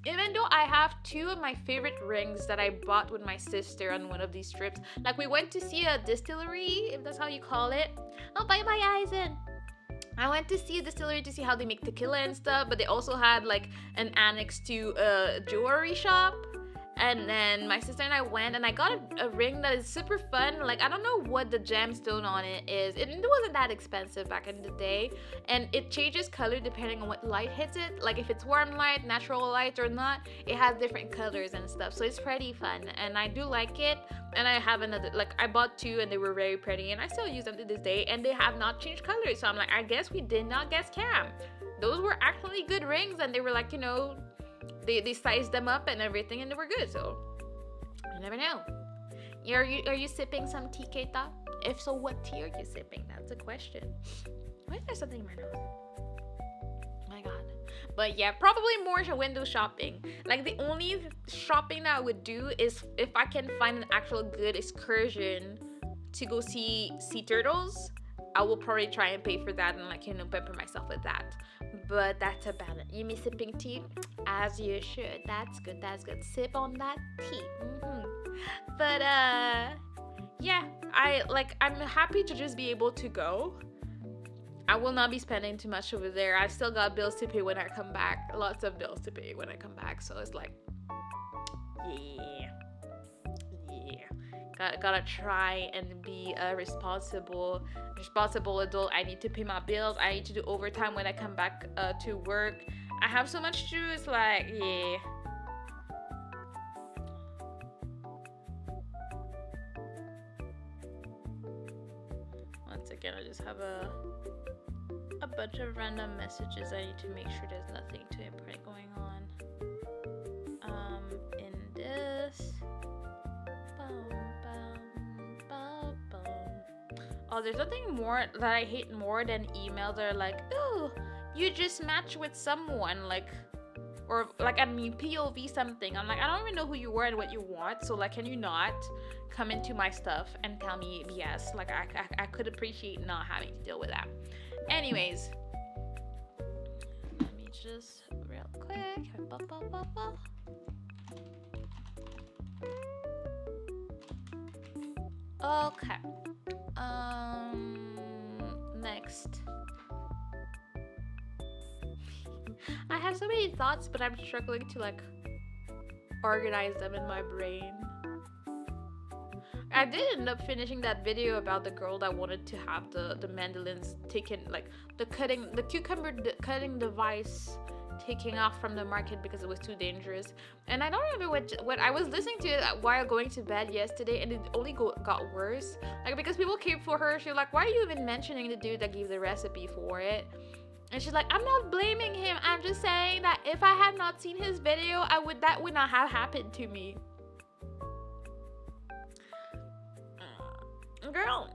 even though I have two of my favorite rings that I bought with my sister on one of these trips. Like we went to see a distillery, if that's how you call it. Oh, bye bye, Eisen. I went to see a distillery to see how they make tequila and stuff, but they also had like an annex to a jewelry shop. And then my sister and I went, and I got a ring that is super fun. Like, I don't know what the gemstone on it is. It wasn't that expensive back in the day. And it changes color depending on what light hits it. Like, if it's warm light, natural light, or not, it has different colors and stuff. So it's pretty fun. And I do like it. And I have another, like, I bought two, and they were very pretty. And I still use them to this day. And they have not changed colors. So I'm like, I guess we did not get scammed. Those were actually good rings. And they were like, you know, they sized them up and everything, and they were good. So you never know. Are you sipping some tea, Keita? If so, what tea are you sipping? That's a question. Why is there something in my nose? Oh my god. But yeah, probably more window shopping. Like, the only shopping that I would do is if I can find an actual good excursion to go see sea turtles. I will probably try and pay for that and, like, you know, pamper myself with that. But that's about it. You me sipping tea? As you should. That's good. That's good. Sip on that tea. But yeah, I'm happy to just be able to go. I will not be spending too much over there. I still got bills to pay when I come back. Lots of bills to pay when I come back. So it's like, yeah. Gotta try and be a responsible adult. I need to pay my bills. I need to do overtime when I come back to work. I have so much to do. It's like, yeah. Once again, I just have a bunch of random messages. I need to make sure there's nothing too important going on. In this. Oh, there's nothing more that I hate more than emails that are like, oh, you just matched with someone, like, or like, I mean, POV something. I'm like, I don't even know who you were and what you want, so like, can you not come into my stuff and tell me BS? Like, I could appreciate not having to deal with that. Anyways, let me just real quick. Okay. Next. I have so many thoughts, but I'm struggling to, like, organize them in my brain. I did end up finishing that video about the girl that wanted to have the mandolins taken, like, the cucumber cutting device taking off from the market because it was too dangerous. And I don't remember what I was listening to it while going to bed yesterday, and it only got worse. Like, because people came for her, she was like, why are you even mentioning the dude that gave the recipe for it? And she's like, I'm not blaming him, I'm just saying that if I had not seen his video, that would not have happened to me. Girl.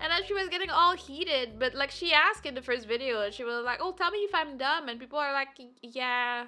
And then she was getting all heated, but, like, she asked in the first video, and she was like, oh, tell me if I'm dumb. And people are like, yeah,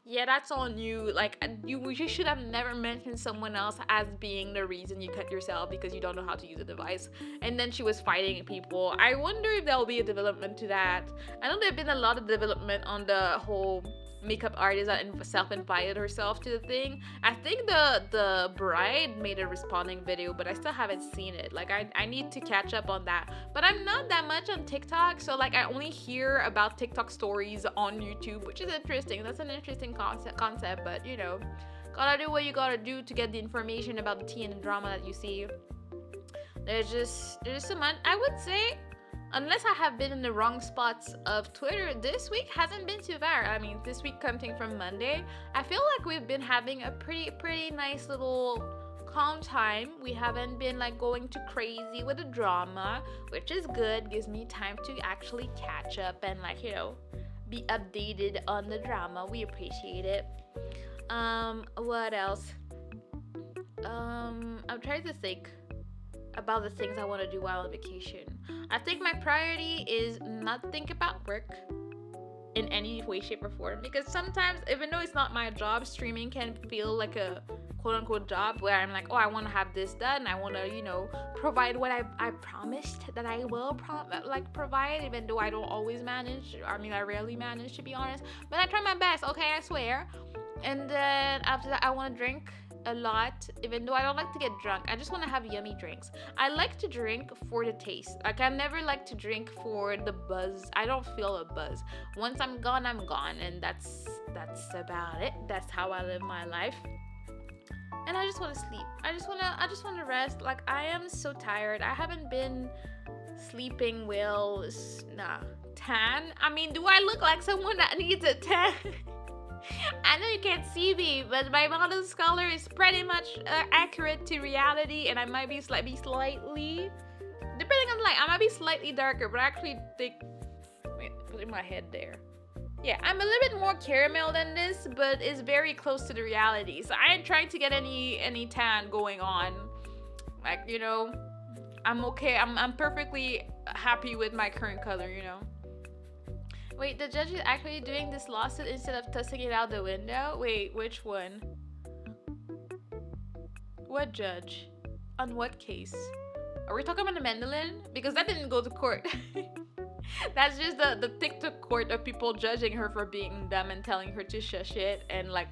that's on you. Like, you should have never mentioned someone else as being the reason you cut yourself because you don't know how to use the device. And then she was fighting people. I wonder if there'll be a development to that. I know there've been a lot of development on the whole makeup artist that self-invited herself to the thing. I think the bride made a responding video, but I still haven't seen it. Like, I need to catch up on that. But I'm not that much on TikTok, so, like, I only hear about TikTok stories on YouTube, which is interesting. That's an interesting concept, but, you know, gotta do what you gotta do to get the information about the tea and the drama that you see. There's so much. I would say, unless I have been in the wrong spots of Twitter, this week hasn't been too bad. I mean, this week coming from Monday, I feel like we've been having a pretty nice little calm time. We haven't been, like, going too crazy with the drama, which is good. Gives me time to actually catch up and, like, you know, be updated on the drama. We appreciate it. What else? I'm trying to think about the things I want to do while on vacation. I think my priority is not think about work in any way, shape, or form, because sometimes, even though it's not my job, streaming can feel like a quote unquote job where I'm like, oh, I want to have this done. I want to, you know, provide what I promised that I will provide, even though I don't always manage. I mean, I rarely manage, to be honest, but I try my best. Okay, I swear. And then after that, I want to drink a lot, even though I don't like to get drunk. I just want to have yummy drinks. I like to drink for the taste. Like, I never like to drink for the buzz. I don't feel a buzz. Once I'm gone, and that's about it. That's how I live my life. And I just want to sleep. I just want to rest. Like, I am so tired. I haven't been sleeping well. Nah. Tan? I mean, do I look like someone that needs a tan? I know you can't see me, but my model's color is pretty much accurate to reality, and I might be slightly, depending on light, I might be slightly darker, but I actually think, wait, putting my head there. Yeah, I'm a little bit more caramel than this, but it's very close to the reality. So I ain't trying to get any tan going on. Like, you know, I'm okay. I'm perfectly happy with my current color, you know. Wait, the judge is actually doing this lawsuit instead of tossing it out the window? Wait, which one? What judge? On what case? Are we talking about the mandolin? Because that didn't go to court. That's just the TikTok court of people judging her for being dumb and telling her to shush it and like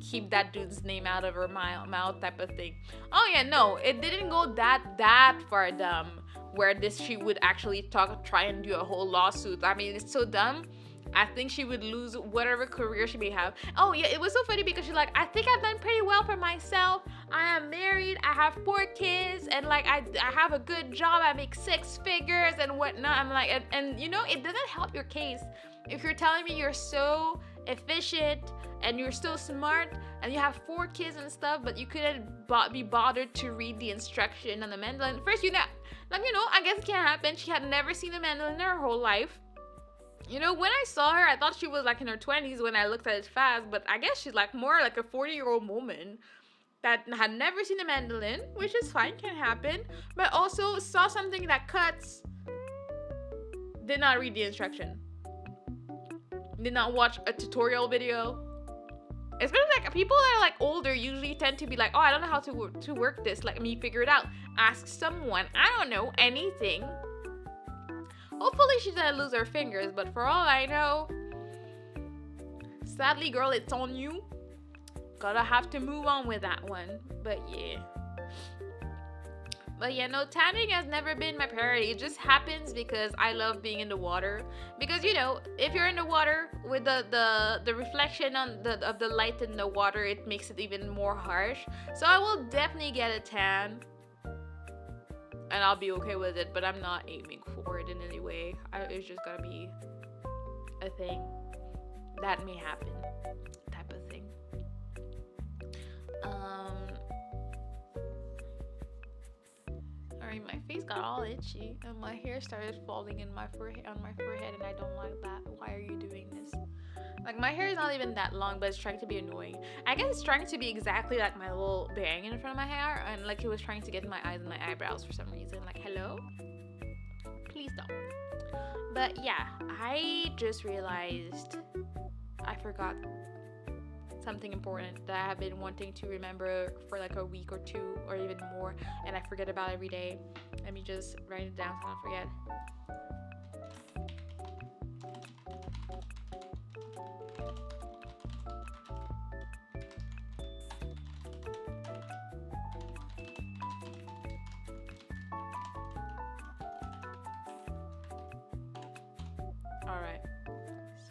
keep that dude's name out of her mouth type of thing. Oh yeah, no, it didn't go that far dumb where she would actually try and do a whole lawsuit. I mean, it's so dumb. I think she would lose whatever career she may have. Oh yeah, it was so funny because she's like, I think I've done pretty well for myself. I am married, I have 4 kids, and like I have a good job. I make 6 figures and whatnot. I'm like, and you know, it doesn't help your case if you're telling me you're so efficient and you're so smart and you have 4 kids and stuff, but you couldn't be bothered to read the instruction on the mandolin. First, you know, like, you know, I guess it can happen. She had never seen a mandolin in her whole life. You know, when I saw her, I thought she was like in her 20s when I looked at it fast, but I guess she's like more like a 40-year-old woman that had never seen a mandolin, which is fine, can happen, but also saw something that cuts, did not read the instruction, did not watch a tutorial video. Especially like people that are like older usually tend to be like, oh, I don't know how to work this, let me figure it out. Ask someone. I don't know anything. Hopefully she doesn't lose her fingers, but for all I know, sadly, girl, it's on you. Gotta have to move on with that one. But yeah, no, tanning has never been my priority. It just happens because I love being in the water. Because, you know, if you're in the water with the reflection of the light in the water, it makes it even more harsh. So I will definitely get a tan. And I'll be okay with it, but I'm not aiming for it in any way. It's just gotta be a thing that may happen, type of thing. Alright, my face got all itchy, and my hair started falling on my forehead, and I don't like that. Why are you doing this? Like, my hair is not even that long, but it's trying to be annoying. I guess it's trying to be exactly like my little bang in front of my hair, and like it was trying to get in my eyes and my eyebrows for some reason. Like, hello? Please don't. But yeah, I just realized I forgot something important that I have been wanting to remember for like a week or 2 or even more, and I forget about every day. Let me just write it down so I don't forget. Alright,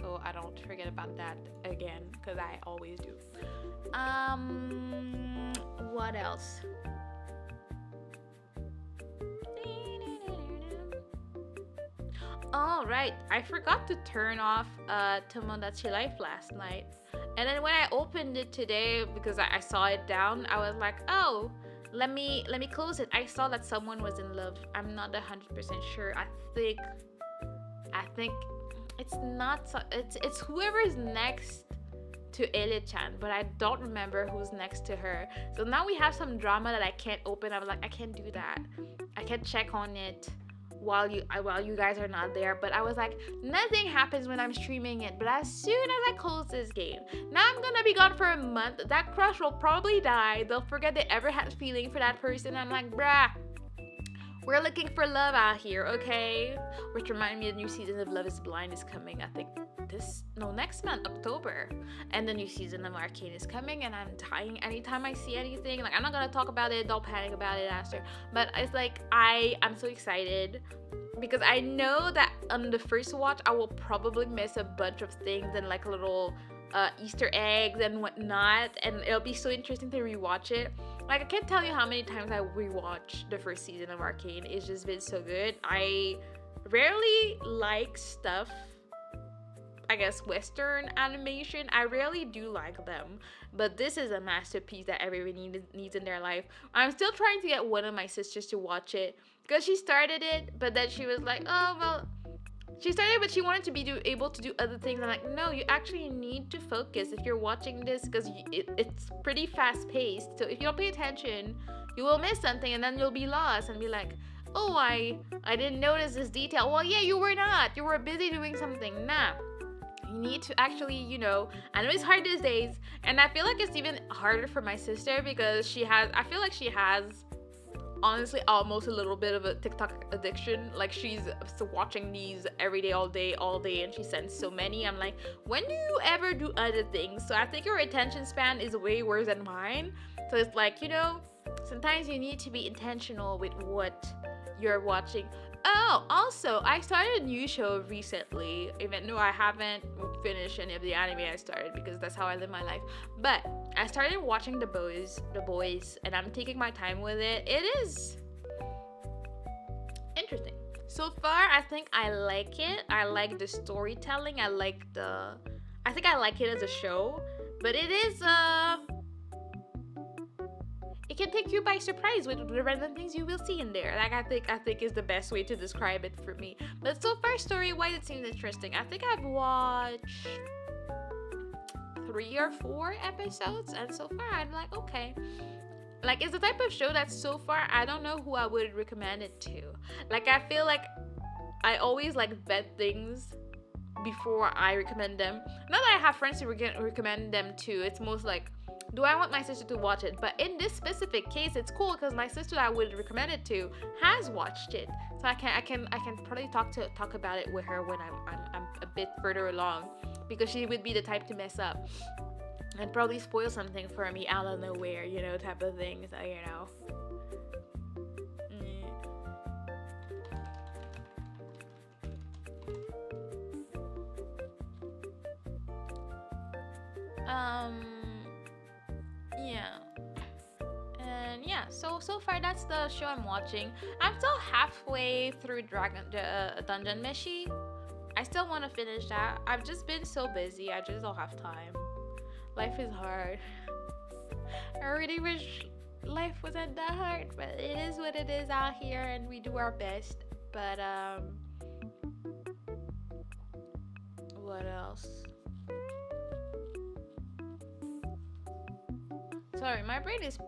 so I don't forget about that again, because I always do. What else? Alright, I forgot to turn off Tomodachi Life last night. And then when I opened it today, because I saw it down, I was like, oh, let me close it. I saw that someone was in love. I'm not 100% sure. I think it's not, it's whoever's next to Ele-chan, but I don't remember who's next to her. So now we have some drama that I can't open. I was like, I can't do that. I can't check on it while you guys are not there. But I was like, nothing happens when I'm streaming it. But as soon as I close this game, now I'm gonna be gone for a month. That crush will probably die. They'll forget they ever had feeling for that person. I'm like, bruh, we're looking for love out here, okay? Which remind me, the new season of Love Is Blind is coming. I think next month, October. And the new season of Arcane is coming, and I'm dying anytime I see anything. Like, I'm not gonna talk about it, don't panic about it after. But it's like, I'm so excited because I know that on the first watch, I will probably miss a bunch of things and like little Easter eggs and whatnot, and it'll be so interesting to rewatch it. Like, I can't tell you how many times I rewatched the first season of Arcane. It's just been so good. I rarely like stuff, I guess, Western animation. I rarely do like them, but this is a masterpiece that everybody needs in their life. I'm still trying to get one of my sisters to watch it because she started it, but then she was like, oh, well, she started, but she wanted to be able to do other things. I'm like, no, you actually need to focus if you're watching this because it's pretty fast paced. So if you don't pay attention, you will miss something, and then you'll be lost and be like, oh, I didn't notice this detail. Well, yeah, you were not. You were busy doing something. Nah. You need to actually, I know it's hard these days, and I feel like it's even harder for my sister because I feel like she has honestly almost a little bit of a TikTok addiction. Like, she's watching these every day, all day, and she sends so many. I'm like, when do you ever do other things? So I think her attention span is way worse than mine. So it's like, sometimes you need to be intentional with what you're watching. Oh, also, I started a new show recently, even though I haven't finished any of the anime I started because that's how I live my life. But I started watching The Boys, and I'm taking my time with it. It is interesting. So far, I think I like it. I like the storytelling. I think I like it as a show, but it is it can take you by surprise with the random things you will see in there. Like, I think is the best way to describe it for me. But so far, story-wise, it seems interesting. I think I've watched 3 or 4 episodes, and so far I'm like, okay. Like, it's the type of show that so far I don't know who I would recommend it to. Like, I feel like I always like vet things before I recommend them. Not that I have friends to recommend them to. It's most like, do I want my sister to watch it? But in this specific case, it's cool because my sister that I would recommend it to has watched it, so I can probably talk about it with her when I'm a bit further along, because she would be the type to mess up and probably spoil something for me out of nowhere, type of thing. So Yeah. And yeah, so far that's the show I'm watching. I'm still halfway through Dungeon Meshi. I still want to finish that. I've just been so busy. I just don't have time. Life is hard. I really wish life wasn't that hard, but it is what it is out here, and we do our best. But what else? Sorry, my brain is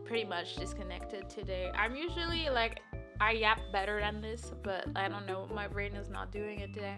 pretty much disconnected today. I'm usually like, I yap better than this, but I don't know, my brain is not doing it today.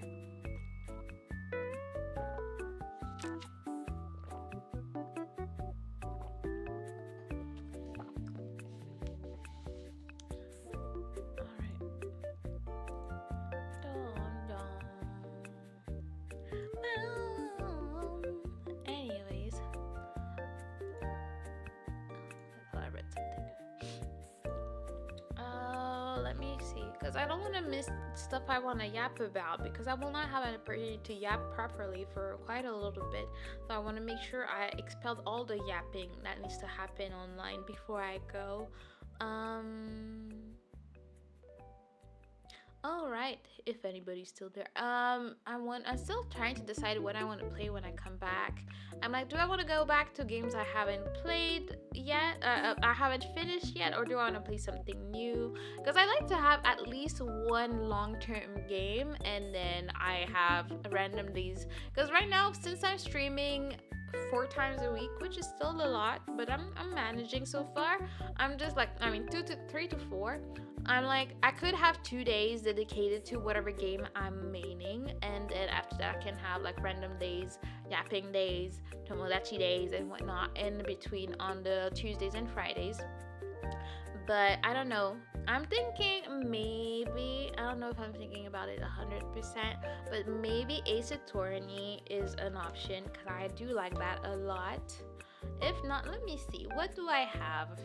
Because I don't want to miss stuff I want to yap about, because I will not have an opportunity to yap properly for quite a little bit. So I want to make sure I expelled all the yapping that needs to happen online before I go. Alright, if anybody's still there. I'm still trying to decide what I want to play when I come back. I'm like, do I want to go back to games I haven't played yet? I haven't finished yet, or do I want to play something new? Because I like to have at least one long-term game, and then I have random days. Because right now, since I'm streaming 4 times a week, which is still a lot, but I'm managing so far. I'm just like, I mean, 3 to 4. I'm like, I could have 2 days dedicated to whatever game I'm maining, and then after that I can have like random days, yapping days, tomodachi days, and whatnot in between on the Tuesdays and Fridays. But I don't know. I'm thinking maybe, I don't know if I'm thinking about it 100%, but maybe Ace Attorney is an option because I do like that a lot. If not, let me see. What do I have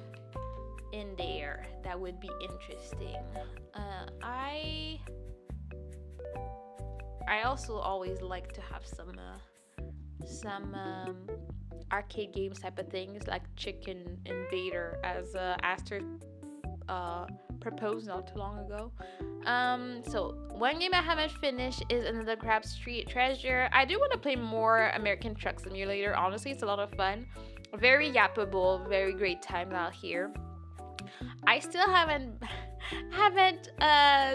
in there that would be interesting? I also always like to have some arcade games type of things like Chicken Invader, as Aster proposed not too long ago. So one game I haven't finished is another Crab Street Treasure. I do want to play more American Truck Simulator. Honestly, it's a lot of fun. Very yappable, very great time out here. I still haven't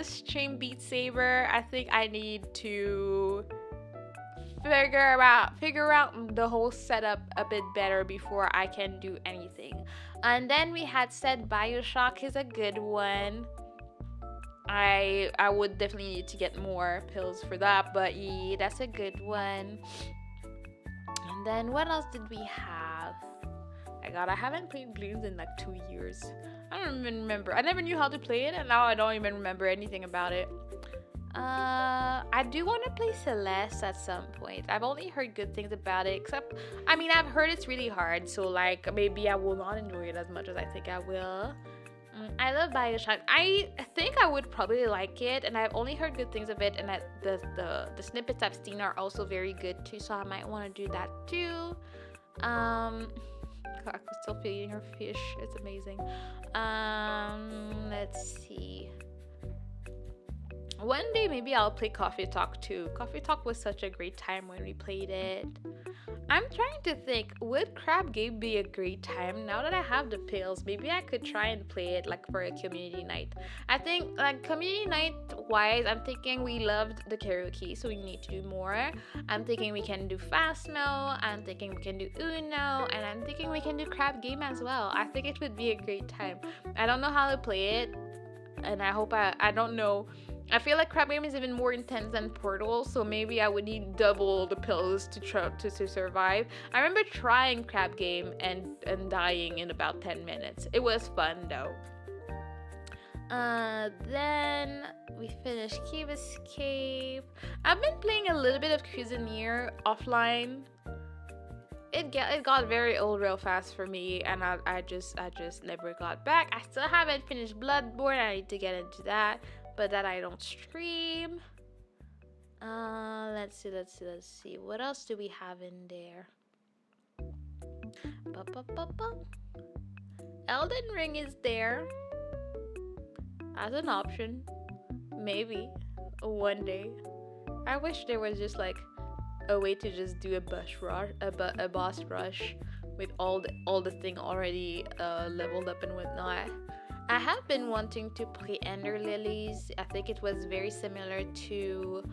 streamed Beat Saber. I think I need to figure out the whole setup a bit better before I can do anything. And then we had said BioShock is a good one. I would definitely need to get more pills for that, but yeah, that's a good one. And then what else did we have? My God, I haven't played Bloons in like 2 years. I don't even remember. I never knew how to play it, and now I don't even remember anything about it. I do want to play Celeste at some point. I've only heard good things about it, except, I mean, I've heard it's really hard, so like maybe I will not enjoy it as much as I think I will. I love BioShock. I think I would probably like it, and I've only heard good things of it, and the snippets I've seen are also very good too, so I might want to do that too. God, I'm still feeding her fish. It's amazing. Let's see. One day maybe I'll play Coffee Talk too. Coffee Talk was such a great time when we played it. I'm trying to think, would Crab Game be a great time? Now that I have the pills, maybe I could try and play it like for a community night. I think like community night wise, I'm thinking we loved the karaoke, so we need to do more. I'm thinking we can do Phasmo, I'm thinking we can do Uno, and I'm thinking we can do Crab Game as well. I think it would be a great time. I don't know how to play it, and I hope I don't know. I feel like Crab Game is even more intense than Portal, so maybe I would need double the pills to survive. I remember trying Crab Game and dying in about 10 minutes. It was fun though. Then we finished Cave Escape. I've been playing a little bit of Cuisinier offline. It got very old real fast for me, and I just never got back. I still haven't finished Bloodborne. I need to get into that, but that I don't stream. Let's see. What else do we have in there? Elden Ring is there as an option, maybe one day. I wish there was just like a way to just do a boss rush with all the thing already leveled up and whatnot. I have been wanting to play Ender Lilies. I think it was very similar to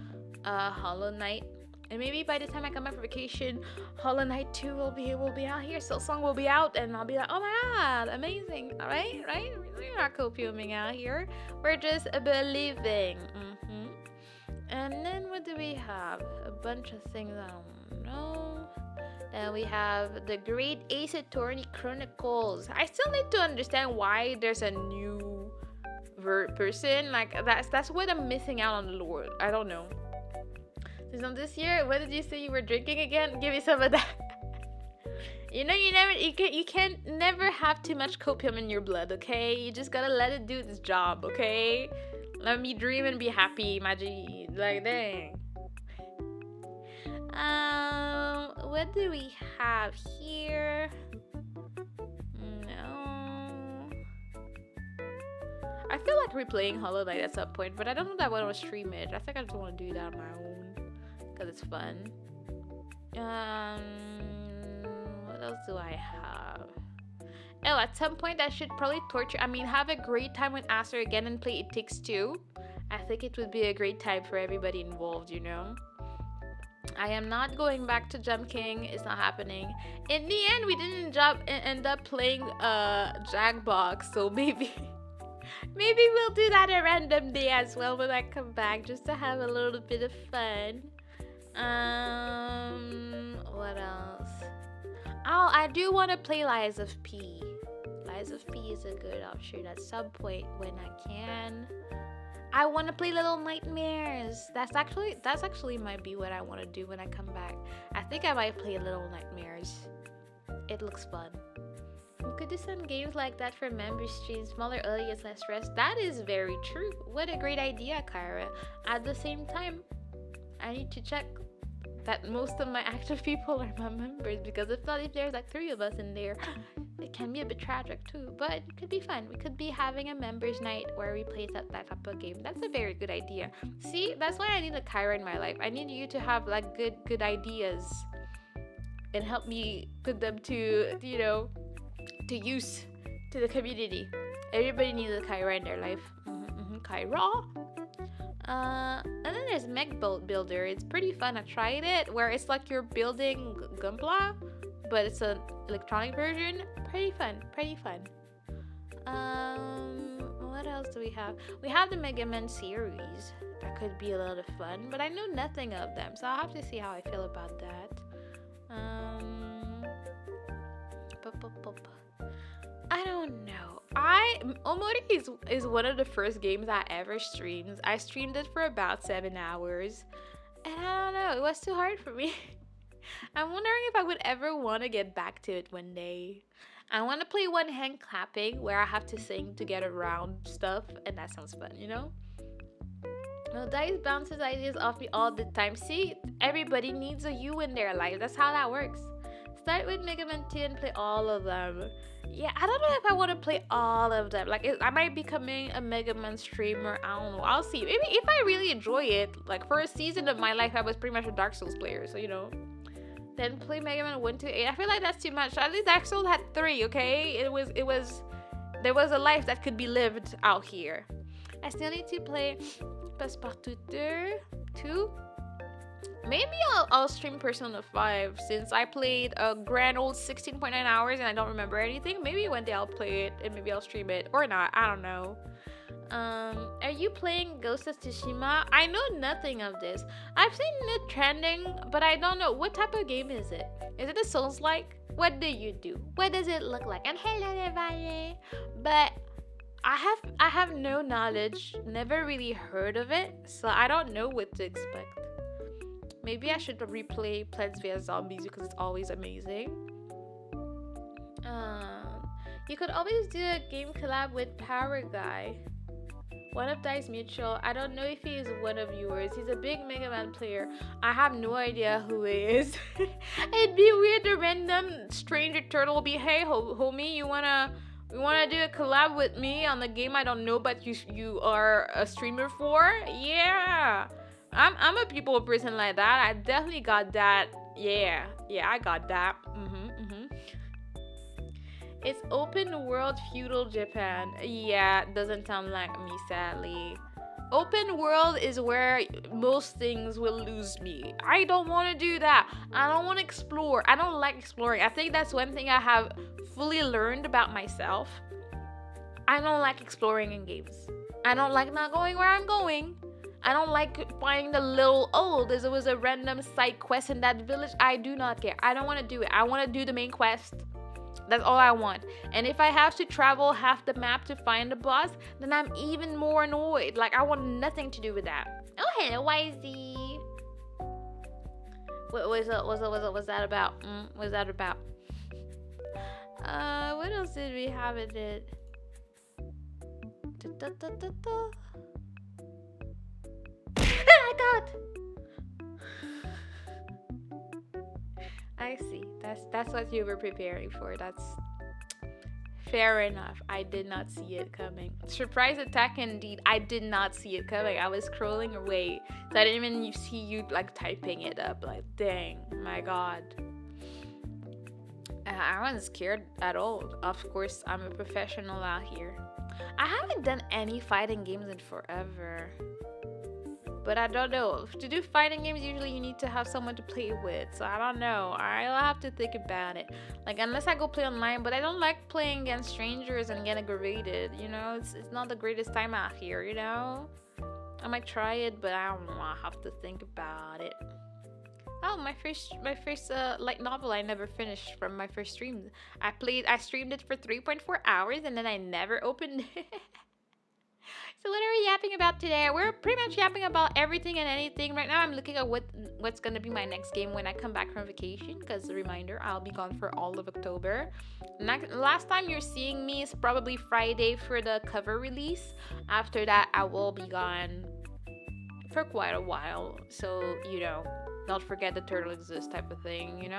Hollow Knight. And maybe by the time I come back for vacation, Hollow Knight 2 will be out here. Silksong will be out, and I'll be like, oh my god, amazing. Alright? We're not copiuming out here. We're just believing. And then what do we have? A bunch of things I don't know. Then we have the Great Ace Attorney Chronicles. I still need to understand why there's a new person. Like that's what I'm missing out on the lore. I don't know. So this year, what did you say you were drinking again? Give me some of that. You can never have too much copium in your blood, okay? You just gotta let it do its job, okay? Let me dream and be happy, Maji. Like, dang. What do we have here? No. I feel like replaying Hollow Knight at some point, but I don't know that I want to stream it. I think I just want to do that on my own because it's fun. What else do I have? Oh, at some point I should probably have a great time with Aster again and play It Takes Two. I think it would be a great time for everybody involved, you know? I am not going back to Jump King. It's not happening. In the end, we didn't end up playing Jackbox, so maybe maybe we'll do that a random day as well when I come back, just to have a little bit of fun. What else? Oh, I do want to play Lies of P. Lies of P is a good option at some point when I can. I want to play Little Nightmares. That's actually might be what I want to do when I come back. I think I might play Little Nightmares. It looks fun. We could do some games like that for member streams. Smaller areas, less stress. That is very true. What a great idea, Kyra. At the same time, I need to check that most of my active people are my members, because if not, if there's like 3 of us in there, it can be a bit tragic too. But it could be fun. We could be having a members night where we play that type of game. That's a very good idea. See, that's why I need a Kyra in my life. I need you to have like good ideas and help me put them to to use to the community. Everybody needs a Kyra in their life. Kyra. And then there's Mech Builder. It's pretty fun. I tried it, where it's like you're building Gunpla, but it's an electronic version. Pretty fun. What else do we have? We have the Mega Man series. That could be a lot of fun, but I know nothing of them, so I'll have to see how I feel about that. I don't know. Omori is one of the first games I ever streamed. I streamed it for about 7 hours, and I don't know, it was too hard for me. I'm wondering if I would ever want to get back to it one day. I want to play one hand clapping where I have to sing to get around stuff, and that sounds fun, Well, Dice bounces ideas off me all the time. See, everybody needs a you in their life. That's how that works. Start with Mega Man 2 and play all of them. Yeah, I don't know if I want to play all of them. Like, I might be becoming a Mega Man streamer. I don't know. I'll see. Maybe if I really enjoy it. Like, for a season of my life, I was pretty much a Dark Souls player. So, Then play Mega Man 1 to 8. I feel like that's too much. At least Dark Souls had 3, okay? There was a life that could be lived out here. I still need to play Passepartout 2. Maybe I'll stream Persona 5, since I played a grand old 16.9 hours and I don't remember anything. Maybe one day I'll play it and maybe I'll stream it, or not. I don't know. Are you playing Ghost of Tsushima? I know nothing of this. I've seen it trending, but I don't know. What type of game is it? Is it a Souls-like? What do you do? What does it look like? And hello everybody. But I have no knowledge, never really heard of it, so I don't know what to expect. Maybe I should replay Plants vs Zombies because it's always amazing. You could always do a game collab with Power Guy. One of Dice Mutual. I don't know if he is one of yours. He's a big Mega Man player. I have no idea who he is. It'd be weird. A random stranger turtle will be, hey, homie, you wanna do a collab with me on the game I don't know, but you are a streamer for? Yeah. I'm a people person like that. I definitely got that. Yeah, I got that. It's open world feudal Japan. Yeah, doesn't sound like me, sadly. Open world is where most things will lose me. I don't want to do that. I don't want to explore. I don't like exploring. I think that's one thing I have fully learned about myself. I don't like exploring in games. I don't like not going where I'm going. I don't like finding the little, there was a random side quest in that village. I do not care. I don't want to do it. I want to do the main quest. That's all I want. And if I have to travel half the map to find the boss, then I'm even more annoyed. Like, I want nothing to do with that. Oh, hello, YZ. What was that about? What was that about? What else did we have in it? I got. I see. That's what you were preparing for. That's fair enough. I did not see it coming. Surprise attack indeed. I did not see it coming. I was scrolling away, so I didn't even see you like typing it up. Like, dang, my god. I wasn't scared at all. Of course, I'm a professional out here. I haven't done any fighting games in forever. But I don't know. To do fighting games, usually you need to have someone to play with. So I don't know. I'll have to think about it. Like, unless I go play online, but I don't like playing against strangers and get aggravated. It's not the greatest time out here. I might try it, but I don't know. I have to think about it. Oh, my first light novel I never finished from my first stream. I streamed it for 3.4 hours and then I never opened it. So what are we yapping about today? We're pretty much yapping about everything and anything. Right now I'm looking at what's gonna be my next game when I come back from vacation. Because a reminder, I'll be gone for all of October. Last time you're seeing me is probably Friday for the cover release. After that, I will be gone for quite a while. So, don't forget the turtle exists type of thing.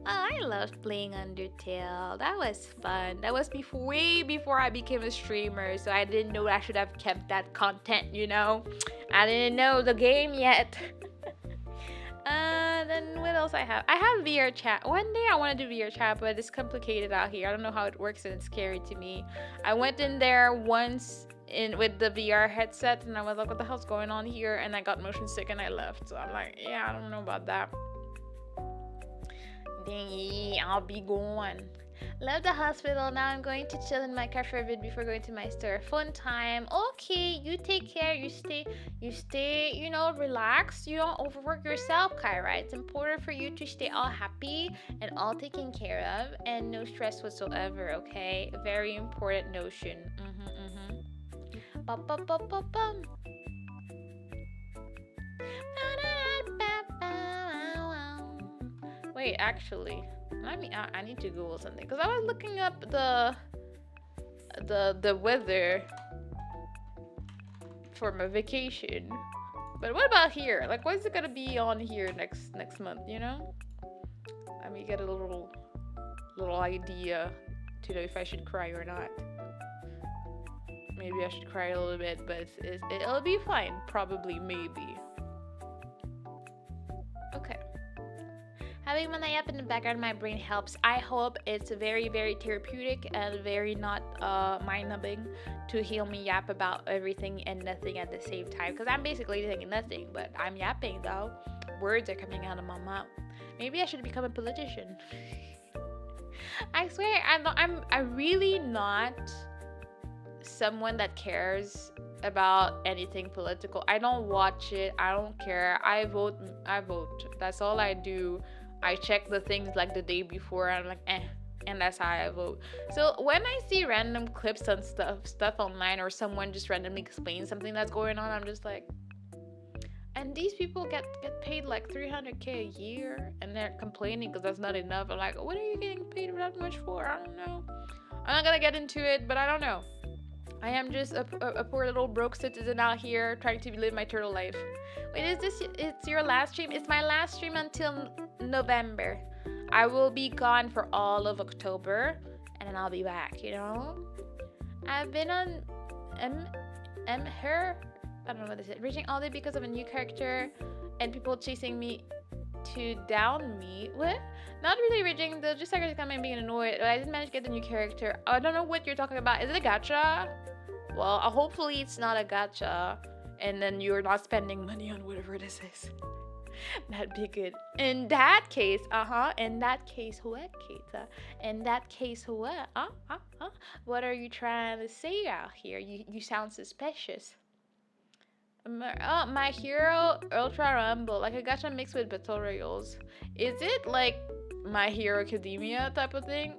I loved playing Undertale. That was fun. That was way before I became a streamer, so I didn't know I should have kept that content, I didn't know the game yet. Then what else I have? I have VR chat. One day I want to do VR chat, but it's complicated out here. I don't know how it works and it's scary to me. I went in there once with the VR headset and I was like, what the hell's going on here? And I got motion sick and I left. So I'm like, yeah, I don't know about that. I'll be gone. Love the hospital. Now I'm going to chill in my car for a bit before going to my store. Fun time. Okay, you take care. You stay, relaxed. You don't overwork yourself, Kyra. It's important for you to stay all happy and all taken care of and no stress whatsoever, okay? A very important notion. Bum, bum, bum, bum, bum. Wait, actually, I need to Google something because I was looking up the weather for my vacation. But what about here? Like, what is it gonna be on here next month? Let me get a little idea to know if I should cry or not. Maybe I should cry a little bit, but it'll be fine. Probably, maybe. Okay. Having my app in the background of my brain helps. I hope it's very, very therapeutic and very not mind-numbing to hear me yap about everything and nothing at the same time. Because I'm basically saying nothing, but I'm yapping though. Words are coming out of my mouth. Maybe I should become a politician. I swear, I'm really not someone that cares about anything political. I don't watch it. I don't care. I vote. That's all I do. I check the things like the day before. I'm like, and that's how I vote. So when I see random clips and stuff online, or someone just randomly explains something that's going on, I'm just like, and these people get paid like $300K a year, and they're complaining because that's not enough. I'm like, what are you getting paid that much for? I don't know. I'm not gonna get into it, but I don't know. I am just a poor little broke citizen out here trying to live my turtle life. Wait, it's your last stream? It's my last stream until November. I will be gone for all of October, and then I'll be back, I've been on her, I don't know what this is, reaching all day because of a new character and people chasing me to down me. What? Not really raging, they're just like coming being annoyed. I didn't manage to get the new character. I don't know what you're talking about. Is it a gacha? Well, hopefully it's not a gacha, and then you're not spending money on whatever this is. That'd be good. In that case, in that case, what, Keita? In that case, what? What are you trying to say out here? You sound suspicious. My Hero Ultra Rumble, like a gacha mixed with battle royals. Is it like My Hero Academia type of thing?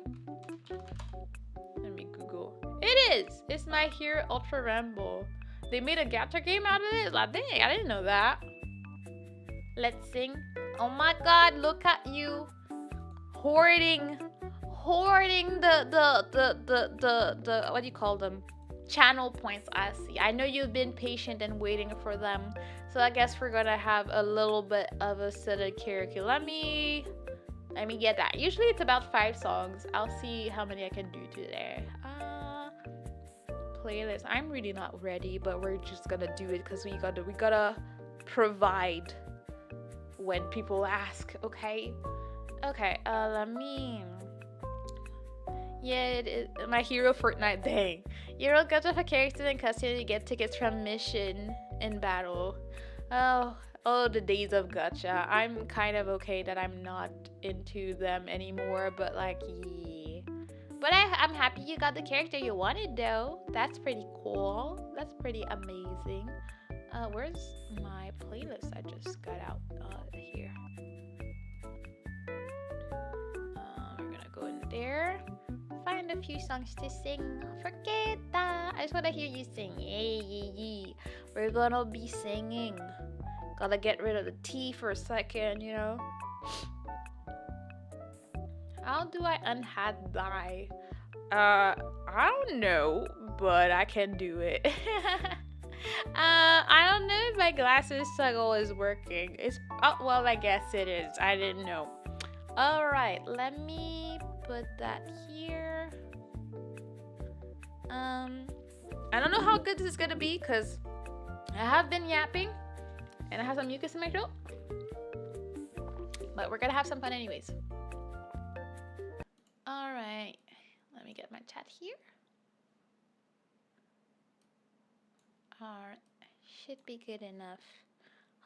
Let me Google. It is! It's My Hero Ultra Rumble. They made a gacha game out of it? Like, dang, I didn't know that. Let's sing. Oh my god, look at you. Hoarding the what do you call them? Channel points. I see. I know you've been patient and waiting for them, so I guess we're gonna have a little bit of a set of karaoke. Let me get that. Usually it's about 5 songs. I'll see how many I can do today. Playlist. I'm really not ready, but we're just gonna do it because we gotta provide when people ask. Okay. Let me. Yeah, it is my hero Fortnite. Dang. You roll gacha for characters and costumes. You get tickets from mission in battle. Oh, oh, the days of gacha. I'm kind of okay that I'm not into them anymore, but like, yeah. But I'm happy you got the character you wanted, though. That's pretty cool. That's pretty amazing. Where's my playlist? I just got out here. We're gonna go in there. Find a few songs to sing. Forget that. I just wanna hear you sing. Yeah, yeah, yeah. We're gonna be singing. Gotta get rid of the T for a second, you know. How do I unhat die? I don't know, but I can do it. I don't know if my glasses toggle is working. It's oh well, I guess it is. I didn't know. All right, let me put that here. I don't know how good this is gonna be because I have been yapping and I have some mucus in my throat, but we're gonna have some fun anyways. All right, let me get my chat here. All right, should be good enough.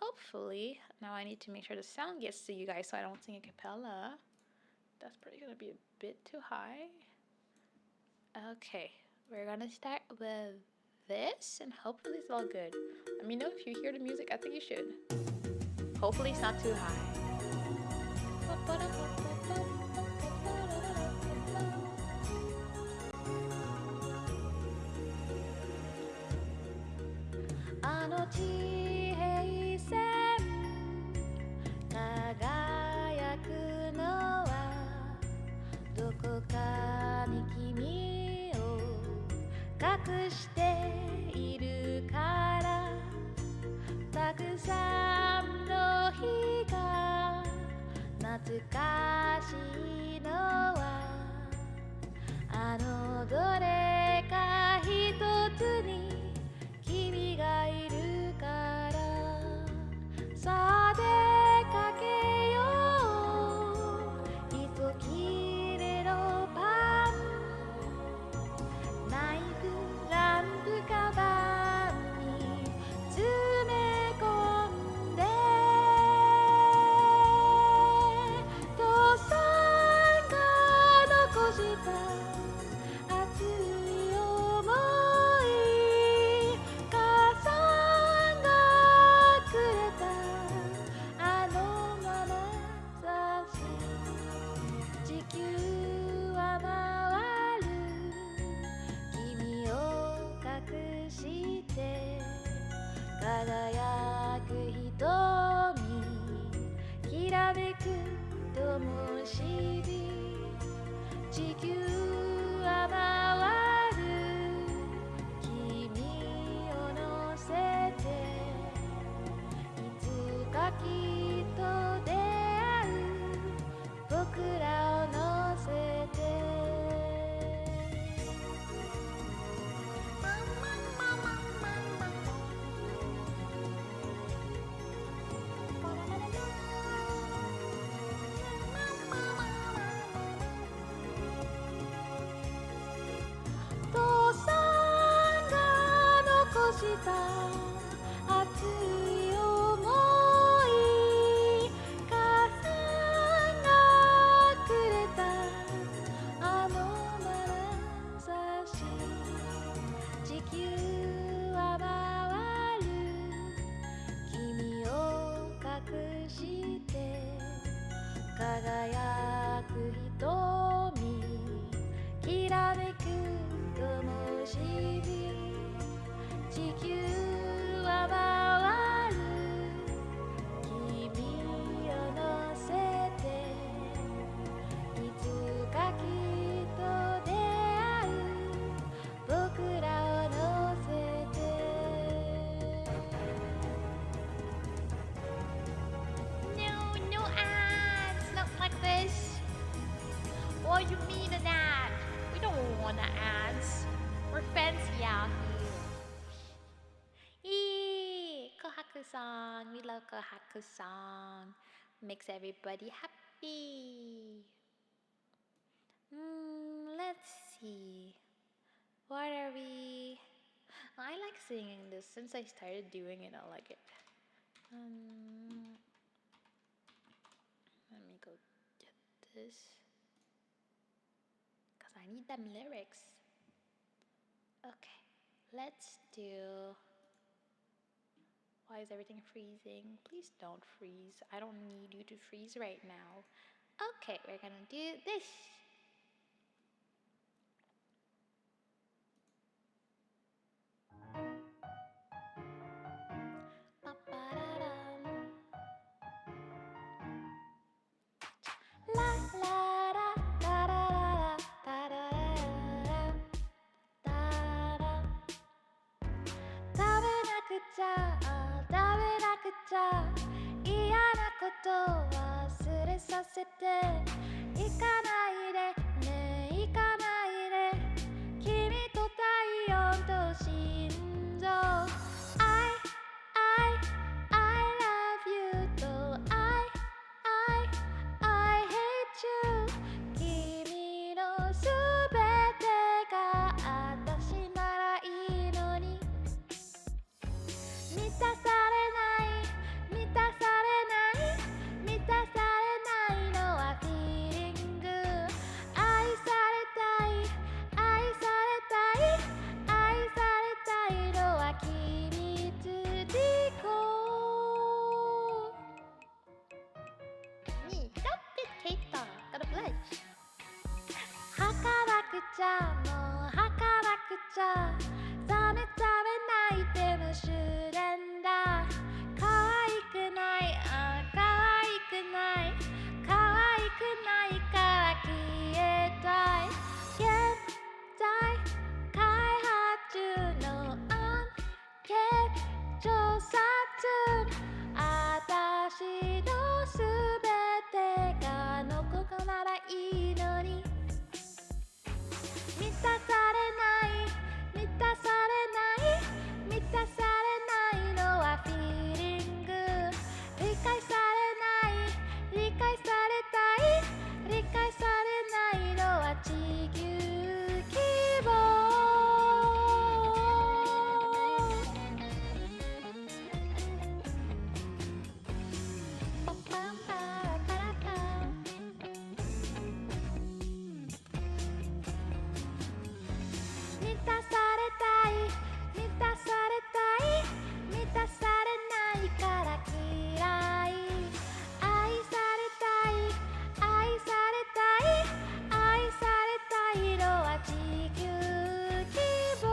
Hopefully. Now I need to make sure the sound gets to you guys so I don't sing a cappella. That's probably gonna be a bit too high. Okay, we're gonna start with this and hopefully it's all good. Let me know if you hear the music. I think you should. Hopefully it's not too high. あの地平線輝くのはどこかに君を隠しているからたくさんの日が懐かしいのはあのどれか一つに君がいるからさあ出かけよう糸切れのパンナイフランプカバンに詰め込んで父さんが残した熱い想い母さんがくれたあのまなざし地球は回る君を隠して輝く瞳きらめく灯火地球は回る君を乗せていつかきっと出会う僕らを乗せて父さんが残した熱い想い母さんがくれたあのまなざし地球は回る君を隠して輝く瞳きらめく灯火地球は回る君を乗せていつかきっと出会う僕らを乗せて No, no ads, not like this. What do you mean an ad? We don't want ads. We're fancy out here. Yee! Kohaku song. We love Kohaku song. Makes everybody happy. Let's see. What are we? I like singing this. Since I started doing it, I like it. Um, Let me go get this. Because I need them lyrics. Okay, let's do. Why is everything freezing? Please don't freeze. I don't need you to freeze right now. Okay, we're gonna do this. Ba-ba-da-dum. La la da da da da da da da da da. 食べなくちゃ食べなくちゃ嫌なこと忘れさせて行かないでね行かないで君と太陽と心臓 I love you と I hate you 君のすべてが私ならいいのに満たされない満たされない満たされないのは feeling 愛されたい愛されたい愛されたいのは君つ事故 Me, stop it, Keita. Gotta pledge. 儚くちゃもう儚くちゃ冷め冷め泣いても終電だ可愛くない可愛くない可愛くないから消えたい現在開発中の案件調査中私のすべてが残るならいいのに満たされない満たされない満たされないのは feeling 理解されない理解されたい理解されないのは地球規模パパンパラパラパン満たされたい満たされたい満たされないから嫌い愛されたい愛されたい愛されたいのは地球規模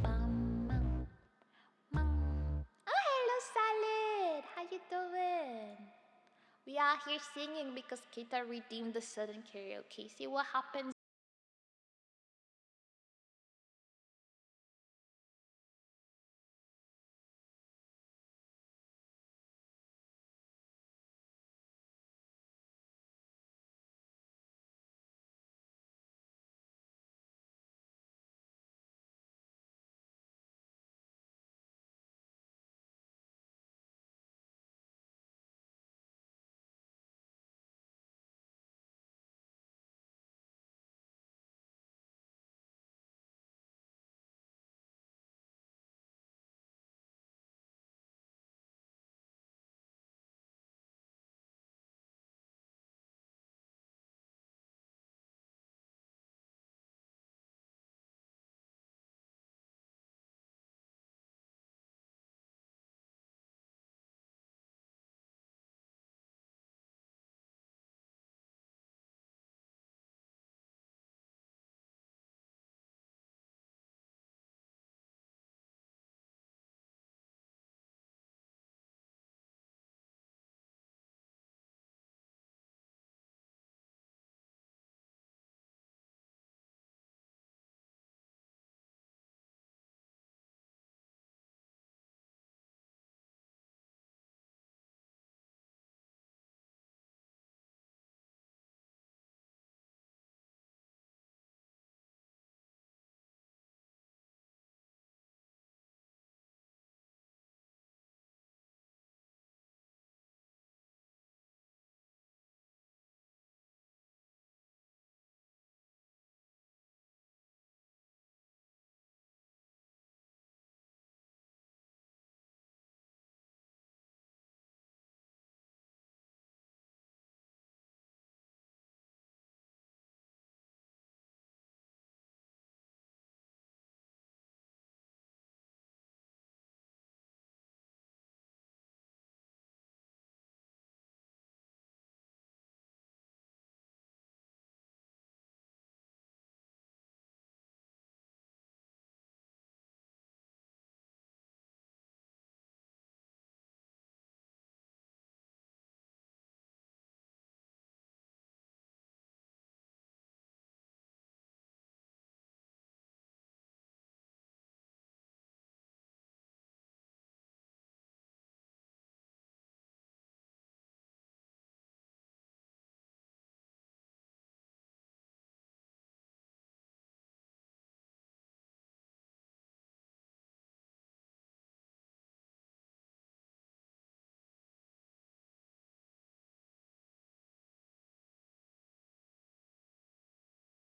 バンバンバン Oh hello Salad how you doing We are here singing because Kita redeemed the sudden karaoke. See what happens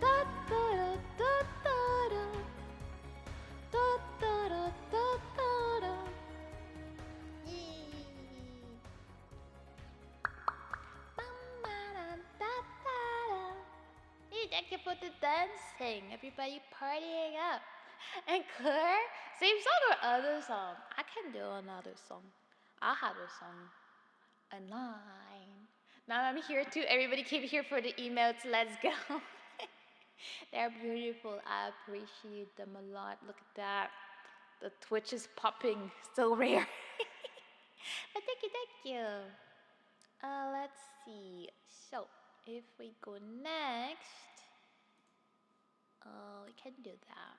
Da da da da da da da da da da da. Yay. Hey, thank you for the dancing. Everybody partying up. And Claire, same song or other song? I can do another song. I have a song. A line. Now I'm here too. Everybody came here for the emails. Let's go. They're beautiful. I appreciate them a lot. Look at that. The Twitch is popping. So rare. But thank you, thank you. Let's see. So, if we go next, we can do that.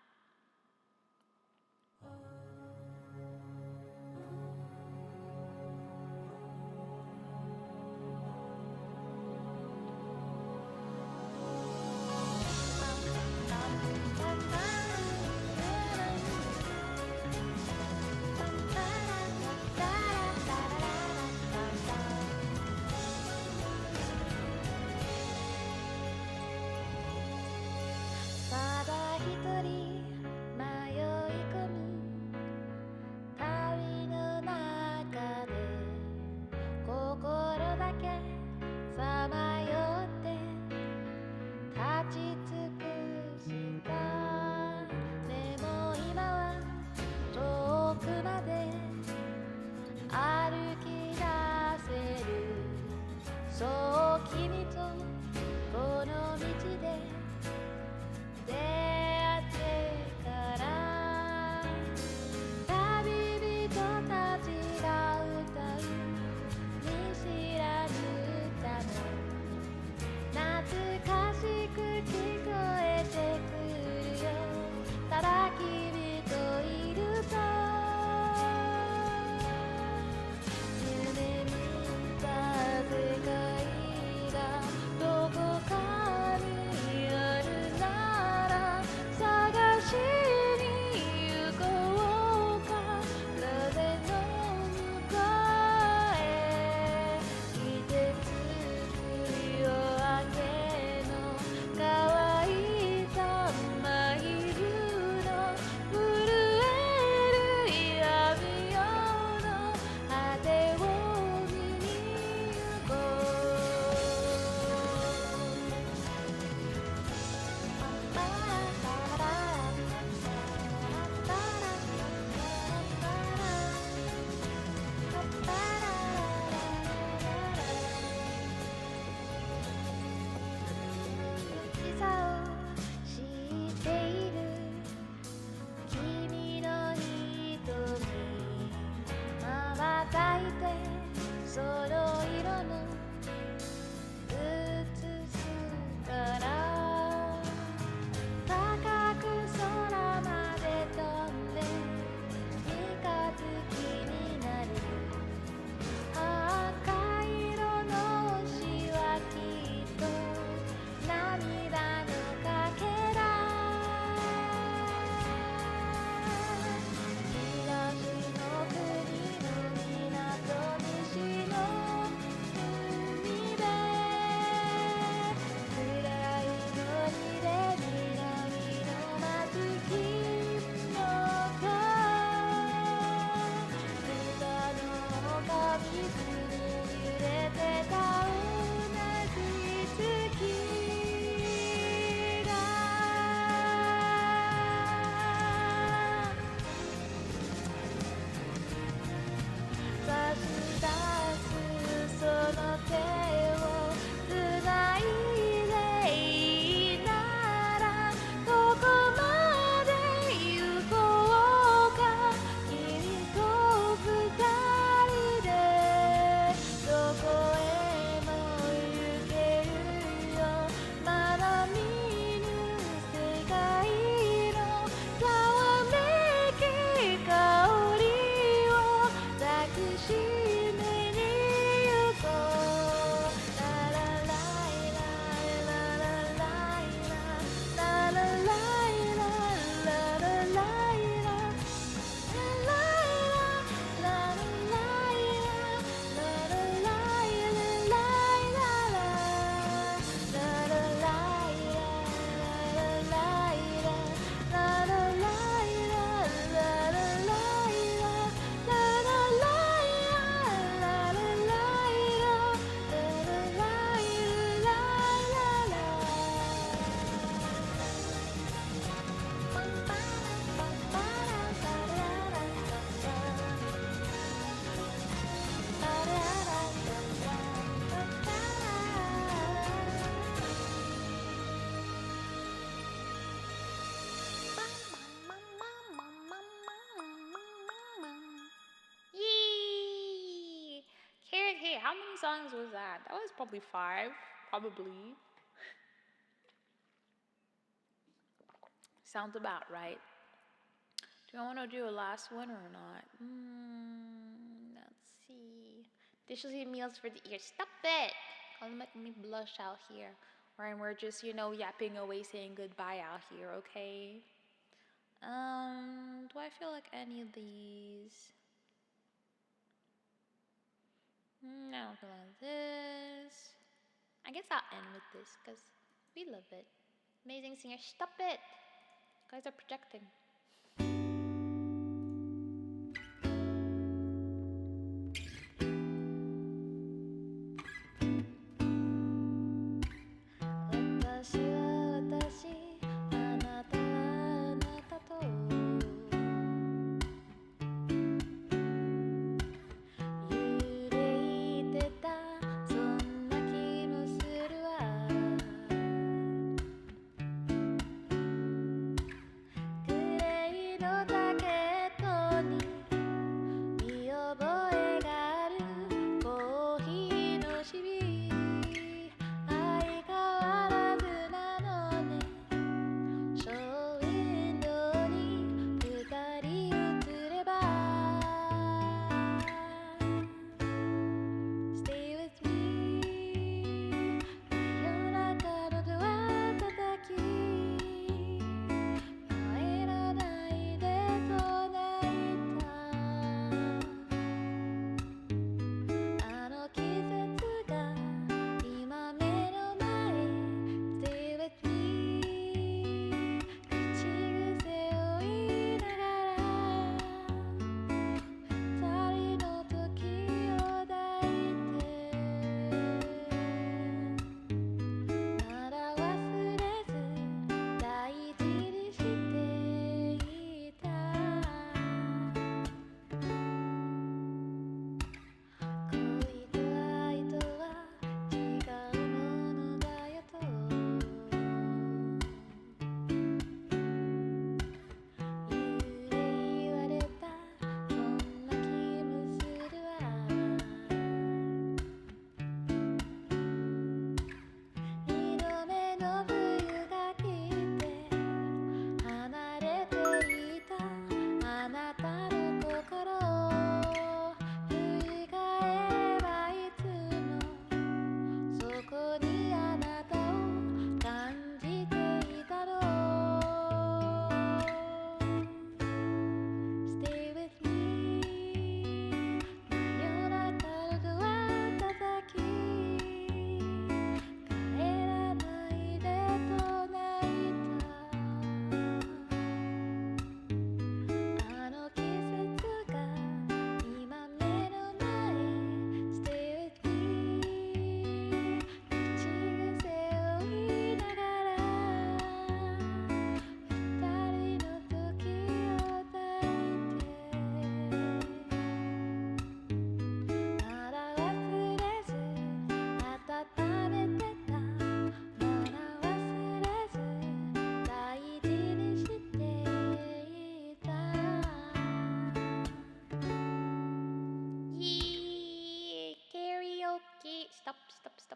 songs was that? That was probably 5, probably. Sounds about right. Do I want to do a last one or not? Let's see. Dishes and meals for the ears. Stop it! Don't make me blush out here. We're just, yapping away saying goodbye out here, okay? Do I feel like any of these? I don't feel like this. I guess I'll end with this because we love it. Amazing singer. Stop it! You guys are projecting.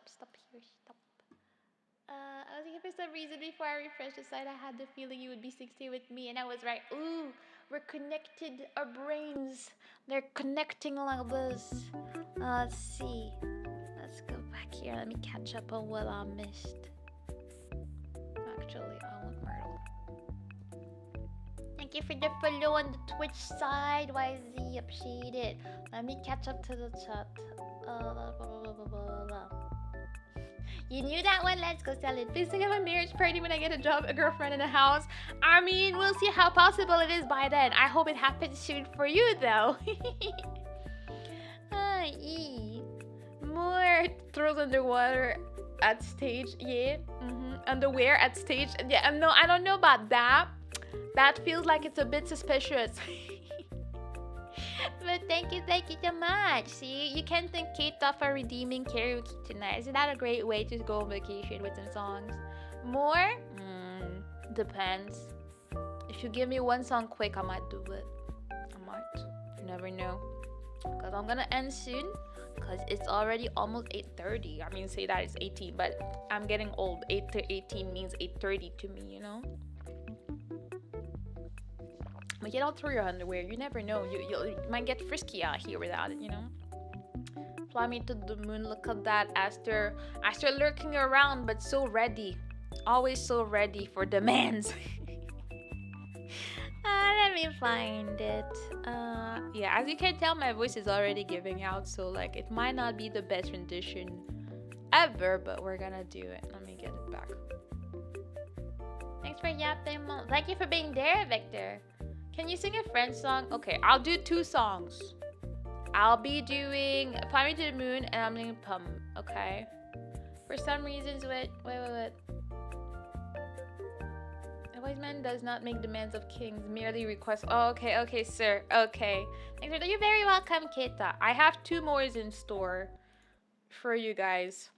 Stop here, stop. I was thinking for some reason before I refreshed the site, I had the feeling you would be 60 with me, and I was right. Ooh, we're connected. Our brains, they're connecting like this. Let's see. Let's go back here. Let me catch up on what I missed. Actually, I want Myrtle. Thank you for the follow on the Twitch side. YZ, appreciate it. Let me catch up to the chat. You knew that one? Let's go sell it. Please think of a marriage party when I get a job, a girlfriend, and a house. I mean, we'll see how possible it is by then. I hope it happens soon for you, though. More throws underwater at stage. Yeah. Underwear at stage. Yeah. No, I don't know about that. That feels like it's a bit suspicious. But thank you so much. See, you can thank Kate for redeeming karaoke tonight. Isn't that a great way to go on vacation with some songs? More? Depends. If you give me one song quick, I might do it. I might. You never know. because I'm gonna end soon. Because it's already almost 8:30. I mean, say that it's 18, but I'm getting old. 8 to 18 means 8:30 to me, you know. But you don't throw your underwear. You never know. You might get frisky out here without it, you know. Fly me to the moon. Look at that, Aster. Aster lurking around, but so ready. Always so ready for demands. Let me find it. Yeah, as you can tell, my voice is already giving out, so like it might not be the best rendition ever, but we're gonna do it. Let me get it back. Thanks for yapping. Thank you for being there, Victor. Can you sing a French song? Okay, I'll do 2 songs. I'll be doing Fly Me to the Moon and I'm doing Pum, okay? For some reasons, wait. A wise man does not make demands of kings, merely requests. Oh, okay, sir. Okay. Thanks for. You're very welcome, Kita. I have 2 more in store for you guys.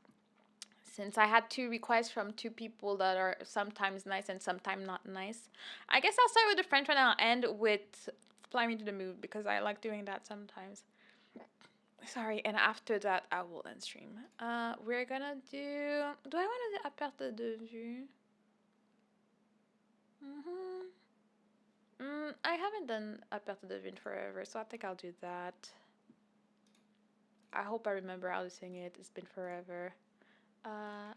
Since I had 2 requests from 2 people that are sometimes nice and sometimes not nice. I guess I'll start with the French one and I'll end with Fly Me to the Moon because I like doing that sometimes. Sorry, and after that I will end stream. We're gonna do. Do I want to do à perte de vue? I haven't done à perte de vue in forever, so I think I'll do that. I hope I remember how to sing it. It's been forever. À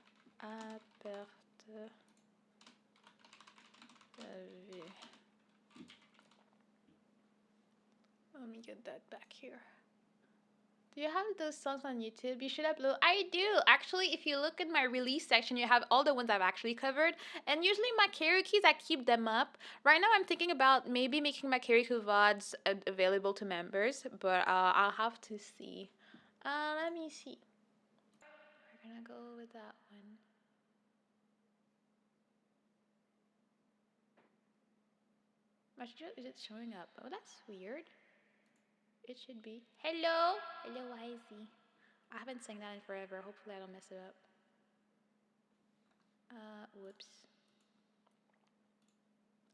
perte de vue. Let me get that back here. Do you have those songs on YouTube? You should upload. I do. Actually, if you look in my release section, you have all the ones I've actually covered. And usually my karaoke's, I keep them up. Right now, I'm thinking about maybe making my karaoke VODs available to members. But I'll have to see. Let me see. We're gonna go with that one. Is it showing up? Oh, that's weird. It should be. Hello? Hello, YZ. I haven't sang that in forever. Hopefully I don't mess it up. Whoops.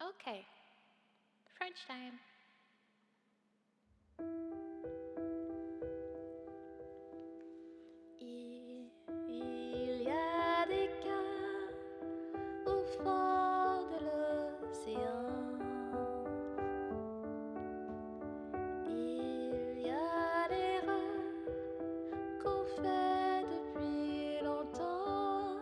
Okay. French time. Il y a des cœurs au fond de l'océan. Il y a des rêves qu'on fait depuis longtemps.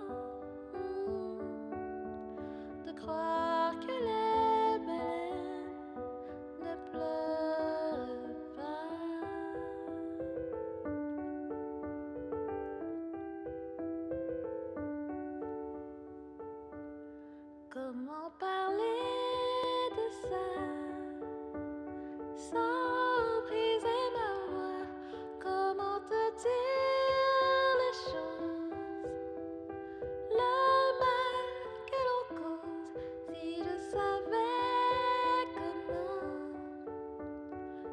De croire que les baleines ne pleurent pas. Comment parler de ça sans briser ma voix? Comment te dire les choses? Le mal que l'on cause, si je savais comment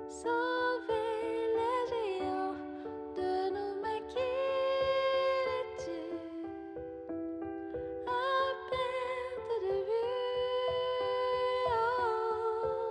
sauver les géants de nos mains qui les tuent à perte de vue. Oh.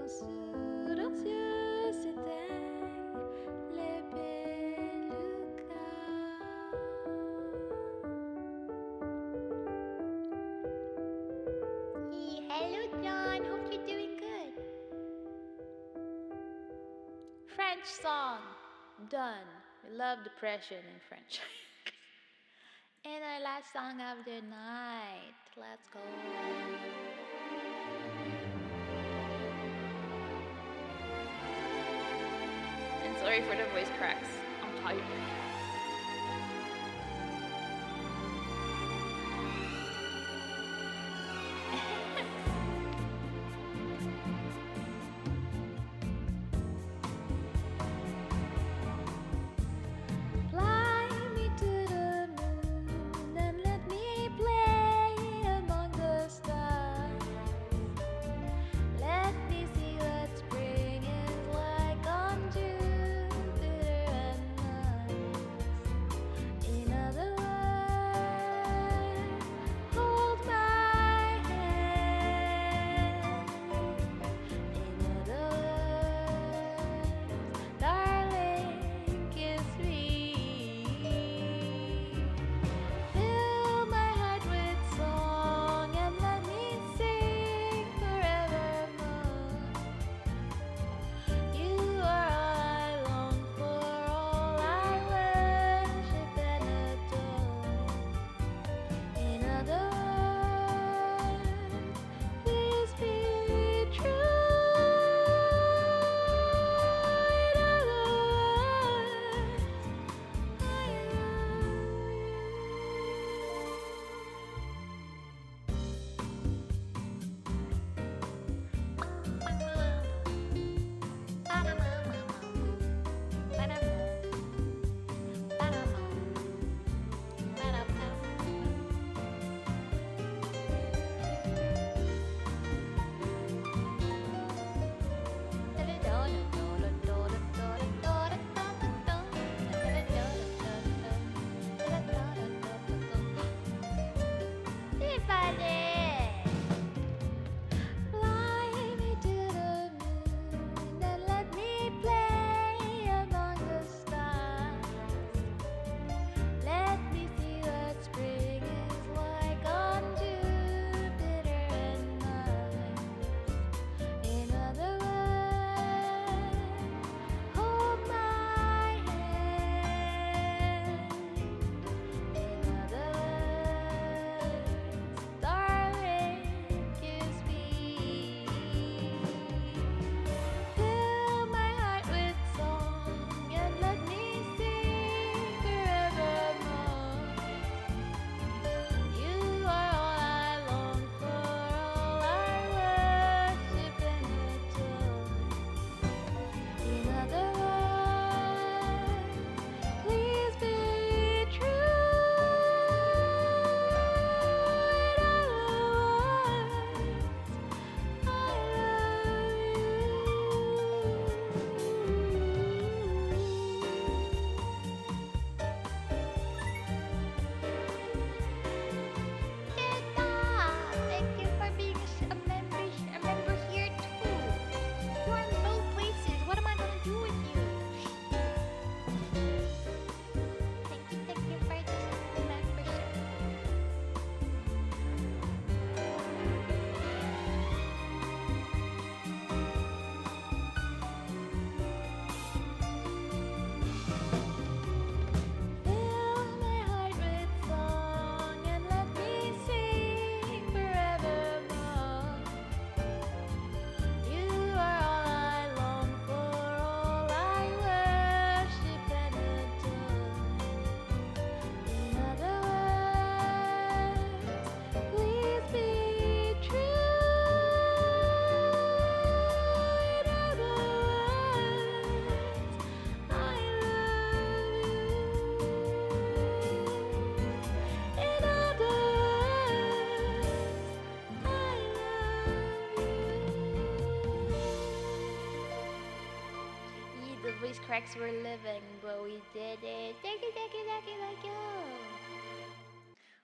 Sous leurs yeux s'éteignent les belugas. Hello, John. Hope you're doing good. French song. Done. We love depression in French. And our last song of the night. Let's go. And sorry for the voice cracks. I'm tired. Fly me to the moon and let me play among the stars. Let me see what spring is like on Jupiter and Mars. In other words, hold my hand. In other words, darling, kiss me. Fill my heart with song and let me sing forevermore. You are all I long for, all I worship and adore. In other words, please be true. In other words, I love Fly me to the moon and let me play among the stars. Let me see what spring is like on Jupiter and Mars. In other words, hold my hand. In other words, darling, kiss me. Fill my heart with song and let me sing forevermore. You are all I long for, all I worship and adore. In other words, please be true. In other words, I thank you for being a member here too. You're in both places. What am I gonna do with you? Thank you for this membership. Fill my heart with song and let me sing forevermore. You are all I long for, all I worship and adore. In other words, please be true. In other words, I love you. In other words, I love you. The voice cracks were living, but we did it. Thank you, thank you, thank you, thank you.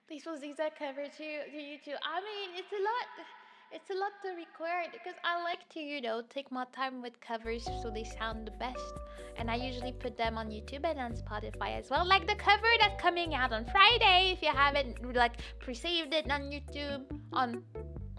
This was exact cover to you too. I mean, it's a lot. It's a lot to record because I like to, take my time with covers so they sound the best. And I usually put them on YouTube and on Spotify as well. Like the cover that's coming out on Friday. If you haven't like pre-saved it on YouTube, on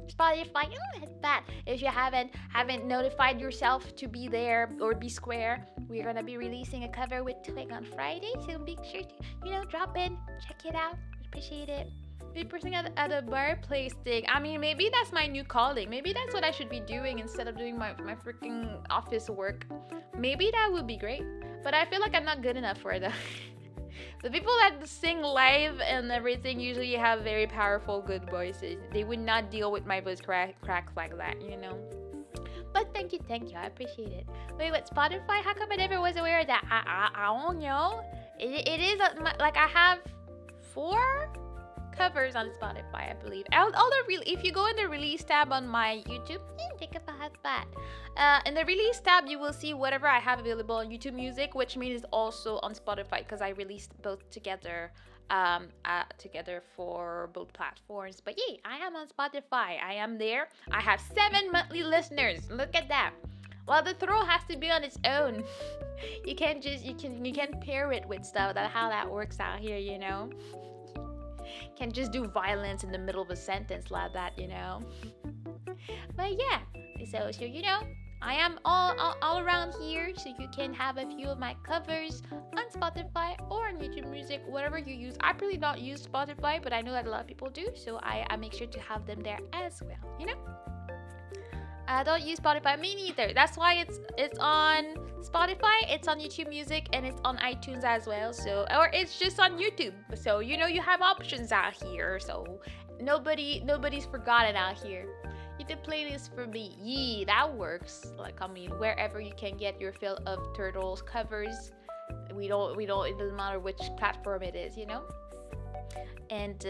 Spotify, it's bad. If you haven't notified yourself to be there or be square, we're gonna be releasing a cover with Twig on Friday. So make sure to drop in, check it out, appreciate it. Be person at a bar place thing. I mean, maybe that's my new calling. Maybe that's what I should be doing instead of doing my freaking office work. Maybe that would be great. But I feel like I'm not good enough for it. The people that sing live and everything usually have very powerful, good voices. They would not deal with my voice cracks like that, But thank you. I appreciate it. Wait, what, Spotify? How come I never was aware of that? I don't know. It is, like, I have 4 covers on Spotify, I believe. If you go in the release tab on my YouTube, take a bat. In the release tab, you will see whatever I have available on YouTube Music, which means it's also on Spotify because I released both together, together for both platforms. But yay, I am on Spotify. I am there. I have 7 monthly listeners. Look at that. Well, the throw has to be on its own. You can't pair it with stuff. That's how that works out here, Can't just do violence in the middle of a sentence like that, But yeah, so I am all around here, so you can have a few of my covers on Spotify or on YouTube Music, whatever you use. I really don't use Spotify, but I know that a lot of people do, so I make sure to have them there as well, I don't use Spotify. Me neither. That's why it's on Spotify, it's on YouTube Music, and it's on iTunes as well. So, or it's just on YouTube. So you have options out here. So nobody's forgotten out here. YouTube playlist for me. Yee, that works. Like, I mean, wherever you can get your fill of turtles covers. We don't. It doesn't matter which platform it is. And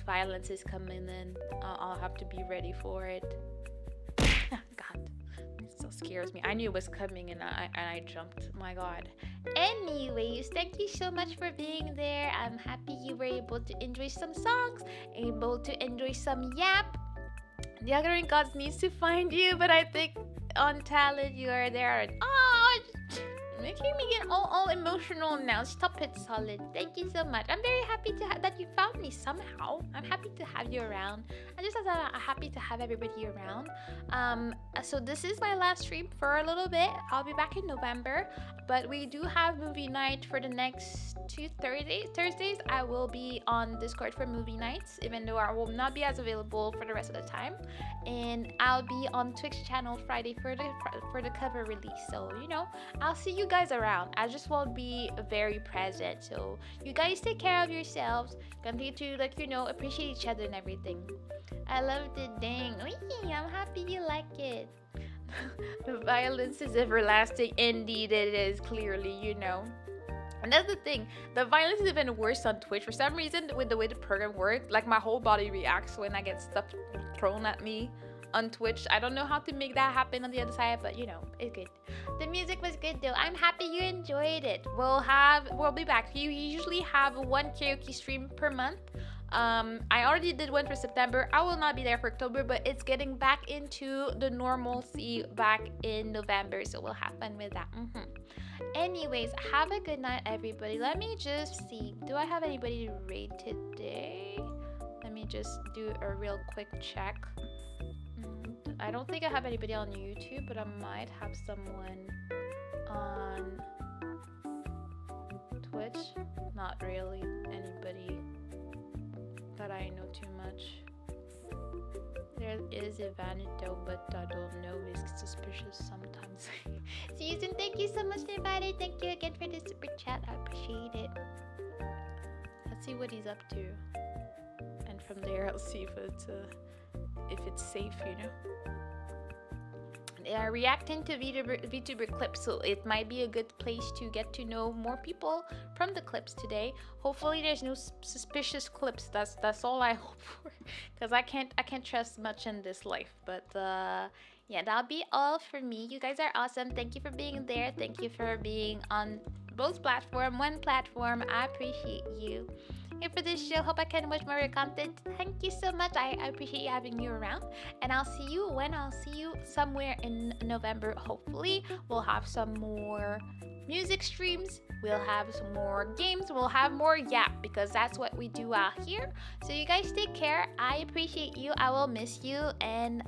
violence is coming in. I'll have to be ready for it. God, it so scares me. I knew it was coming and I jumped. My God. Anyways, thank you so much for being there. I'm happy you were able to enjoy some songs, able to enjoy some yap. The Gathering Gods needs to find you, but I think on talent you are there. Oh, making me get all emotional now. Stop it, Solid. Thank you so much. I'm very happy that you found me somehow. I'm happy to have you around. I'm just happy to have everybody around. So this is my last stream for a little bit. I'll be back in November, but we do have movie night for the next 2 Thursdays. I will be on Discord for movie nights, even though I will not be as available for the rest of the time. And I'll be on Twitch channel Friday for the cover release. So I'll see you guys around. I just won't be very present. So you guys take care of yourselves. Continue to appreciate each other and everything. I love the ding. Wee, I'm happy you like it. The violence is everlasting. Indeed it is, clearly, And that's the thing. The violence is even worse on Twitch. For some reason, with the way the program works, like my whole body reacts when I get stuff thrown at me on Twitch. I don't know how to make that happen on the other side, but it's good. The music was good though. I'm happy you enjoyed it. We'll be back. You usually have 1 karaoke stream per month. I already did one for September. I will not be there for October, but it's getting back into the normalcy back in November, so we'll have fun with that. Anyways, have a good night, everybody. Let me just see. Do I have anybody to raid today? Let me just do a real quick check. I don't think I have anybody on YouTube, but I might have someone on Twitch. Not really anybody that I know too much. There is Ivanito, but I don't know. It's suspicious sometimes. Susan, thank you so much, Ivanito. Thank you again for the super chat. I appreciate it. Let's see what he's up to, and from there I'll see if it's safe, They are reacting to VTuber clips, so it might be a good place to get to know more people from the clips today. Hopefully there's no suspicious clips. That's all I hope for, because I can't trust much in this life. But yeah, that'll be all for me. You guys are awesome. Thank you for being there. Thank you for being on both platforms. One platform. I appreciate you. here for this show. Hope I can watch more of your content. Thank you so much. I appreciate you having you around. And I'll see you when I'll see you somewhere in November. Hopefully, we'll have some more music streams. We'll have some more games. We'll have more yap because that's what we do out here. So you guys take care. I appreciate you. I will miss you and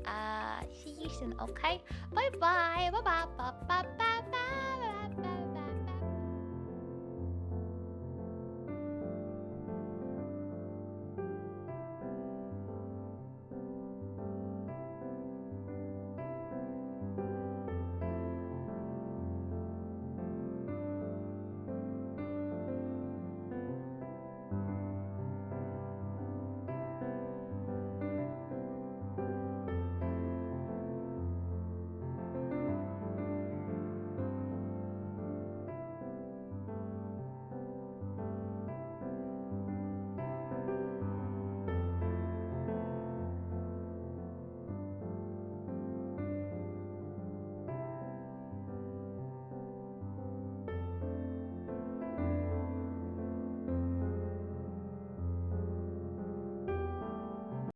see you soon. Okay. Bye bye. Bye bye. Bye bye. Bye bye.